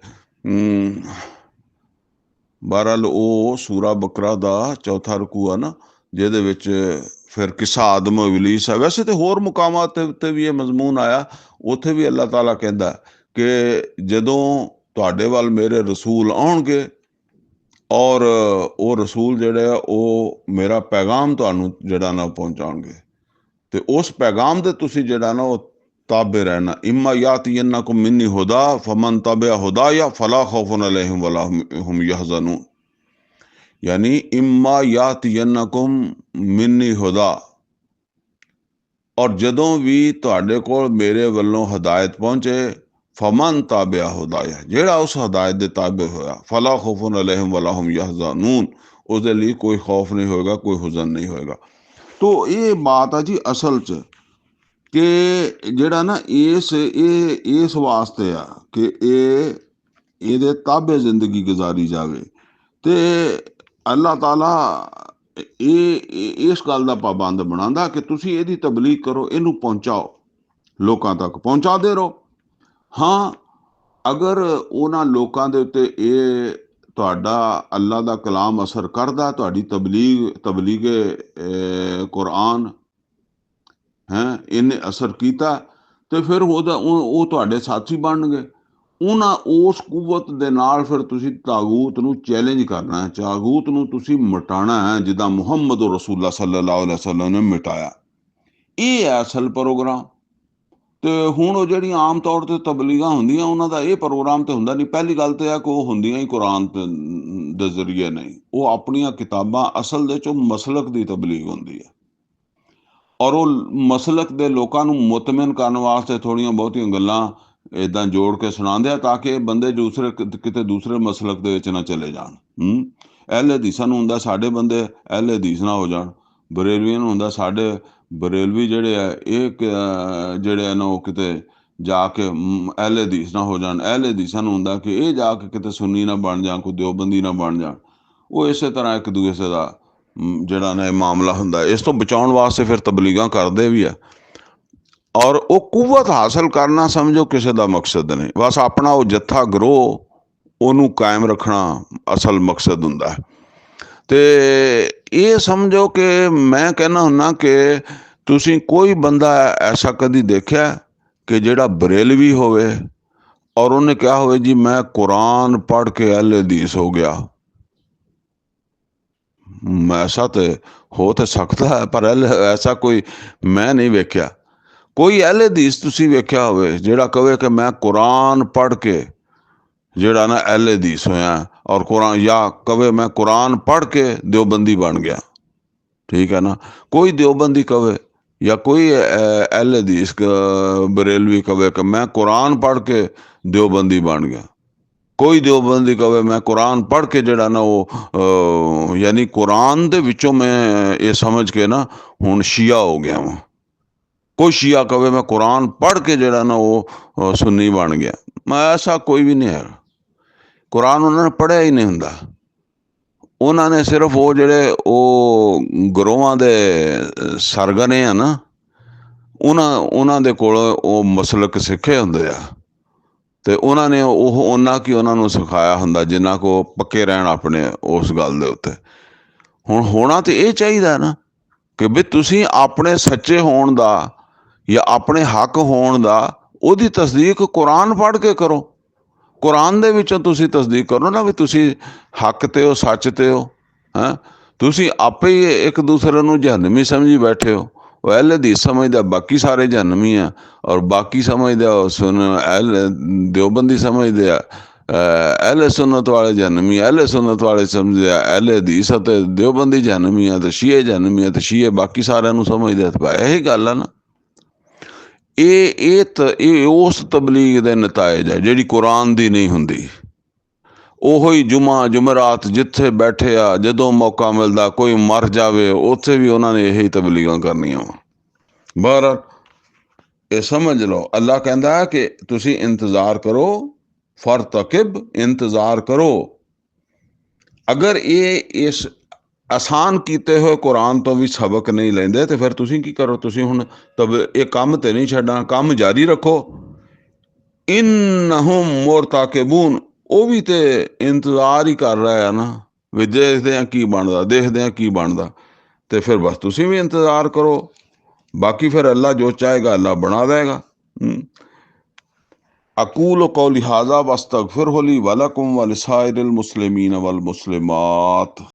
ਬਹਰਹਾਲ ਉਹ ਸੂਰਾ ਬਕਰਾ ਦਾ ਚੌਥਾ ਰਕੂ ਆ ਨਾ, ਜਿਹਦੇ ਵਿੱਚ ਫਿਰ ਕਿੱਸਾ ਆਦਮ ਇਬਲੀਸ ਹੈ। ਵੈਸੇ ਤੇ ਹੋਰ ਮੁਕਾਮਾਤ ਤੇ ਵੀ ਇਹ ਮਜ਼ਮੂਨ ਆਇਆ। ਉੱਥੇ ਵੀ ਅੱਲਾਹ ਤਾਲਾ ਕਹਿੰਦਾ ਕਿ ਜਦੋਂ ਤੁਹਾਡੇ ਵੱਲ ਮੇਰੇ ਰਸੂਲ ਆਉਣਗੇ ਔਰ ਉਹ ਰਸੂਲ ਜਿਹੜੇ ਆ ਉਹ ਮੇਰਾ ਪੈਗਾਮ ਤੁਹਾਨੂੰ ਜਿਹੜਾ ਨਾ ਪਹੁੰਚਾਉਣਗੇ, ਤੇ ਉਸ ਪੈਗਾਮ ਦੇ ਤੁਸੀਂ ਜਿਹੜਾ ਨਾ ਉਹ ਤਾਬੇ ਰਹਿਣਾ। ਇਮਾ ਯਾਤੀਅਨਕੁਮ ਮਿੰਨੀ ਹੁਦਾ ਫਮਨ ਤਬਿਆ ਹੁਦਾਇਆ ਫਲਾ ਖੌਫੁਨ ਅਲੈਹਿਮ ਵਲਾ ਹੁਮ ਯਹਜ਼ਨੂਨ, यानी इम्मा यातियन्नकुम मिन्नी हुदा, और जदों भी तुहाडे कोल मेरे वल्लों हदायत पहुंचे, फमन ताबिया हुदाया, जेड़ा उस हदायत दे ताबे होया, फला खौफुन अलैहिम वला हुम यहज़नून, उसदे लिए कोई खौफ नहीं होएगा, कोई हुज़न नहीं होएगा। तो ये बात है जी असल च कि जेड़ा ना इस वास्ते आ कि ये ताबे जिंदगी गुजारी जावे, ते अल्लाह ताला इस गल का पाबंद बनांदा कि तुसी इहदी तबलीग करो, इनू पहुंचाओ, लोकां तक पहुंचाते रहो। हाँ, अगर उन्हां लोकां दे उत्ते तुहाडा अल्लाह दा कलाम असर करदा, तुहाडी तबलीगे कुरान है इन्हें असर किया, तो फिर वो तुहाडे साथी बनणगे, ਉਹਨਾਂ ਉਸ ਕੁਵਤ ਦੇ ਨਾਲ ਫਿਰ ਤੁਸੀਂ ਤਾਗੂਤ ਨੂੰ ਚੈਲੰਜ ਕਰਨਾ ਹੈ, ਤਾਗੂਤ ਨੂੰ ਤੁਸੀਂ ਮਿਟਾਣਾ ਹੈ, ਜਿੱਦਾਂ ਮੁਹੰਮਦ ਰਸੂਲullah ਸੱਲੱਲਾਹੁ ਅਲੈਹਿ ਵਸੱਲਮ ਨੇ ਮਿਟਾਇਆ। ਇਹ ਹੈ ਅਸਲ ਪ੍ਰੋਗਰਾਮ। ਤੇ ਹੁਣ ਉਹ ਜਿਹੜੀਆਂ ਆਮ ਤੌਰ ਤੇ ਤਬਲੀਗਾਂ ਹੁੰਦੀਆਂ, ਉਹਨਾਂ ਦਾ ਇਹ ਪ੍ਰੋਗਰਾਮ ਤੇ ਹੁੰਦਾ ਨਹੀਂ। ਪਹਿਲੀ ਗੱਲ ਤੇ ਹੈ ਕਿ ਉਹ ਹੁੰਦੀਆਂ ਹੀ ਕੁਰਾਨ ਦੇ ਜ਼ਰੀਏ ਨਹੀਂ, ਉਹ ਆਪਣੀਆਂ ਕਿਤਾਬਾਂ, ਅਸਲ ਦੇ ਚੋਂ ਮਸਲਕ ਦੀ ਤਬਲੀਗ ਹੁੰਦੀ ਹੈ, ਔਰ ਉਹ ਮਸਲਕ ਦੇ ਲੋਕਾਂ ਨੂੰ ਮੁਤਮਿਨ ਕਰਨ ਵਾਸਤੇ ਥੋੜੀਆਂ ਬਹੁਤੀਆਂ ਗੱਲਾਂ ਇਦਾਂ ਜੋੜ ਕੇ ਸੁਣਾਉਂਦੇ ਆ, ਤਾਂ ਕਿ ਬੰਦੇ ਦੂਸਰੇ ਕਿਤੇ ਦੂਸਰੇ ਮਸਲਕ ਦੇ ਵਿੱਚ ਨਾ ਚਲੇ ਜਾਣ। ਅਹਿਲੇ ਹਦੀਸਾਂ ਨੂੰ ਹੁੰਦਾ ਸਾਡੇ ਬੰਦੇ ਅਹਿਲੇ ਹਦੀਸ ਨਾ ਹੋ ਜਾਣ, ਬਰੇਲਵੀਆਂ ਨੂੰ ਹੁੰਦਾ ਸਾਡੇ ਬਰੇਲਵੀ ਜਿਹੜੇ ਆ ਇਹ ਜਿਹੜੇ ਆ ਨਾ ਉਹ ਕਿਤੇ ਜਾ ਕੇ ਅਹਿਲੇ ਹਦੀਸ ਨਾ ਹੋ ਜਾਣ। ਅਹਿਲੇ ਹਦੀਸਾਂ ਨੂੰ ਹੁੰਦਾ ਕਿ ਇਹ ਜਾ ਕੇ ਕਿਤੇ ਸੁੰਨੀ ਨਾ ਬਣ ਜਾਣ, ਕੋਈ ਦਿਓਬੰਦੀ ਨਾ ਬਣ ਜਾਣ। ਉਹ ਇਸੇ ਤਰ੍ਹਾਂ ਇੱਕ ਦੂਸਰੇ ਦਾ ਜਿਹੜਾ ਨਾ ਇਹ ਮਾਮਲਾ ਹੁੰਦਾ। ਇਸ ਤੋਂ ਬਚਾਉਣ ਵਾਸਤੇ ਫਿਰ ਤਬਲੀਗਾਂ ਕਰਦੇ ਵੀ ਆ, ਔਰ ਉਹ ਕੁਵਤ ਹਾਸਲ ਕਰਨਾ ਸਮਝੋ ਕਿਸੇ ਦਾ ਮਕਸਦ ਨਹੀਂ, ਬਸ ਆਪਣਾ ਉਹ ਜੱਥਾ ਗਰੋਹ ਉਹਨੂੰ ਕਾਇਮ ਰੱਖਣਾ ਅਸਲ ਮਕਸਦ ਹੁੰਦਾ ਹੈ। ਤੇ ਇਹ ਸਮਝੋ ਕਿ ਮੈਂ ਕਹਿੰਦਾ ਹੁੰਦਾ ਕਿ ਤੁਸੀਂ ਕੋਈ ਬੰਦਾ ਐਸਾ ਕਦੀ ਦੇਖਿਆ ਕਿ ਜਿਹੜਾ ਬਰੇਲਵੀ ਹੋਵੇ ਔਰ ਉਹਨੇ ਕਿਹਾ ਹੋਵੇ ਜੀ ਮੈਂ ਕੁਰਾਨ ਪੜ੍ਹ ਕੇ ਅਹਿਲੇ ਹਦੀਸ ਹੋ ਗਿਆ? ਐਸਾ ਤੇ ਹੋ ਤਾਂ ਸਕਦਾ ਹੈ, ਪਰ ਐਸਾ ਕੋਈ ਮੈਂ ਨਹੀਂ ਵੇਖਿਆ। ਕੋਈ ਅਹਿਲੇ ਹਦੀਸ ਤੁਸੀਂ ਵੇਖਿਆ ਹੋਵੇ ਜਿਹੜਾ ਕਹੇ ਕਿ ਮੈਂ ਕੁਰਾਨ ਪੜ੍ਹ ਕੇ ਜਿਹੜਾ ਨਾ ਅਹਿਲੇ ਹਦੀਸ ਹੋਇਆ, ਔਰ ਕੁਰਾਨ, ਜਾਂ ਕਵੇ ਮੈਂ ਕੁਰਾਨ ਪੜ੍ਹ ਕੇ ਦਿਓਬੰਦੀ ਬਣ ਗਿਆ? ਠੀਕ ਹੈ ਨਾ। ਕੋਈ ਦਿਓਬੰਦੀ ਕਵੇ ਜਾਂ ਕੋਈ ਅਹਿਲੇ ਹਦੀਸ ਬਰੇਲਵੀ ਕਵੇ ਕਿ ਮੈਂ ਕੁਰਾਨ ਪੜ੍ਹ ਕੇ ਦਿਓਬੰਦੀ ਬਣ ਗਿਆ। ਕੋਈ ਦਿਓਬੰਦੀ ਕਵੇ ਮੈਂ ਕੁਰਾਨ ਪੜ੍ਹ ਕੇ ਜਿਹੜਾ ਨਾ ਉਹ ਯਾਨੀ ਕੁਰਾਨ ਦੇ ਵਿੱਚੋਂ ਮੈਂ ਇਹ ਸਮਝ ਕੇ ਨਾ ਹੁਣ ਸ਼ੀਆ ਹੋ ਗਿਆ ਵਾਂ। ਕੋਈ ਸ਼ੀਆ ਕਵੇ ਮੈਂ ਕੁਰਾਨ ਪੜ੍ਹ ਕੇ ਜਿਹੜਾ ਨਾ ਉਹ ਸੁੰਨੀ ਬਣ ਗਿਆ। ਐਸਾ ਕੋਈ ਵੀ ਨਹੀਂ ਹੈ। ਕੁਰਾਨ ਉਹਨਾਂ ਨੇ ਪੜ੍ਹਿਆ ਹੀ ਨਹੀਂ ਹੁੰਦਾ। ਉਹਨਾਂ ਨੇ ਸਿਰਫ ਉਹ ਜਿਹੜੇ ਉਹ ਗਰੋਹਾਂ ਦੇ ਸਰਗਨੇ ਆ ਨਾ, ਉਹਨਾਂ ਦੇ ਕੋਲ ਉਹ ਮਸਲਕ ਸਿੱਖੇ ਹੁੰਦੇ ਆ, ਤੇ ਉਹਨਾਂ ਨੇ ਉਹ ਉਹਨਾਂ ਕੀ ਉਹਨਾਂ ਨੂੰ ਸਿਖਾਇਆ ਹੁੰਦਾ ਜਿੰਨਾ ਕੋ ਪੱਕੇ ਰਹਿਣ ਆਪਣੇ ਉਸ ਗੱਲ ਦੇ ਉੱਤੇ। ਹੁਣ ਹੋਣਾ ਤੇ ਇਹ ਚਾਹੀਦਾ ਨਾ ਕਿ ਵੀ ਤੁਸੀਂ ਆਪਣੇ ਸੱਚੇ ਹੋਣ ਦਾ ਜਾਂ ਆਪਣੇ ਹੱਕ ਹੋਣ ਦਾ ਉਹਦੀ ਤਸਦੀਕ ਕੁਰਾਨ ਪੜ੍ਹ ਕੇ ਕਰੋ। ਕੁਰਾਨ ਦੇ ਵਿੱਚੋਂ ਤੁਸੀਂ ਤਸਦੀਕ ਕਰੋ ਨਾ ਵੀ ਤੁਸੀਂ ਹੱਕ ਤੇ ਹੋ, ਸੱਚ ਤੇ ਹੋ। ਹੈਂ, ਤੁਸੀਂ ਆਪੇ ਹੀ ਇੱਕ ਦੂਸਰੇ ਨੂੰ ਜਹੰਨਮੀ ਸਮਝੀ ਬੈਠੇ ਹੋ। ਉਹ ਅਹਿਲੇ ਹਦੀਸ ਸਮਝਦਾ ਬਾਕੀ ਸਾਰੇ ਜਹੰਨਮੀ ਆ, ਔਰ ਬਾਕੀ ਸਮਝਦੇ ਆ ਸੁਨ ਅਹਿਲੇ ਦਿਓਬੰਦੀ ਸਮਝਦੇ ਆ ਅਹਿਲੇ ਸੁਨਨਤ ਵਾਲੇ ਜਹੰਨਮੀ, ਅਹਿਲੇ ਸੁਨਨਤ ਵਾਲੇ ਸਮਝਦੇ ਆ ਅਹਿਲੇ ਹਦੀਸ ਅਤੇ ਦਿਓਬੰਦੀ ਜਹੰਨਮੀ ਆ, ਤੇ ਸ਼ੀਏ ਜਹੰਨਮੀ ਆ, ਤੇ ਸ਼ੀਏ ਬਾਕੀ ਸਾਰਿਆਂ ਨੂੰ ਸਮਝਦੇ ਆ। ਇਹੀ ਗੱਲ ਆ ਨਾ। ਇਹ ਉਸ ਤਬਲੀਗ ਦੇ ਨਤਾਇਜ ਹੈ ਜਿਹੜੀ ਕੁਰਾਨ ਦੀ ਨਹੀਂ ਹੁੰਦੀ। ਉਹੋ ਹੀ ਜੁਮਰਾਤ ਜਿੱਥੇ ਬੈਠੇ ਆ, ਜਦੋਂ ਮੌਕਾ ਮਿਲਦਾ ਕੋਈ ਮਰ ਜਾਵੇ ਉੱਥੇ ਵੀ ਉਹਨਾਂ ਨੇ ਇਹੀ ਤਬਲੀਗਾਂ ਕਰਨੀਆਂ ਵਾ। ਬਹਰਹਾਲ ਇਹ ਸਮਝ ਲਓ, ਅੱਲਾ ਕਹਿੰਦਾ ਕਿ ਤੁਸੀਂ ਇੰਤਜ਼ਾਰ ਕਰੋ, ਫਰਤਕਿਬ, ਇੰਤਜ਼ਾਰ ਕਰੋ। ਅਗਰ ਇਹ ਇਸ ਆਸਾਨ ਕੀਤੇ ਹੋਏ ਕੁਰਾਨ ਤੋਂ ਵੀ ਸਬਕ ਨਹੀਂ ਲੈਂਦੇ ਤੇ ਫਿਰ ਤੁਸੀਂ ਕੀ ਕਰੋ? ਤੁਸੀਂ ਹੁਣ ਇਹ ਕੰਮ ਤੇ ਨਹੀਂ ਛੱਡਣਾ, ਕੰਮ ਜਾਰੀ ਰੱਖੋ। ਇਨਹੁਮ ਮੁਰਤਾਕਿਬੂਨ, ਉਹ ਵੀ ਤੇ ਇੰਤਜ਼ਾਰ ਹੀ ਕਰ ਰਿਹਾ ਆ ਨਾ ਵੀ ਦੇਖਦੇ ਆ ਕੀ ਬਣਦਾ, ਦੇਖਦੇ ਆ ਕੀ ਬਣਦਾ। ਤੇ ਫਿਰ ਬਸ ਤੁਸੀਂ ਵੀ ਇੰਤਜ਼ਾਰ ਕਰੋ, ਬਾਕੀ ਫਿਰ ਅੱਲਾ ਜੋ ਚਾਹੇਗਾ ਅੱਲਾ ਬਣਾ ਦੇਗਾ। ਅਕੂਲ ਕੌਲੀ ਹਾਜ਼ਾ ਵस्तगफिरुहु ली वलकुम वलिसाइरिल मुस्लिमीन वल मुस्लिमात।